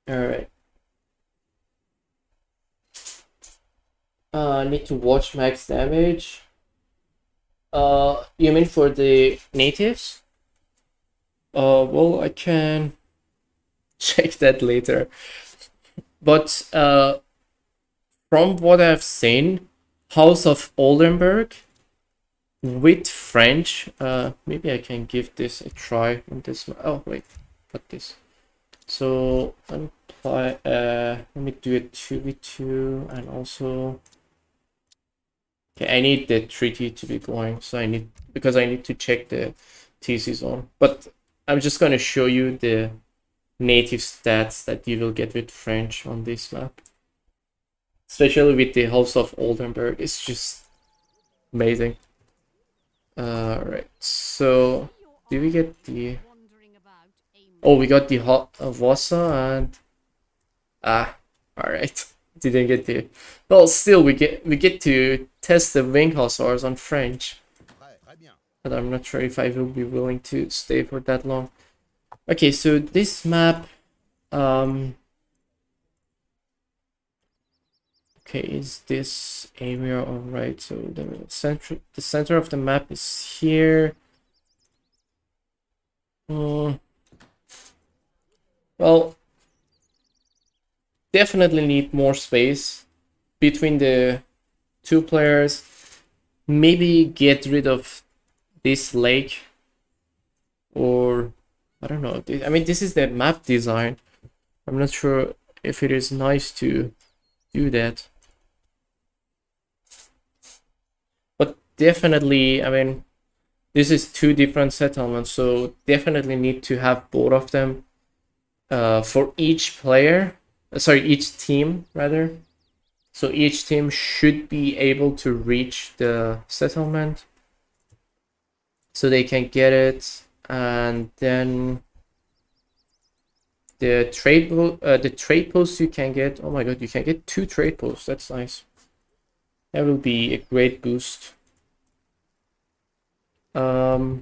Alright. I need to watch max damage. You mean for the natives? Well, I can check that later. But from what I've seen, House of Oldenburg with French. Maybe I can give this a try on this. Oh wait, what this? So apply. Let me do a 2v2 and also. Okay, I need the treaty to be going, so I need to check the TC zone. But I'm just gonna show you the native stats that you will get with French on this map, especially with the House of Oldenburg. It's just amazing. Right. So, did we get the? Oh, we got the Vossa and all right. Didn't get the. Well, still we get to test the wing hussars on French, but I'm not sure if I will be willing to stay for that long. Okay, so this map, okay, is this area all right? So the center of the map is here. Well, definitely need more space between the two players. Maybe get rid of this lake, or I don't know. I mean, this is the map design. I'm not sure if it is nice to do that. But definitely, I mean, this is two different settlements, so definitely need to have both of them for each player. Sorry, each team rather. So each team should be able to reach the settlement, so they can get it, and then the trade posts you can get. Oh my god, you can get 2 trade posts. That's nice. That will be a great boost. I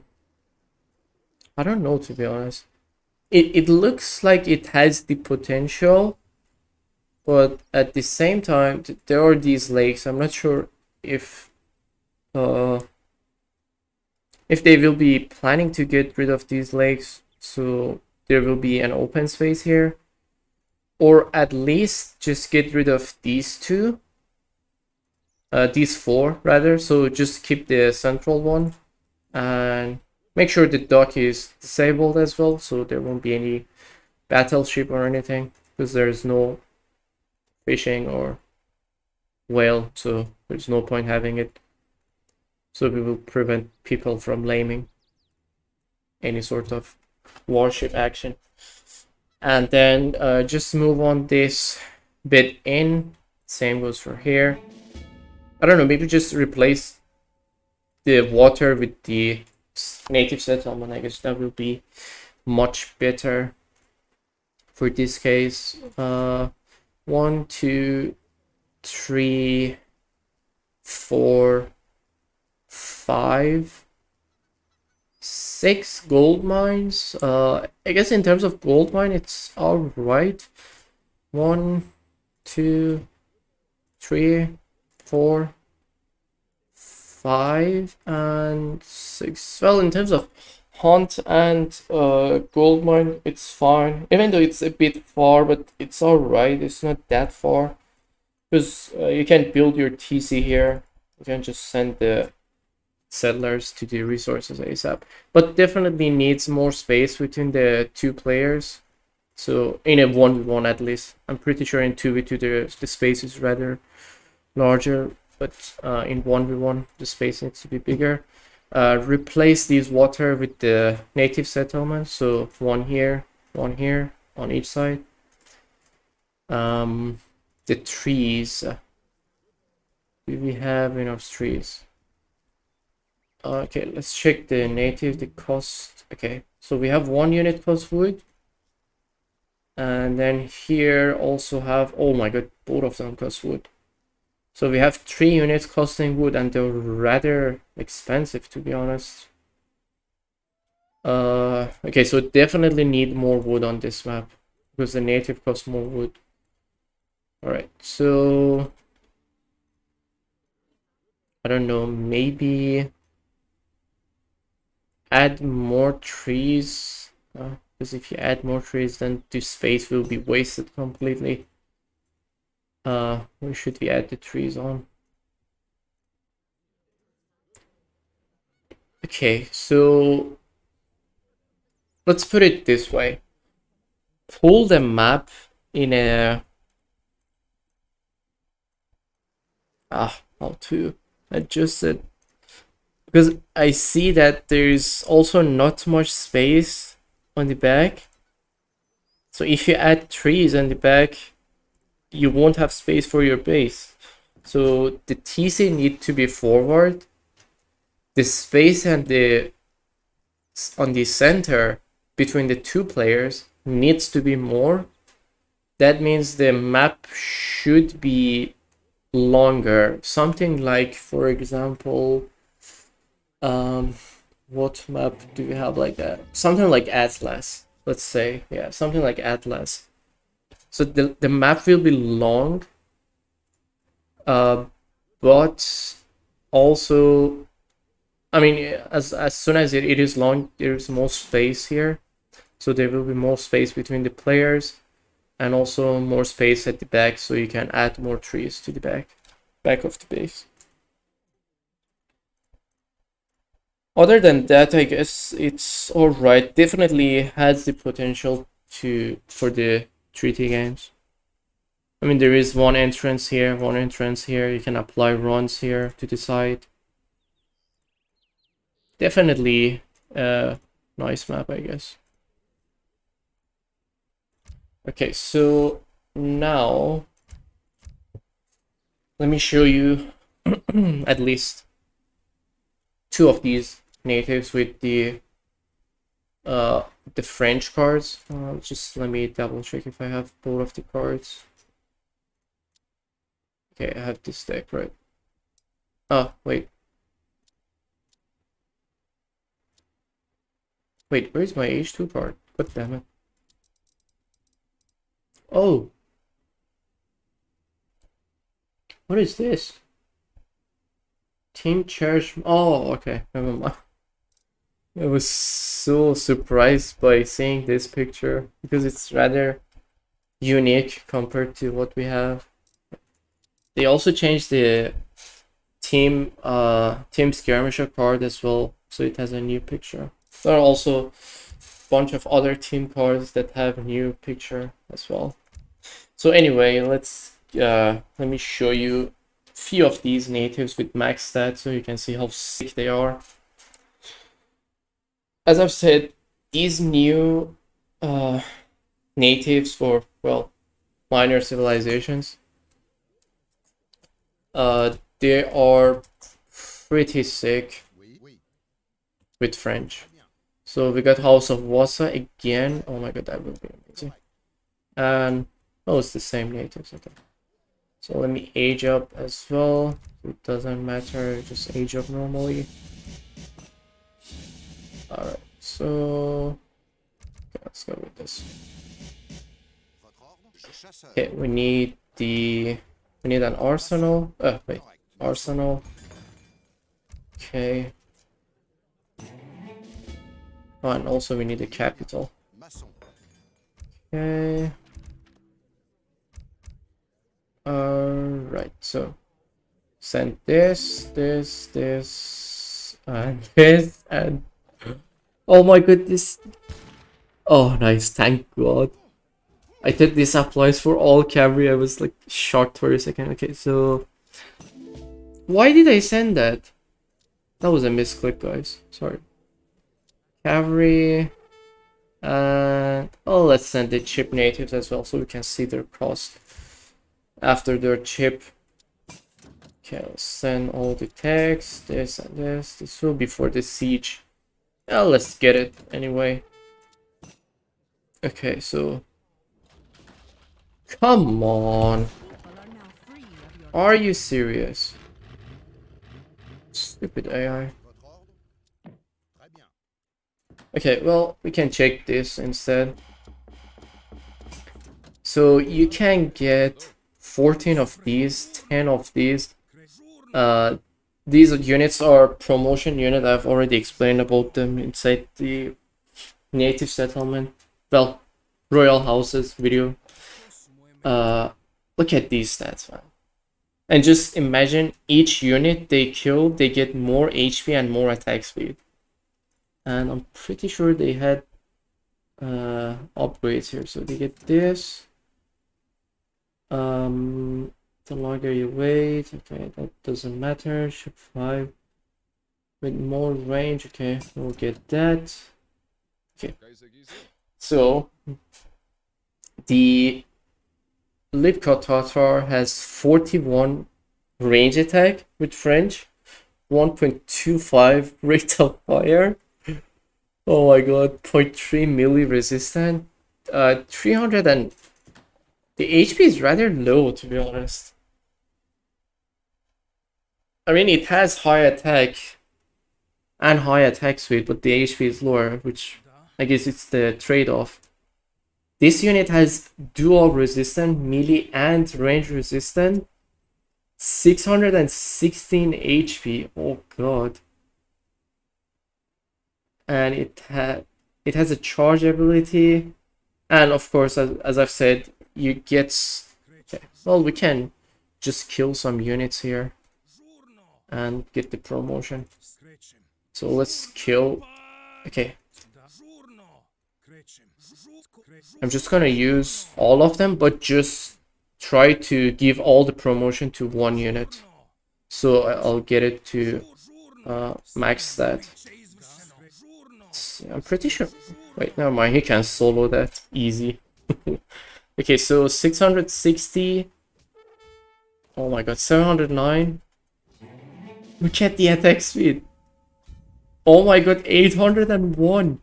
don't know, to be honest. It looks like it has the potential, but at the same time there are these lakes. I'm not sure if they will be planning to get rid of these lakes, so there will be an open space here, or at least just get rid of these two, these 4 rather. So just keep the central one and make sure the dock is disabled as well, so there won't be any battleship or anything, because there's no fishing or whale, so there's no point having it. So we will prevent people from laming any sort of warship action. And then just move on this bit in. Same goes for here. I don't know, maybe just replace the water with the native settlement. I guess that will be much better for this case. 1, 2, 3, 4, 5, 6 gold mines. I guess in terms of gold mine, it's all right. 1, 2, 3, 4, 5, and 6. Well, in terms of hunt and gold mine, it's fine. Even though it's a bit far, but it's all right. It's not that far, because you can build your TC here. You can just send the settlers to the resources ASAP, but definitely needs more space between the two players. So in a 1v1 at least. I'm pretty sure in 2v2 the space is rather larger, but in 1v1 the space needs to be bigger. Replace these water with the native settlement, so 1 here, 1 here on each side. The trees, do we have enough trees? Okay, let's check the native, the cost. Okay, so we have 1 unit plus wood, and then here also have, oh my god, both of them cost wood. So we have 3 units costing wood, and they're rather expensive, to be honest. Okay, so definitely need more wood on this map, because the native costs more wood. Alright, so I don't know, maybe add more trees, because if you add more trees, then the space will be wasted completely. Where should we add the trees on? Okay, so let's put it this way. Pull the map in a how to adjust it, because I see that there's also not much space on the back. So if you add trees on the back, you won't have space for your base. So the TC need to be forward. The space and on the center between the two players needs to be more. That means the map should be longer. Something like, for example, what map do we have like that? Something like Atlas, let's say. Yeah, something like Atlas. So the map will be long, but also, I mean, as soon as it is long, there's more space here. So there will be more space between the players, and also more space at the back, so you can add more trees to the back of the base. Other than that, I guess it's alright. Definitely has the potential for the treaty games. I mean, there is one entrance here, one entrance here. You can apply runs here to the side. Definitely a nice map, I guess. Okay, so now let me show you at least two of these natives with the French cards. Just let me double check if I have both of the cards. Okay, I have this deck, right? Oh, wait. Wait, where's my H2 card? God damn it. Oh. What is this? Team Cherish. Oh, okay. Never mind. I was so surprised by seeing this picture because it's rather unique compared to what we have. They also changed the team skirmisher card as well, so it has a new picture. There are also a bunch of other team cards that have a new picture as well. So anyway, let me show you a few of these natives with max stats so you can see how sick they are. As I've said, these new natives for, well, minor civilizations, they are pretty sick with French. So we got House of Wassa again. Oh my god, that will be amazing. And oh, it's the same natives. Okay. So let me age up as well. It doesn't matter, just age up normally. Alright, so okay, let's go with this. Okay, we need an arsenal. Wait, arsenal. Okay. Oh, and also we need a capital. Okay. Alright, so send this, and this, and oh my goodness. Oh, nice, thank God. I thought this applies for all cavalry. I was like shocked for a second. Okay, so why did I send that? That was a misclick, guys. Sorry. Cavalry. And oh, let's send the chip natives as well so we can see their cost after their chip. Okay, let's send all the text, this and this. This will be for the siege. Let's get it anyway. Okay, so come on. Are you serious? Stupid AI. Okay, well, we can check this instead. So you can get 14 of these, 10 of these. These units are promotion unit. I've already explained about them inside the native settlement, well, royal houses video. Look at these stats, man. And just imagine each unit they kill, they get more HP and more attack speed. And I'm pretty sure they had upgrades here. So they get this. The longer you wait, okay, that doesn't matter. Ship 5 with more range, okay, we'll get that. Okay, so the Lipka Tatar has 41 range attack with French, 1.25 rate of fire. Oh my god, 0.3 melee resistant. 300 and the HP is rather low, to be honest. I mean, it has high attack and high attack speed, but the HP is lower, which I guess it's the trade-off. This unit has dual resistant, melee and range resistant. 616 HP. Oh god. And it has a charge ability. And of course, as I've said, you get... Okay, well, we can just kill some units here and get the promotion. So let's kill... Okay. I'm just gonna use all of them, but just try to give all the promotion to one unit. So I'll get it to max stat. I'm pretty sure... Wait, never mind, he can solo that. Easy. Okay, so 660. Oh my god, 709. Look at the attack speed. Oh my god, 801.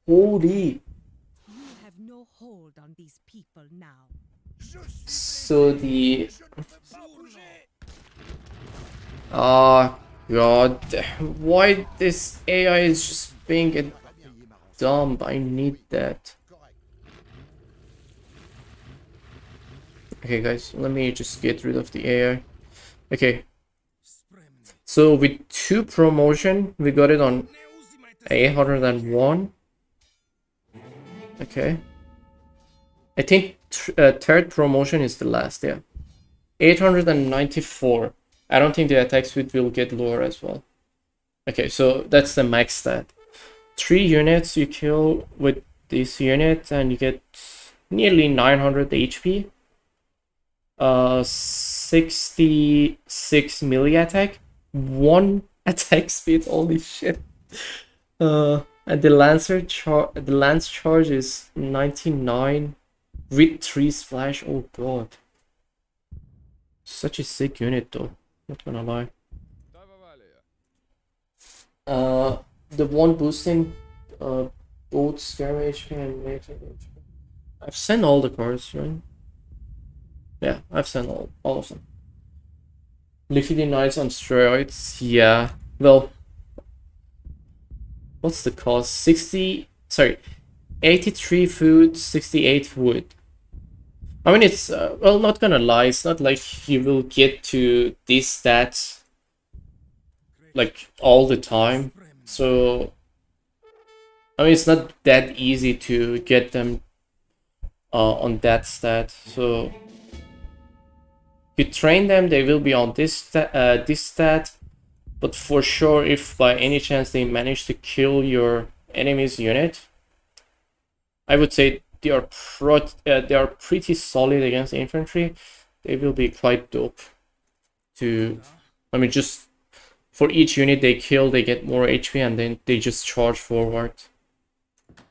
Holy. You have no hold on these people now. So the... Ah, god. Why this AI is just being a dumb? I need that. Okay, guys, let me just get rid of the AI. Okay. So with 2 promotion, we got it on 801. Okay. I think third promotion is the last, yeah. 894. I don't think the attack speed will get lower as well. Okay, so that's the max stat. 3 units you kill with this unit and you get nearly 900 HP. 66 melee attack. 1 attack speed, holy shit. And the lance charge is 99 with 3 splash. Oh god. Such a sick unit though, not gonna lie. The one boosting both scare HP and major HP. I've sent all the cards, right? Yeah, I've sent all of them. Liquidity Knights on steroids, yeah. Well, what's the cost? 83 food, 68 wood. I mean, it's, well, not gonna lie, it's not like you will get to these stats, like, all the time. So, I mean, it's not that easy to get them on that stat. So, if you train them, they will be on this stat. But for sure, if by any chance they manage to kill your enemy's unit, I would say they are pretty solid against infantry. They will be quite dope. I mean, just for each unit they kill, they get more HP, and then they just charge forward.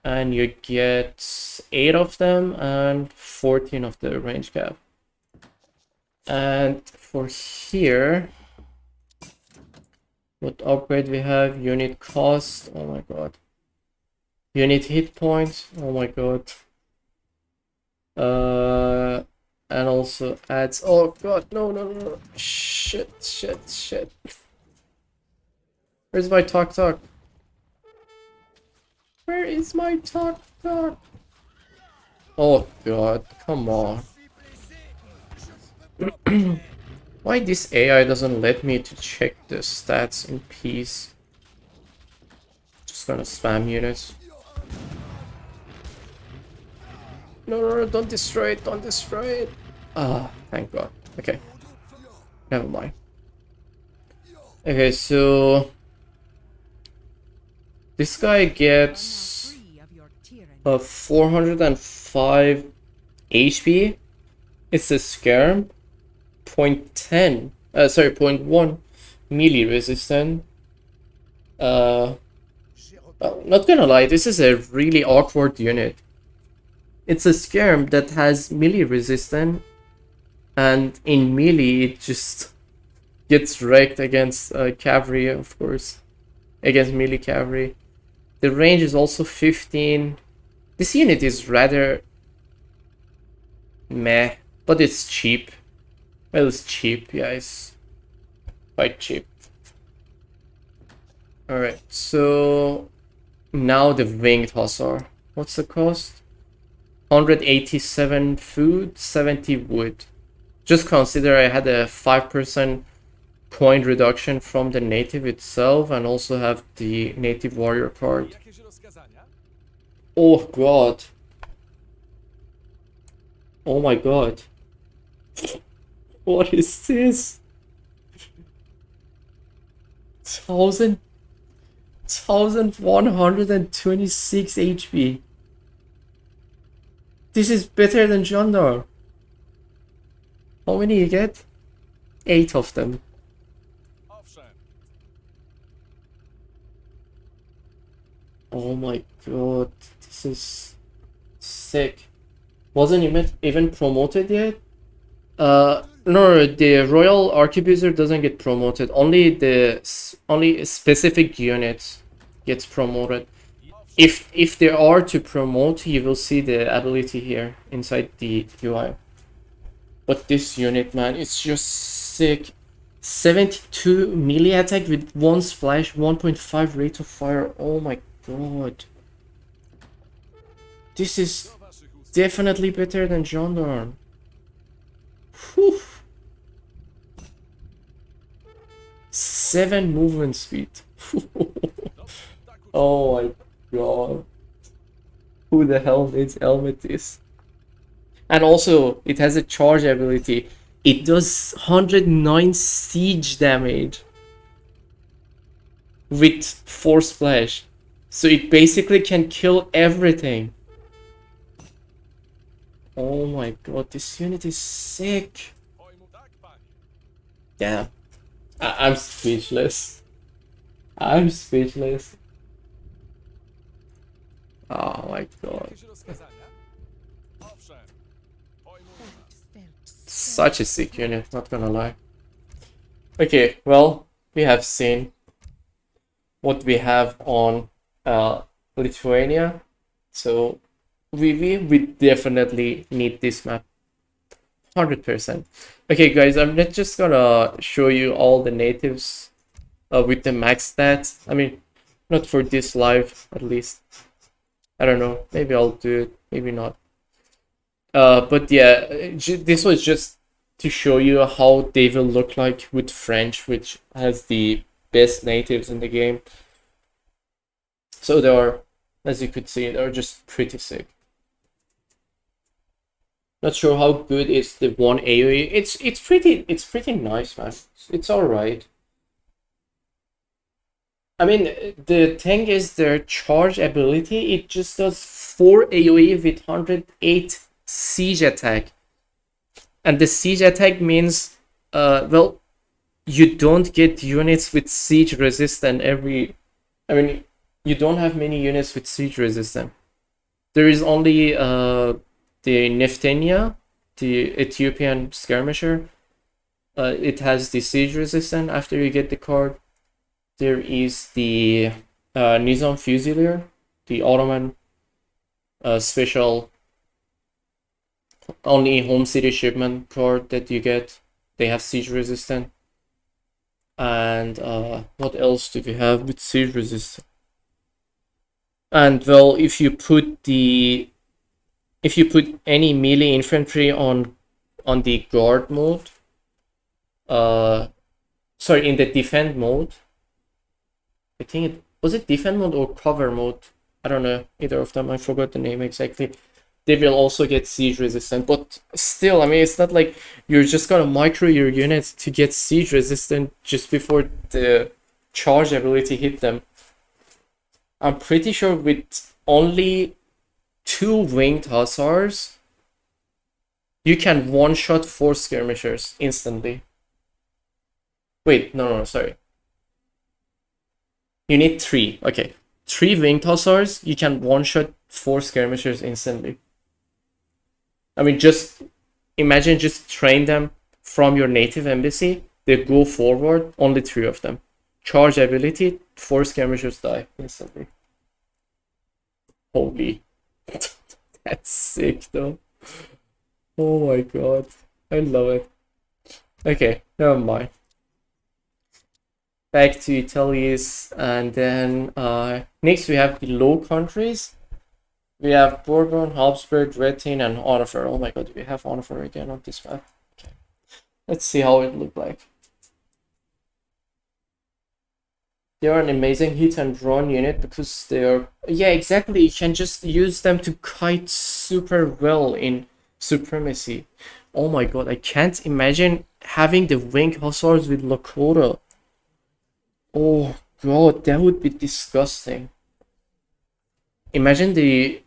And you get 8 of them and 14 of the range cap. And for here, what upgrade we have? Unit cost. Oh my god. Unit hit points. Oh my god. And also adds. Oh god, no. Shit. Where's my talk? Where is my talk? Oh god, come on. Why this AI doesn't let me to check the stats in peace? Just gonna spam units. No, don't destroy it. Ah, thank god. Okay. Never mind. Okay, so This guy gets 405 HP. It's a Scarm. 0.10. Sorry, 0.1 melee resistant. Not gonna lie, this is a really awkward unit. It's a Scarm that has melee resistance, and in melee it just gets wrecked against cavalry, of course, against melee cavalry. The range is also 15. This unit is rather meh, but it's cheap. Well, it's cheap, yeah, it's quite cheap. Alright, so now the Winged Hussar. What's the cost? 187 food, 70 wood. Just consider I had a 5% coin reduction from the native itself, and also have the native warrior card. Oh god. Oh my god. What is this? 1126 HP. This is better than Jandar. How many you get? 8 of them. Oh my god, this is sick. Wasn't even promoted yet? No, the Royal Arquebuser doesn't get promoted. Only specific units gets promoted. If they are to promote, you will see the ability here inside the UI. But this unit, man, it's just sick. 72 melee attack with 1 splash, 1.5 rate of fire. Oh my god. This is definitely better than Gendarme. Whew. 7 movement speed. Oh my god. Who the hell needs helmet this? And also, it has a charge ability. It does 109 siege damage with 4 splash. So it basically can kill everything. Oh my god, this unit is sick. Yeah, I'm speechless. I'm speechless. Oh my god. Such a sick unit, not gonna lie. Okay, well, we have seen what we have on Lithuania. So we definitely need this map. 100%. Okay guys, I'm not just gonna show you all the natives with the max stats. I mean, not for this live at least. I don't know, maybe I'll do it, maybe not. But yeah, this was just to show you how they will look like with French, which has the best natives in the game. So they are, as you could see, they're just pretty sick. Not sure how good is the one AOE. It's pretty nice, man. It's alright. I mean, the thing is their charge ability, it just does 4 AOE with 108 siege attack. And the siege attack means, well, you don't get units with siege resistance I mean, you don't have many units with siege resistance. There is only the Neftenia, the Ethiopian skirmisher. It has the siege resistance after you get the card. There is the Nizam Fusilier, the Ottoman special only home city shipment card that you get. They have siege resistant. And what else do we have with siege resistant? And well, if you put any melee infantry on the guard mode, sorry, in the defend mode, I think it was defend mode or cover mode. I don't know, either of them. I forgot the name exactly. They will also get siege resistant, but still, I mean, it's not like you're just gonna micro your units to get siege resistant just before the charge ability hit them. I'm pretty sure with only 2 winged hussars, you can one-shot 4 skirmishers instantly. Wait, no, sorry. You need 3. Okay. 3 winged hussars, you can one-shot 4 skirmishers instantly. I mean, just imagine just train them from your native embassy. They go forward, only 3 of them. Charge ability, 4 skirmishers die instantly. Holy. That's sick though. Oh my god. I love it. Okay, never mind. Back to Italy's, and then next we have the Low Countries. We have Bourbon, Habsburg, Retin, and Hanover. Oh my god, we have Hanover again on this map. Okay, let's see how it look like. They are an amazing hit and run unit because they're, yeah, exactly. You can just use them to kite super well in Supremacy. Oh my god, I can't imagine having the wing hussars with Lakota. Oh god, that would be disgusting. Imagine the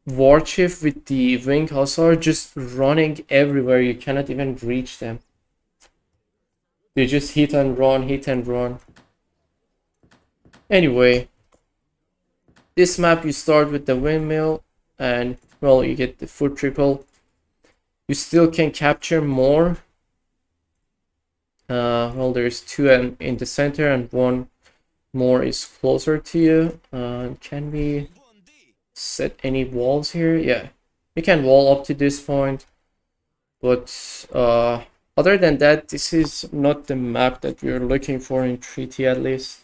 war chief with the wing hussar just running everywhere. You cannot even reach them. They just hit and run, hit and run. Anyway, this map you start with the windmill and, well, you get the foot triple. You still can capture more. Well, there's 2 in the center and 1 more is closer to you. Can we set any walls here? Yeah, we can wall up to this point. But other than that, this is not the map that we are looking for in Treaty, at least.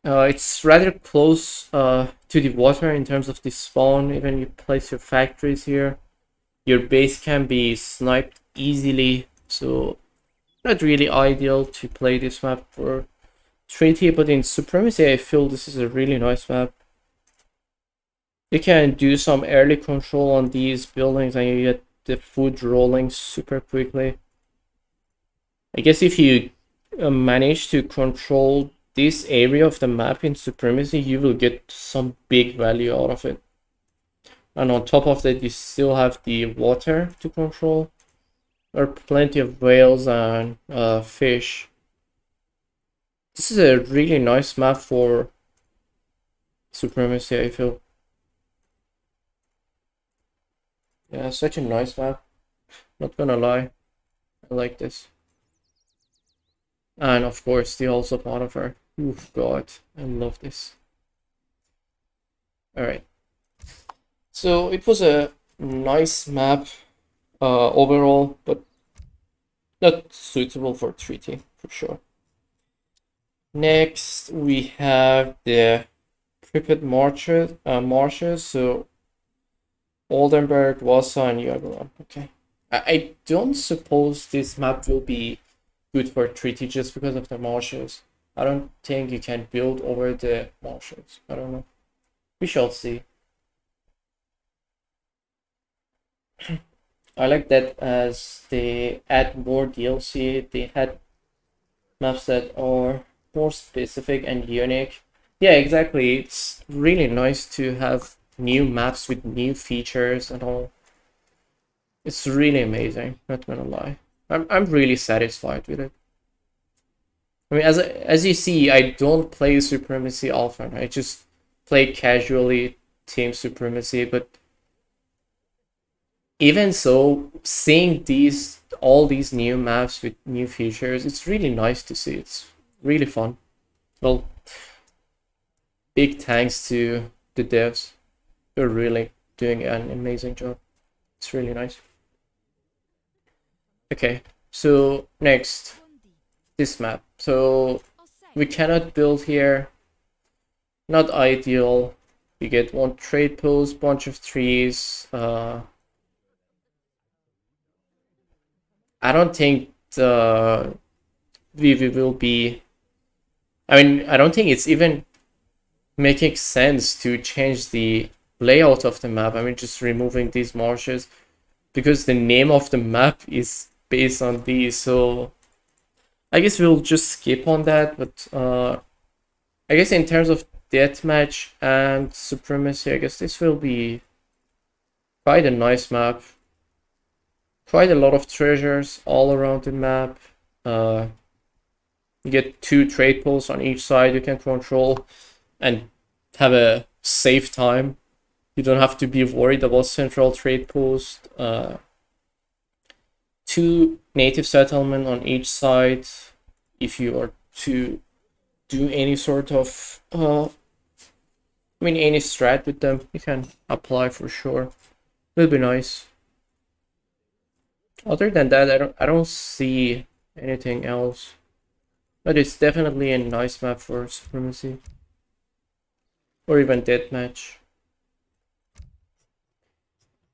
It's rather close to the water in terms of the spawn. Even you place your factories here, your base can be sniped easily, so not really ideal to play this map for Treaty, but in Supremacy I feel this is a really nice map. You can do some early control on these buildings and you get the food rolling super quickly. I guess if you manage to control this area of the map in Supremacy, you will get some big value out of it. And on top of that, you still have the water to control. There are plenty of whales and fish. This is a really nice map for Supremacy, I feel. Yeah, such a nice map. Not gonna lie, I like this. And of course, the Halls of Hanover. Oof, god, I love this. Alright. So it was a nice map overall, but not suitable for Treaty, for sure. Next, we have the Pripyat marshes, so Oldenburg, Warsaw, and Jaegerchere. Okay. I don't suppose this map will be good for Treaty just because of the marshes. I don't think you can build over the marshes. I don't know. We shall see. I like that as they add more DLC, they had maps that are more specific and unique. Yeah, exactly. It's really nice to have new maps with new features and all. It's really amazing, not gonna lie. I'm really satisfied with it. I mean, as you see, I don't play Supremacy often. I just play casually Team Supremacy, but even so, seeing all these new maps with new features, it's really nice to see. It's really fun. Well, big thanks to the devs. They're really doing an amazing job. It's really nice. Okay, so next, this map. So we cannot build here. Not ideal. We get 1 trade post, bunch of trees. I don't think we will be. I mean, I don't think it's even making sense to change the layout of the map. I mean, just removing these marshes because the name of the map is based on these. So I guess we'll just skip on that. But I guess in terms of Deathmatch and Supremacy. I guess this will be quite a nice map. Quite a lot of treasures all around the map. You get 2 trade posts on each side you can control and have a safe time. You don't have to be worried about central trade post. 2 native settlement on each side. If you are to do any sort of any strat with them, you can apply for sure. Will be nice. Other than that, I don't see anything else. But it's definitely a nice map for Supremacy. Or even Deathmatch.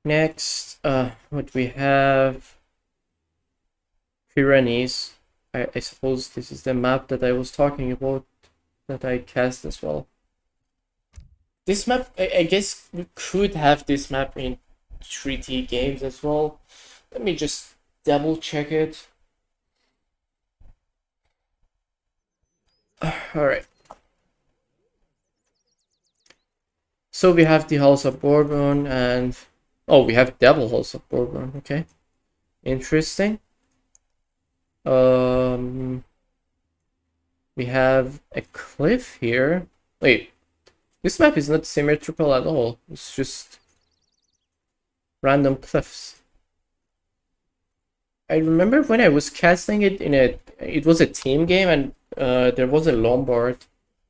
Next, what we have... Pyrenees. I suppose this is the map that I was talking about, that I cast as well. This map, I guess we could have this map in 3T games as well. Let me just double check it. Alright. So we have the House of Bourbon and... Oh, we have Double House of Bourbon, okay. Interesting. We have a cliff here. Wait, this map is not symmetrical at all. It's just random cliffs. I remember when I was casting it it was a team game, and there was a Lombard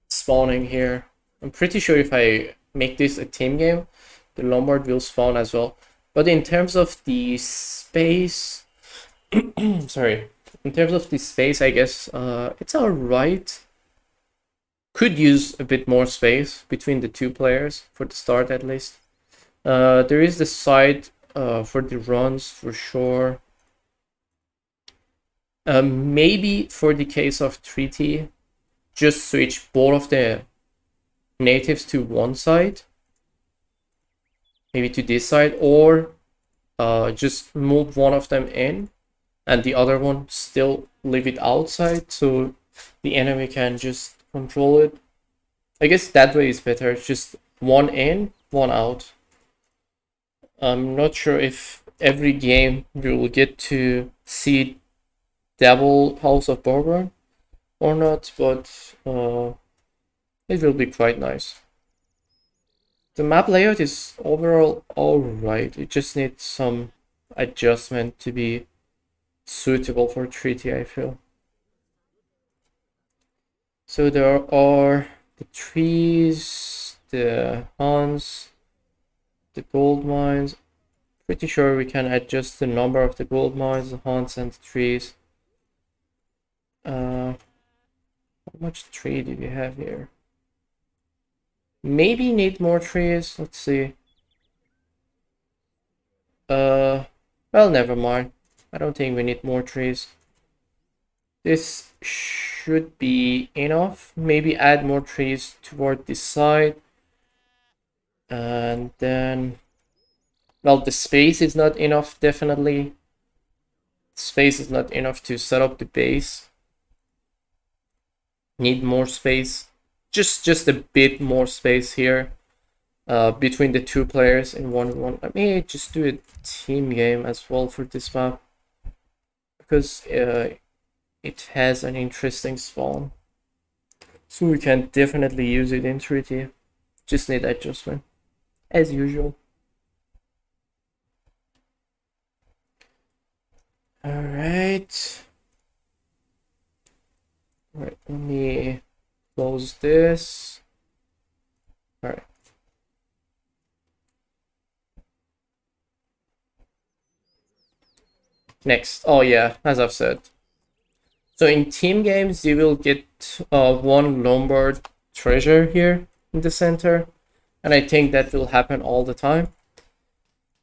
spawning here. I'm pretty sure if I make this a team game, the Lombard will spawn as well. But in terms of the space, sorry. In terms of the space, I guess it's alright. Could use a bit more space between the 2 players, for the start at least. There is the side for the runs, for sure. Maybe for the case of 3T, just switch both of the natives to one side. Maybe to this side, or just move one of them in and the other one still leave it outside, so the enemy can just control it. I guess that way is better, just one in, one out. I'm not sure if every game we will get to see Double House of Bourbon or not, but it will be quite nice. The map layout is overall alright, it just needs some adjustment to be suitable for 3T, I feel. So there are the trees, the hunts, the gold mines. Pretty sure we can adjust the number of the gold mines, the hunts, and the trees. How much tree do we have here? Maybe need more trees. Let's see. Well, never mind. I don't think we need more trees. This should be enough. Maybe add more trees toward this side. And then... Well, the space is not enough, definitely. Space is not enough to set up the base. Need more space. Just a bit more space here. Between the 2 players in 1v1. I may just do a team game as well for this map, because it has an interesting spawn, so we can definitely use it in 3T. Just need adjustment as usual. Alright, let me close this. Alright. Next, oh yeah, as I've said. So in team games, you will get 1 Lombard treasure here in the center. And I think that will happen all the time.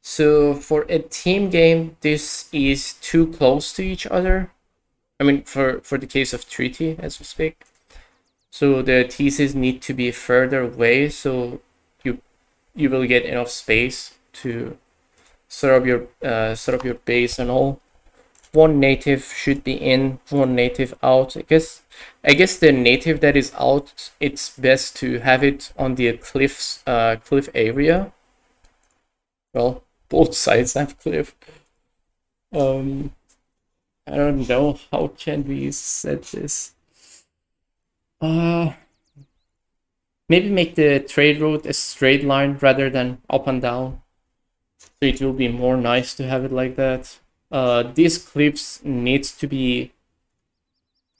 So for a team game, this is too close to each other. I mean, for the case of 3T, as we speak. So the theses need to be further away, so you will get enough space to set up your base and all. one native should be in, one native out. I guess the native that is out, it's best to have it on the cliff area. Well, both sides have cliff. I don't know how can we set this. Maybe make the trade route a straight line rather than up and down. So it will be more nice to have it like that. These cliffs needs to be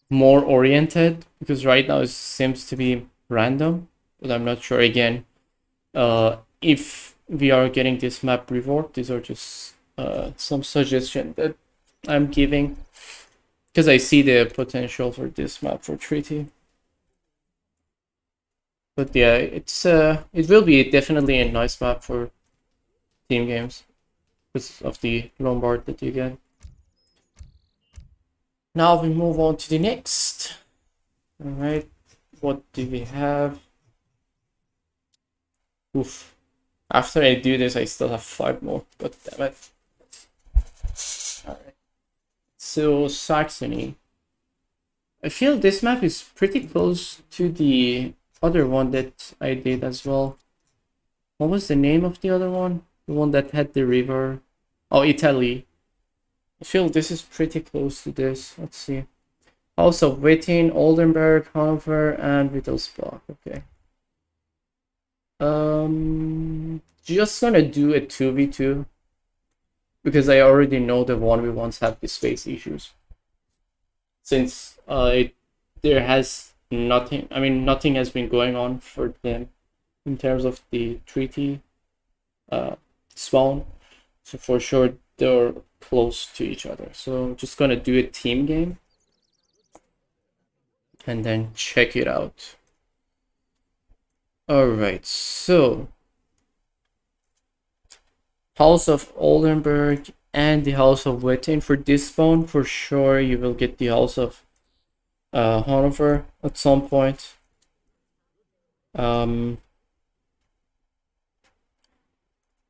more oriented because right now it seems to be random, but I'm not sure again if we are getting this map reworked. These are just some suggestions that I'm giving because I see the potential for this map for treaty. But yeah, it will be definitely a nice map for team games because of the Lombard that you get. Now we move on to the next. All right, what do we have? Oof. After I do this, I still have 5 more. God damn it. All right. So Saxony. I feel this map is pretty close to the other one that I did as well. What was the name of the other one? The one that had the river. Oh, Italy. I feel this is pretty close to this. Let's see. Also, Wittin, Oldenburg, Hanover, and Wittelsbach. Okay. Just gonna do a 2v2 because I already know the 1v1s have the space issues. Since there has nothing, I mean, nothing has been going on for them in terms of the treaty spawn. So for sure they're close to each other. So I'm just gonna do a team game and then check it out. Alright, so House of Oldenburg and the House of Wettin. For this spawn, for sure you will get the House of Hanover at some point. To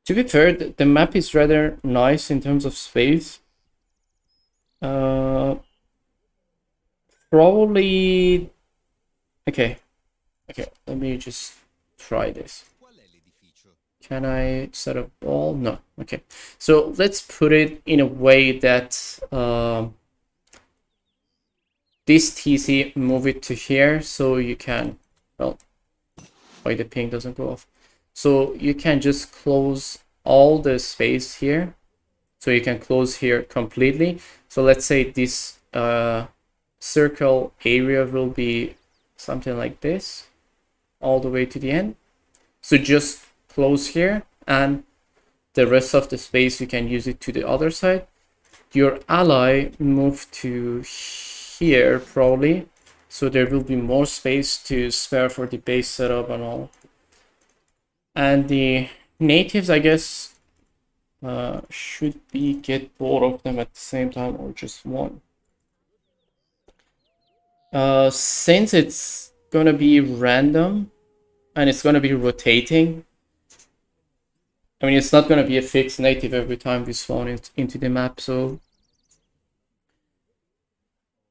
be fair, the map is rather nice in terms of space. Probably... Okay, let me just try this. Can I set up all? No. Okay. So let's put it in a way that this TC, move it to here so you can, well, why the ping doesn't go off. So you can just close all the space here. So you can close here completely. So let's say this circle area will be something like this all the way to the end. So just close here, and the rest of the space you can use it to the other side. Your ally move to here probably, so there will be more space to spare for the base setup and all. And the natives, I guess, should be get both of them at the same time or just one. Since it's gonna be random and it's gonna be rotating, I mean, it's not going to be a fixed native every time we spawn it into the map, so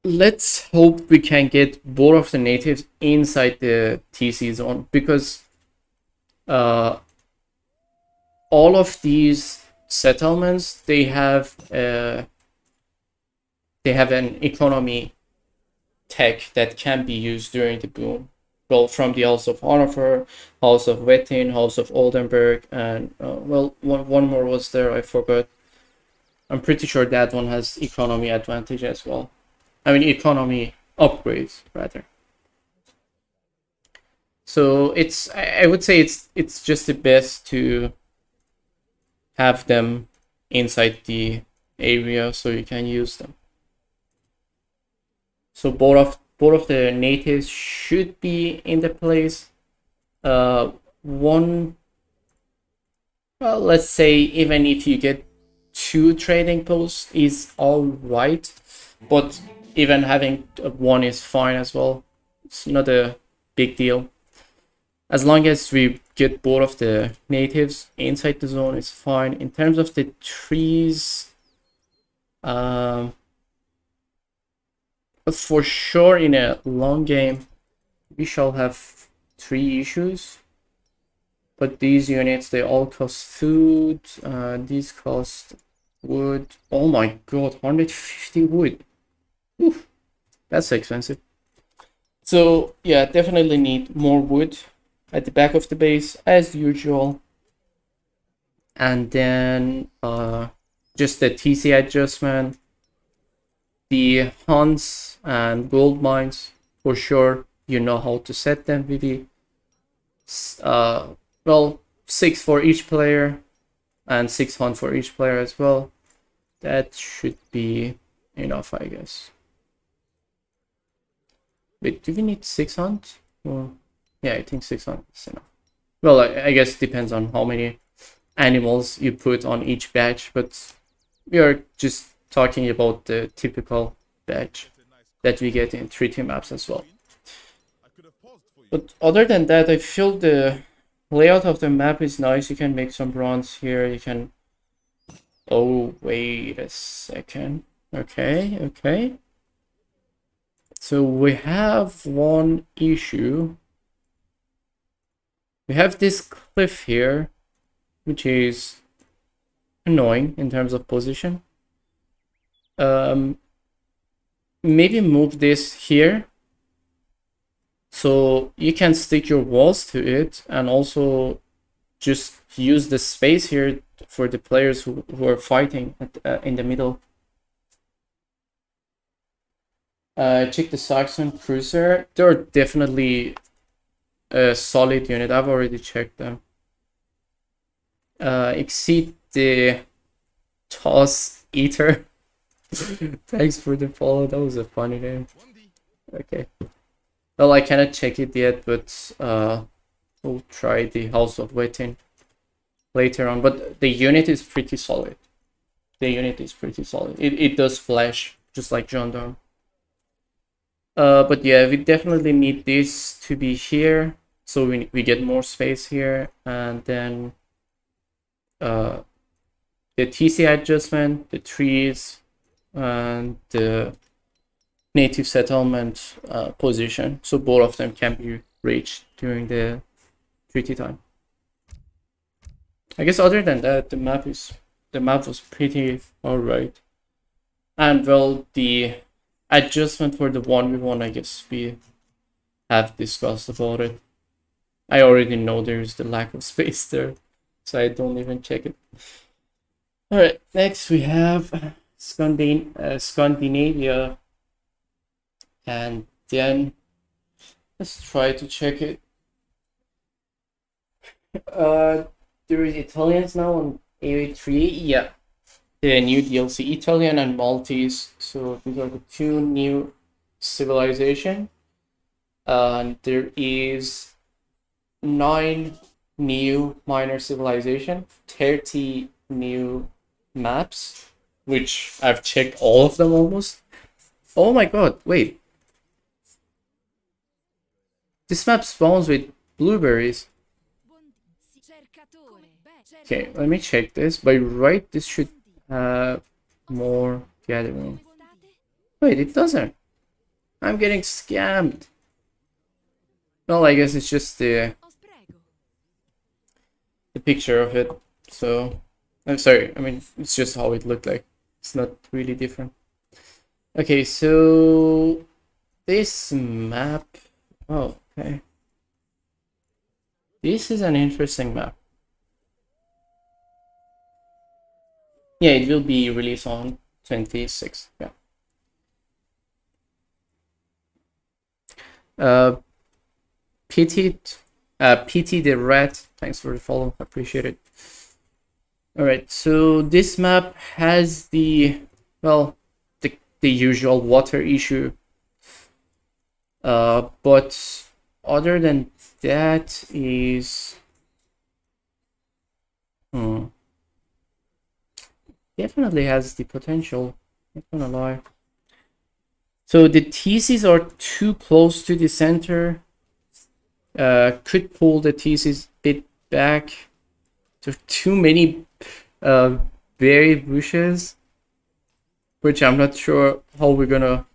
let's hope we can get both of the natives inside the TC zone, because all of these settlements, they have an economy tech that can be used during the boom. Well, from the House of Hanover, House of Wettin, House of Oldenburg, and well, one more was there, I forgot. I'm pretty sure that one has economy advantage as well. I mean, economy upgrades rather. So I would say it's just the best to have them inside the area so you can use them. So both of the natives should be in the place. One, well, let's say even if you get 2 trading posts is all right, but even having 1 is fine as well. It's not a big deal. As long as we get both of the natives inside the zone, it's fine. In terms of the trees, But for sure, in a long game, we shall have 3 issues. But these units, they all cost food. These cost wood. Oh my god, 150 wood. Oof, that's expensive. So yeah, definitely need more wood at the back of the base as usual. And then just the TC adjustment, the hunts and gold mines, for sure you know how to set them, Vivi. Well, 6 for each player and 6 hunt for each player as well. That should be enough, I guess. Wait, do we need 6 hunt? Or yeah, I think 6 hunt is enough. Well, I guess it depends on how many animals you put on each batch, but we are just talking about the typical batch that we get in 3D maps as well. But other than that, I feel the layout of the map is nice. You can make some runs here. You can... Oh, wait a second. Okay. So we have one issue. We have this cliff here, which is annoying in terms of position. Maybe move this here so you can stick your walls to it, and also just use the space here for the players who are fighting in the middle. Check the Saxon cruiser. They're definitely a solid unit. I've already checked them. Exceed the Toss Eater. Thanks for the follow. That was a funny name. Okay. Well, I cannot check it yet, but we'll try the House of Wetting later on. But the unit is pretty solid. It does flash, just like Gendarme. But yeah, we definitely need this to be here, so we get more space here, and then the TC adjustment, the trees, and the native settlement position, so both of them can be reached during the treaty time. I guess other than that, the map was pretty alright. And well, the adjustment for the 1v1, I guess we have discussed about it. I already know there's the lack of space there, so I don't even check it. Alright, next we have Scandinavia, and then let's try to check it. There is Italians now on AOE 3, yeah. The new DLC, Italian and Maltese. So these are the 2 new civilization. And there is 9 new minor civilization, 30 new maps, which I've checked all of them almost. Oh my god, wait. This map spawns with blueberries. Okay, let me check this. By right, this should have more gathering. Wait, it doesn't. I'm getting scammed. Well, I guess it's just the picture of it. So, I'm sorry. I mean, it's just how it looked like. It's not really different. Okay, so this map. Oh, okay. This is an interesting map. Yeah, it will be released on 26. Yeah. PT the Rat. Thanks for the follow. Appreciate it. Alright, so this map has the usual water issue. But other than that is definitely has the potential, not gonna lie. So the TCs are too close to the center. Could pull the TCs a bit back. There are too many berry bushes, which I'm not sure how we're gonna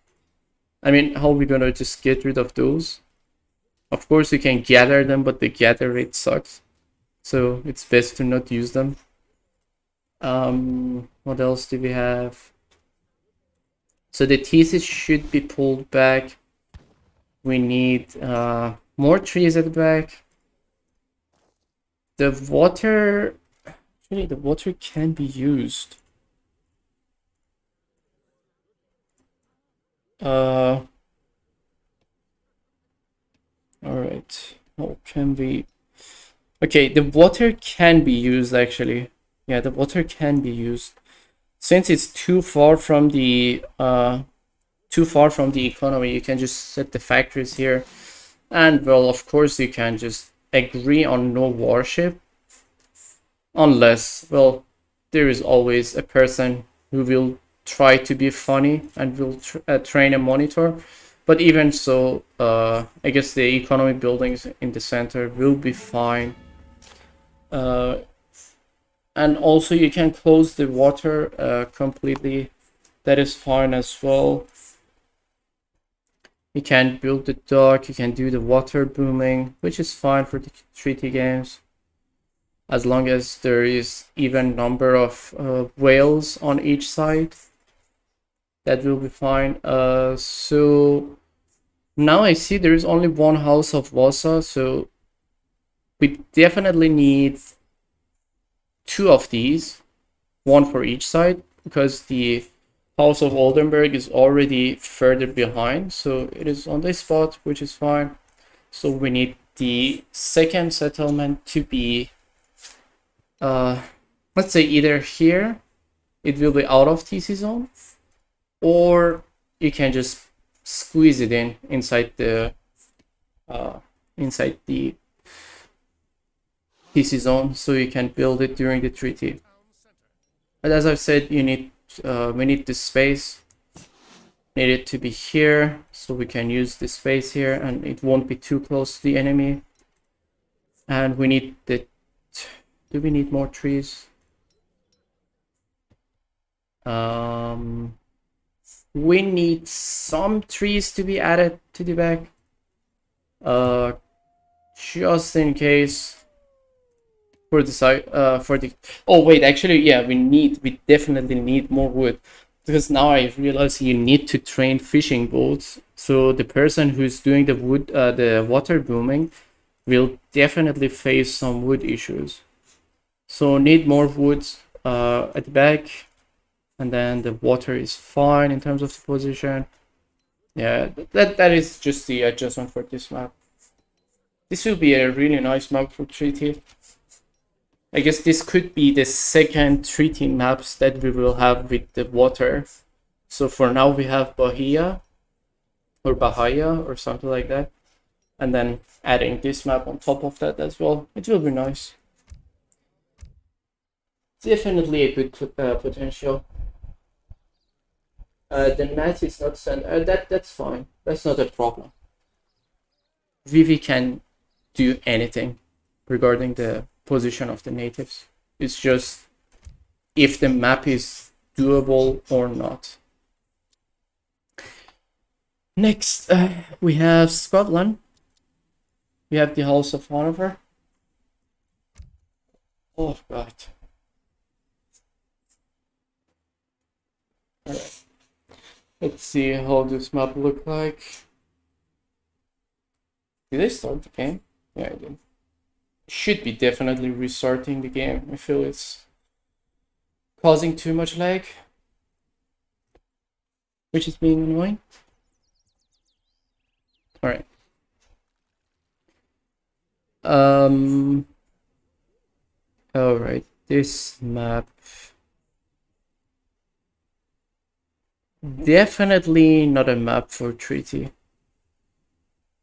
I mean, how are we gonna just get rid of those? Of course, you can gather them, but the gather rate sucks. So it's best to not use them. What else do we have? So the thesis should be pulled back. We need more trees at the back. The water, actually, the water can be used. All right. How can we? Okay, the water can be used actually. Yeah, the water can be used. Since it's too far from the economy, you can just set the factories here. And well, of course, you can just agree on no warship. Unless, well, there is always a person who will try to be funny and will train a monitor. But even so, I guess the economy buildings in the center will be fine. And also you can close the water completely. That is fine as well. You can build the dock, you can do the water booming, which is fine for the treaty games. As long as there is even number of whales on each side, that will be fine. So now I see there is only one house of Vasa, so we definitely need 2 of these, 1 for each side, because the House of Oldenburg is already further behind, so it is on this spot, which is fine. So we need the second settlement to be, let's say either here, it will be out of TC zone, or you can just squeeze it in inside the TC zone, so you can build it during the treaty. But as I've said, we need this space. Need it to be here, so we can use this space here, and it won't be too close to the enemy. And we need the. Do we need more trees? We need some trees to be added to the back. Just in case. For the side, oh wait, actually, yeah, we definitely need more wood, because now I realize you need to train fishing boats. So the person who's doing the wood, the water booming, will definitely face some wood issues. So need more woods at the back, and then the water is fine in terms of the position. Yeah, that is just the adjustment for this map. This will be a really nice map for treaty. I guess this could be the second treaty maps that we will have with the water. So for now we have Bahia or Bahia or something like that. And then adding this map on top of that as well. It will be nice. Definitely a good potential. The net is not sent. That's fine. That's not a problem. Vivi can do anything regarding the position of the natives. It's just if the map is doable or not. Next, we have Scotland. We have the House of Hanover. Oh god. Alright. Let's see how this map look like. Did I start the game? Yeah, I did. Should be definitely restarting the game. I feel it's causing too much lag, which is being annoying. All right. All right. This map definitely not a map for treaty.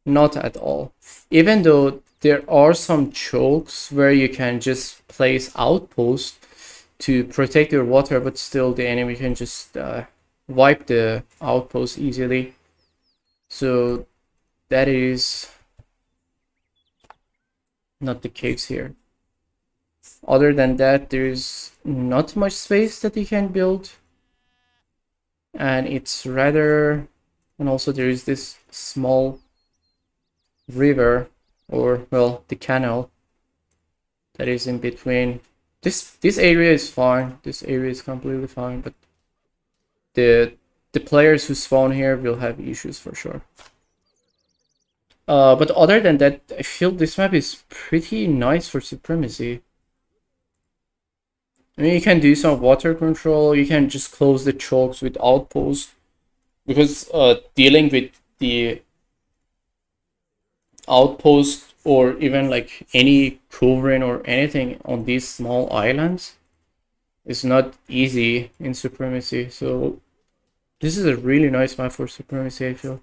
Not at all. Even though there are some chokes where you can just place outposts to protect your water, but still the enemy can just wipe the outpost easily. So that is not the case here. Other than that, there's not much space that you can build, and it's rather And also there is this small river, or well, the canal that is in between. This area is fine. This area is completely fine, but the players who spawn here will have issues for sure. But other than that, I feel this map is pretty nice for supremacy. I mean, you can do some water control. You can just close the chokes with outpost, because dealing with the outpost or even like any covering or anything on these small islands is not easy in supremacy. So this is a really nice map for supremacy, I feel.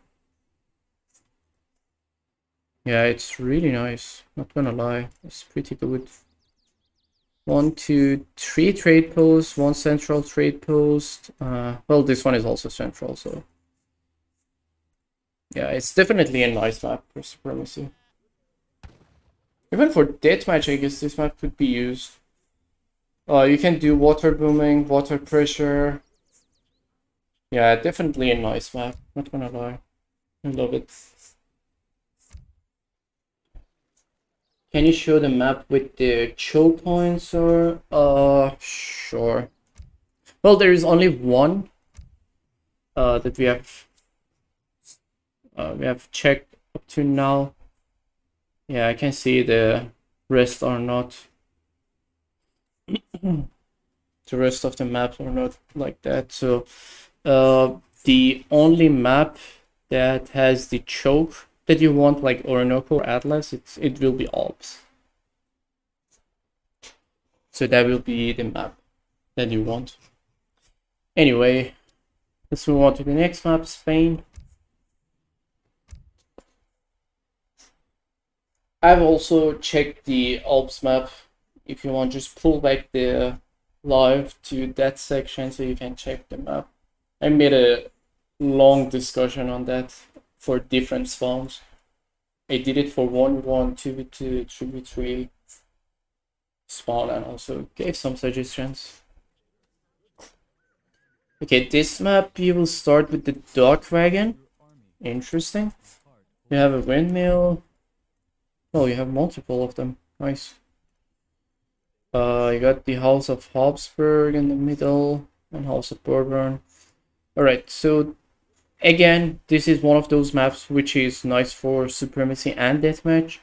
Yeah, it's really nice, not gonna lie. It's pretty good. 1, 2, 3 trade posts, 1 central trade post. Well, this one is also central, so yeah, it's definitely a nice map for supremacy. Even for deathmatch, I guess this map could be used. You can do water booming, water pressure. Yeah, definitely a nice map, not gonna lie. I love it. Can you show the map with the choke points, or sure. Well, there is only one that we have checked up to now. Yeah, I can see the rest are not. The rest of the maps are not like that. So the only map that has the choke that you want, like Orinoco or Atlas, it will be Alps. So that will be the map that you want. Anyway, let's move on to the next map, Spain. I've also checked the Alps map. If you want, just pull back the live to that section so you can check the map. I made a long discussion on that for different spawns. I did it for 1v1, 2v2, 3v3 spawn, and also gave some suggestions. Okay, this map you will start with the dog wagon. Interesting. You have a windmill. Oh, you have multiple of them. Nice. You got the House of Habsburg in the middle and House of Bourbon. Alright, so again, this is one of those maps which is nice for supremacy and deathmatch.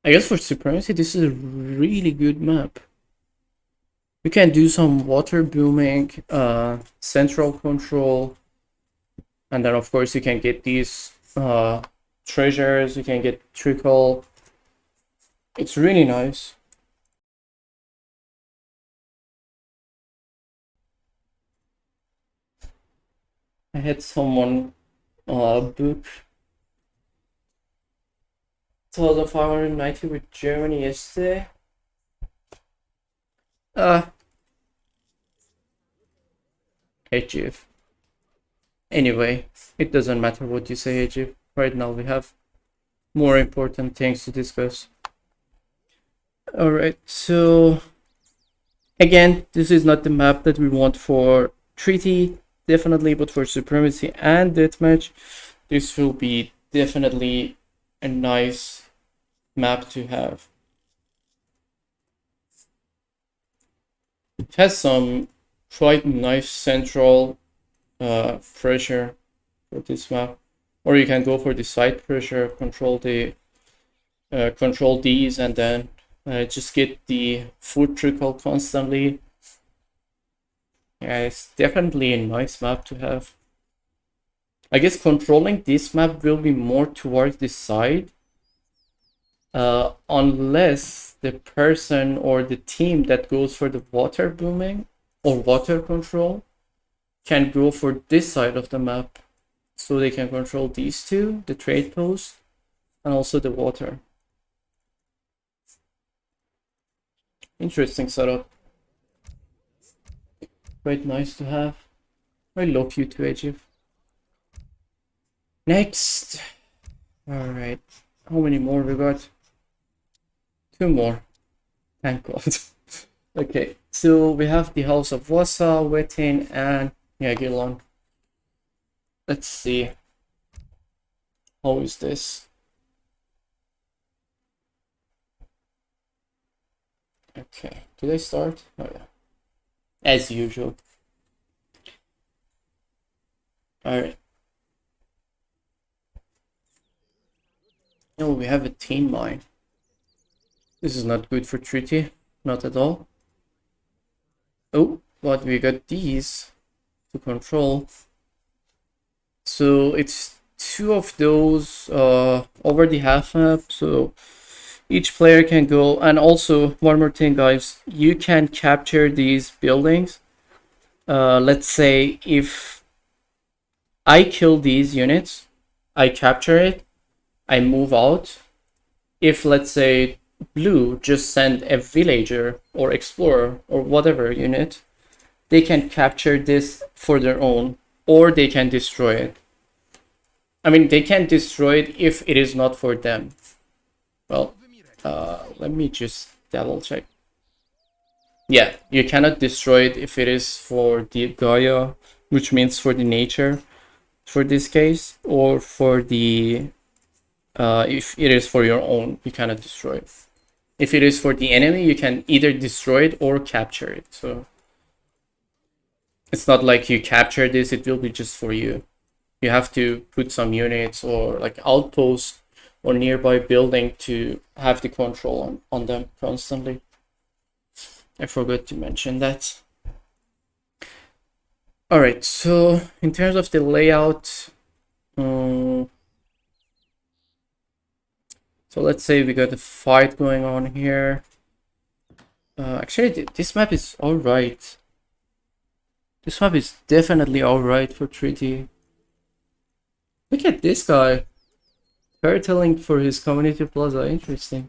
I guess for supremacy, this is a really good map. You can do some water booming, central control, and then of course you can get these treasures, you can get trickle. It's really nice. I had someone book 1590 with Germany yesterday. HF. Anyway, it doesn't matter what you say, HF. Right now we have more important things to discuss. Alright, so again, this is not the map that we want for treaty, definitely, but for supremacy and deathmatch, this will be definitely a nice map to have. It has some quite nice central pressure for this map, or you can go for the side pressure, control these, and then just get the food trickle constantly. Yeah, it's definitely a nice map to have. I guess controlling this map will be more towards the side, unless the person or the team that goes for the water booming or water control can go for this side of the map, so they can control these two, the trade post and also the water. Interesting setup. Quite nice to have. I love you too, Egypt. Next. Alright. How many more we got? 2 more. Thank God. Okay, so we have the House of Wassa, Wettin, and Jagiellon. Let's see. How is this? Okay, did I start? Oh yeah, as usual. Alright. Oh, we have a team mine. This is not good for treaty, not at all. Oh, but we got these to control. So it's two of those over the half map, so each player can go. And also one more thing, guys, you can capture these buildings. Let's say if I kill these units, I capture it, I move out. If, let's say, blue just send a villager or explorer or whatever unit, they can capture this for their own, or they can destroy it. I mean, they can destroy it if it is not for them. Well, let me just double check. Yeah, you cannot destroy it if it is for the Gaia, which means for the nature, for this case, or for the if it is for your own, you cannot destroy it. If it is for the enemy, you can either destroy it or capture it. So it's not like you capture this, it will be just for you. You have to put some units or like outposts or nearby building to have the control on them constantly. I forgot to mention that. Alright, so in terms of the layout, so let's say we got a fight going on here. Actually, this map is alright. This map is definitely alright for treaty. Look at this guy. Fairytelling for his community plaza. Interesting.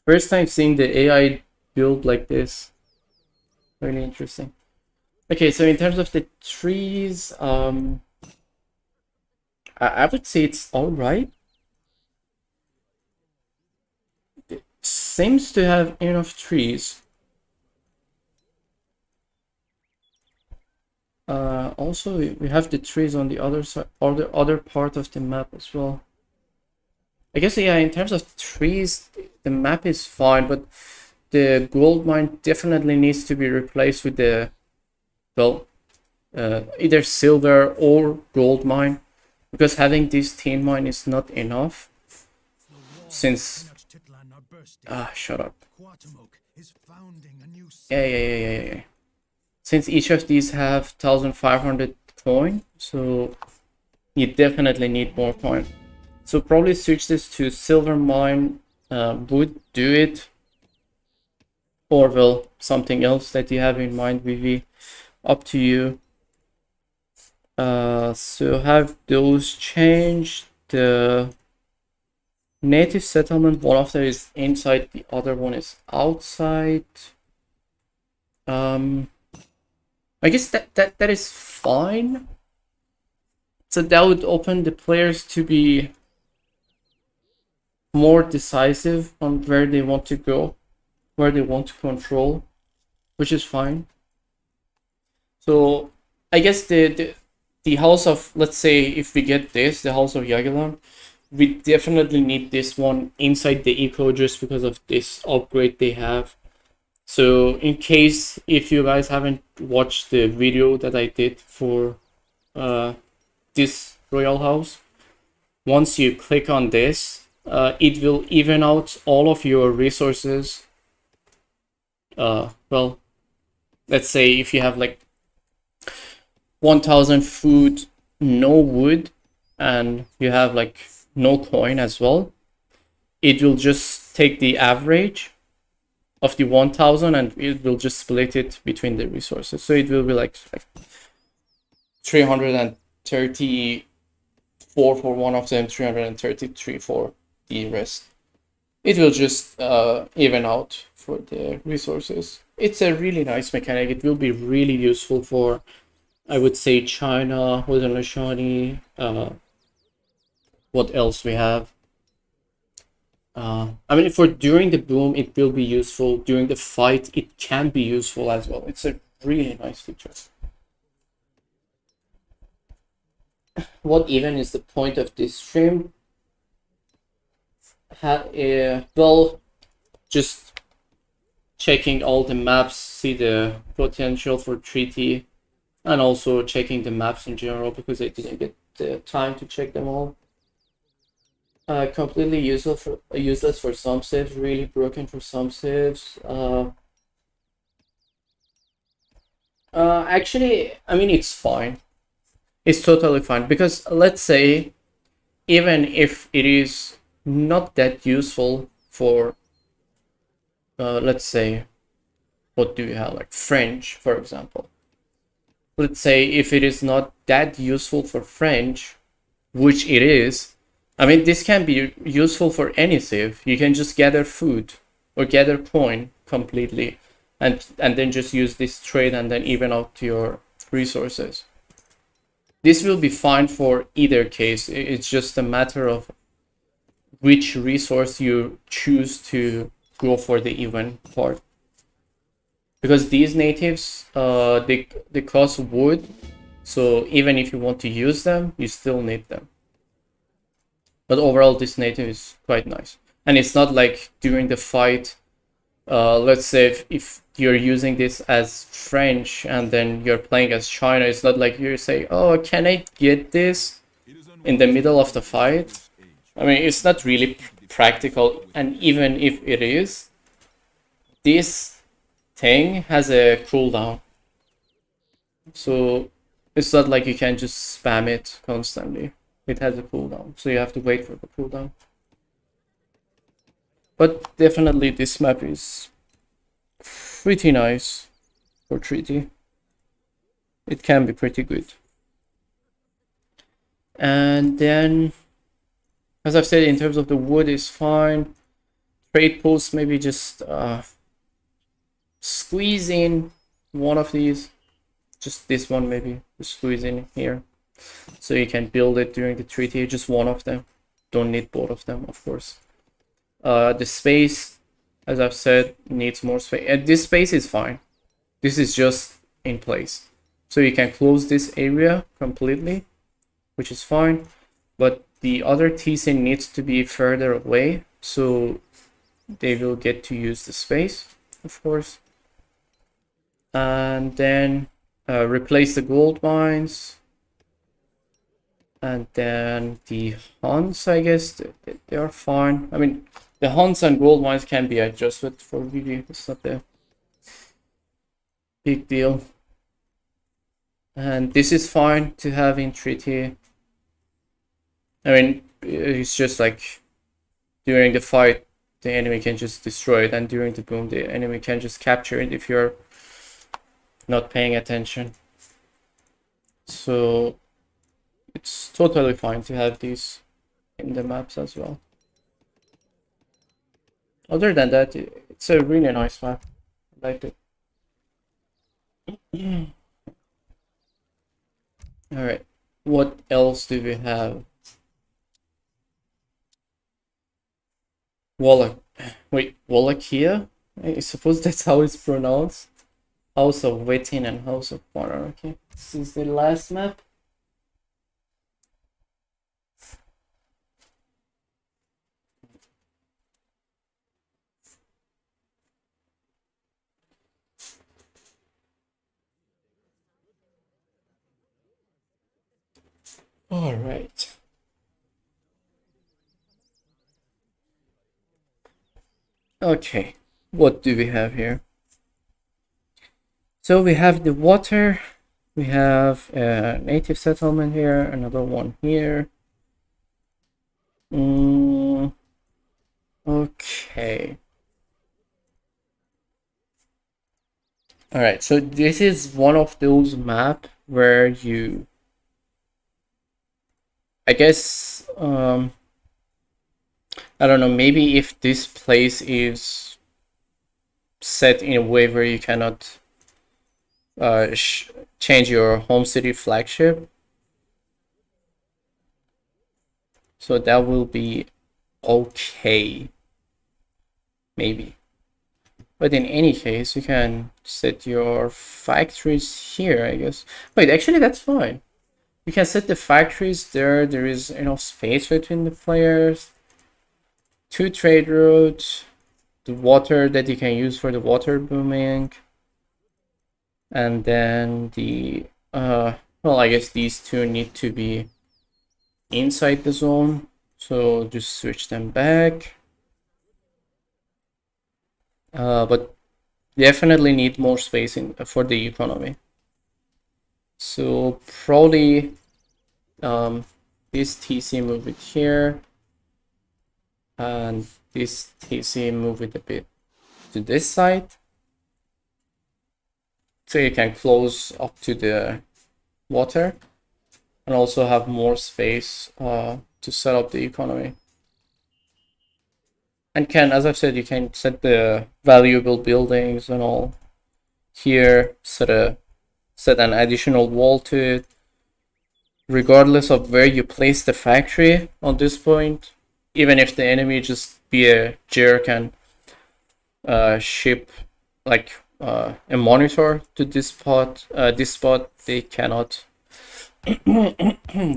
First time seeing the AI build like this. Really interesting. Okay, so in terms of the trees, I would say it's alright. It seems to have enough trees. Also, we have the trees on the other side, or the other part of the map as well. I guess, yeah, in terms of trees, the map is fine, but the gold mine definitely needs to be replaced with the, well, either silver or gold mine, because having this tin mine is not enough. Since, shut up. Yeah. Since each of these have 1500 coin, so you definitely need more coin. So probably switch this to silver mine, would do it, or well, something else that you have in mind, VV, up to you. So have those changed. The native settlement, one of them is inside, the other one is outside. I guess that is fine. So that would open the players to be more decisive on where they want to go, where they want to control, which is fine. So I guess the house of, let's say if we get this, the house of Jaegerchere, we definitely need this one inside the eco just because of this upgrade they have. So in case if you guys haven't watched the video that I did for this royal house, once you click on this, it will even out all of your resources. Well, let's say if you have like 1000 food, no wood, and you have like no coin as well, it will just take the average of the 1000 and it will just split it between the resources. So it will be like 334 for one of them, 333 for the rest. It will just even out for the resources. It's a really nice mechanic. It will be really useful for, I would say, China, Hodanoshani, what else we have? I mean, for during the boom, it will be useful. During the fight, it can be useful as well. It's a really nice feature. what even is the point of this stream? Well, just checking all the maps, see the potential for treaty, and also checking the maps in general because I didn't get the time to check them all. Completely useless for some saves, really broken for some saves. Actually, I mean, it's fine. It's totally fine because let's say, even if it is not that useful for, let's say, what do we have, like French, for example. Let's say if it is not that useful for French, which it is, I mean, this can be useful for any civ. You can just gather food or gather coin completely and then just use this trade and then even out your resources. This will be fine for either case. It's just a matter of which resource you choose to go for the even part. Because these natives, they cost wood, so even if you want to use them, you still need them. But overall, this native is quite nice. And it's not like during the fight, let's say if you're using this as French and then you're playing as China, it's not like you say, oh, can I get this in the middle of the fight? I mean, it's not really practical. And even if it is, this thing has a cooldown. So it's not like you can just spam it constantly. It has a cooldown, so you have to wait for the cooldown. But definitely this map is pretty nice for treaty. It can be pretty good. And then, as I've said, in terms of the wood is fine. Trade posts, maybe just squeeze in one of these. Just this one maybe, just squeeze in here. So you can build it during the treaty, just one of them. Don't need both of them, of course. The space, as I've said, needs more space. And this space is fine. This is just in place. So you can close this area completely, which is fine. But the other TC needs to be further away, so they will get to use the space, of course. And then replace the gold mines. And then the hunts, I guess, they are fine. I mean, the hunts and gold mines can be adjusted for VV. It's not a big deal. And this is fine to have in treaty. I mean, it's just like during the fight, the enemy can just destroy it, and during the boom, the enemy can just capture it if you're not paying attention. So it's totally fine to have these in the maps as well. Other than that, it's a really nice map. I like it. Alright, what else do we have? Wallachia? I suppose that's how it's pronounced. House of Wettin and House of Monarchy. This is the last map. All right. Okay, what do we have here? So we have the water, we have a native settlement here, another one here. Okay. All right, so this is one of those maps where you, I guess, I don't know, maybe if this place is set in a way where you cannot change your home city flagship, so that will be okay, maybe. But in any case, you can set your factories here, I guess. Wait, actually, that's fine. You can set the factories there. There is enough space between the players. 2 trade routes. The water that you can use for the water booming. And then the well, I guess these two need to be inside the zone, so just switch them back. But definitely need more space for the economy. So probably this TC move it here, and this TC move it a bit to this side. So you can close up to the water and also have more space to set up the economy. And as I've said, you can set the valuable buildings and all here, set an additional wall to it. Regardless of where you place the factory on this point, even if the enemy just be a jerk and ship like a monitor to this spot, they cannot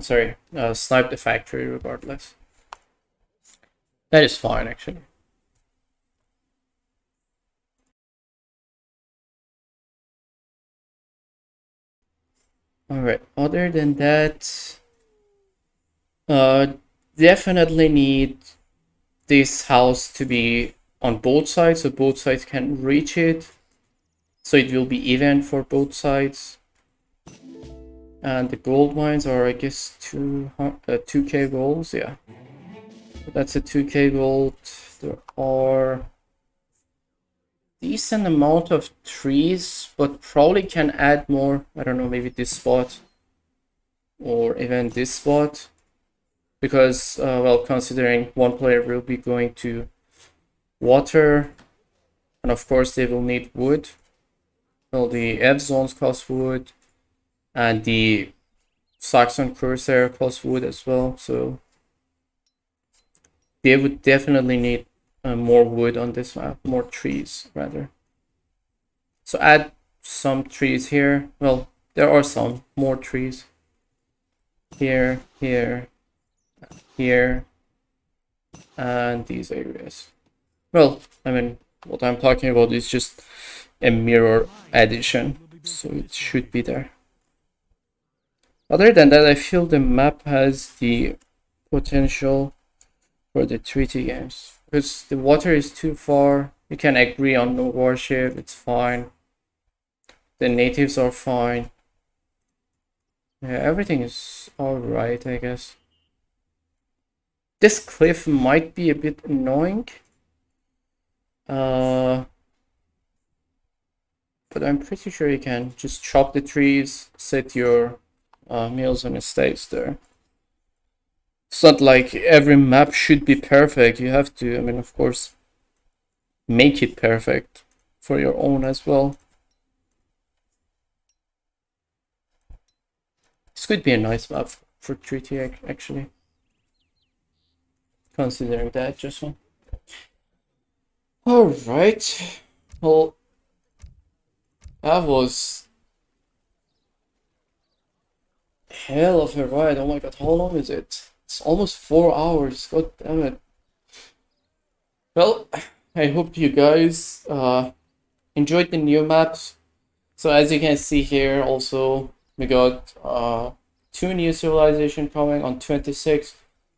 sorry, snipe the factory regardless. That is fine, actually. Alright, other than that, definitely need this house to be on both sides, so both sides can reach it. So it will be even for both sides. And the gold mines are, I guess, 2k golds, yeah. So that's a 2k gold. There are decent amount of trees, but probably can add more. I don't know, maybe this spot or even this spot, because well, considering one player will be going to water, and of course they will need wood. Well, the F zones cost wood, and the Saxon Corsair cost wood as well, so they would definitely need more wood on this map, more trees rather. So add some trees here. Well, there are some more trees here, here, here, and these areas. Well, I mean, what I'm talking about is just a mirror addition, so it should be there. Other than that, I feel the map has the potential for the treaty games, because the water is too far. You can agree on no warship, it's fine. The natives are fine. Yeah, everything is alright, I guess. This cliff might be a bit annoying. But I'm pretty sure you can just chop the trees, set your mills and estates there. It's not like every map should be perfect. You have to, I mean, of course, make it perfect for your own as well. This could be a nice map for treaty, actually. Considering that just one. Alright. Well, that was hell of a ride. Oh my god, how long is it? It's almost 4 hours. God damn it. Well, I hope you guys enjoyed the new maps. So as you can see here, also we got 2 new civilization coming on 26,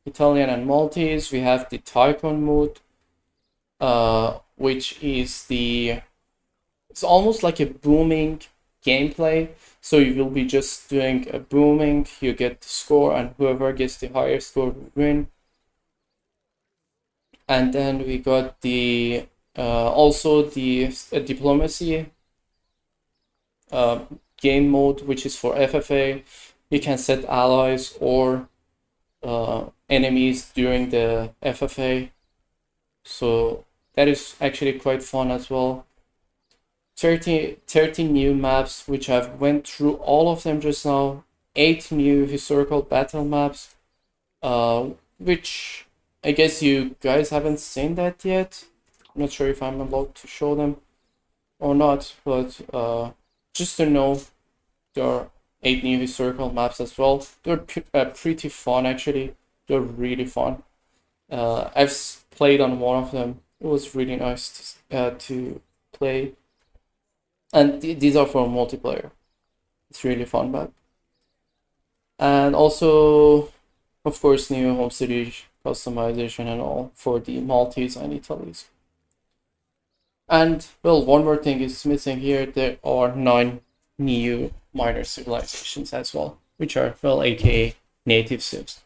Italian and Maltese. We have the Tycoon mode, which is it's almost like a booming gameplay. So you will be just doing a booming, you get the score, and whoever gets the higher score will win. And then we got the also the diplomacy game mode, which is for FFA. You can set allies or enemies during the FFA, so that is actually quite fun as well. 30 new maps, which I've went through all of them just now. 8 new historical battle maps, which I guess you guys haven't seen that yet. I'm not sure if I'm allowed to show them or not, but just to know, there are 8 new historical maps as well. They're pretty fun actually. They're really fun. I've played on one of them. It was really nice to play. And these are for multiplayer. It's really fun map. And also, of course, new home city customization and all for the Maltese and Italians. And well, one more thing is missing here. There are 9 new minor civilizations as well, which are, well, aka native civs.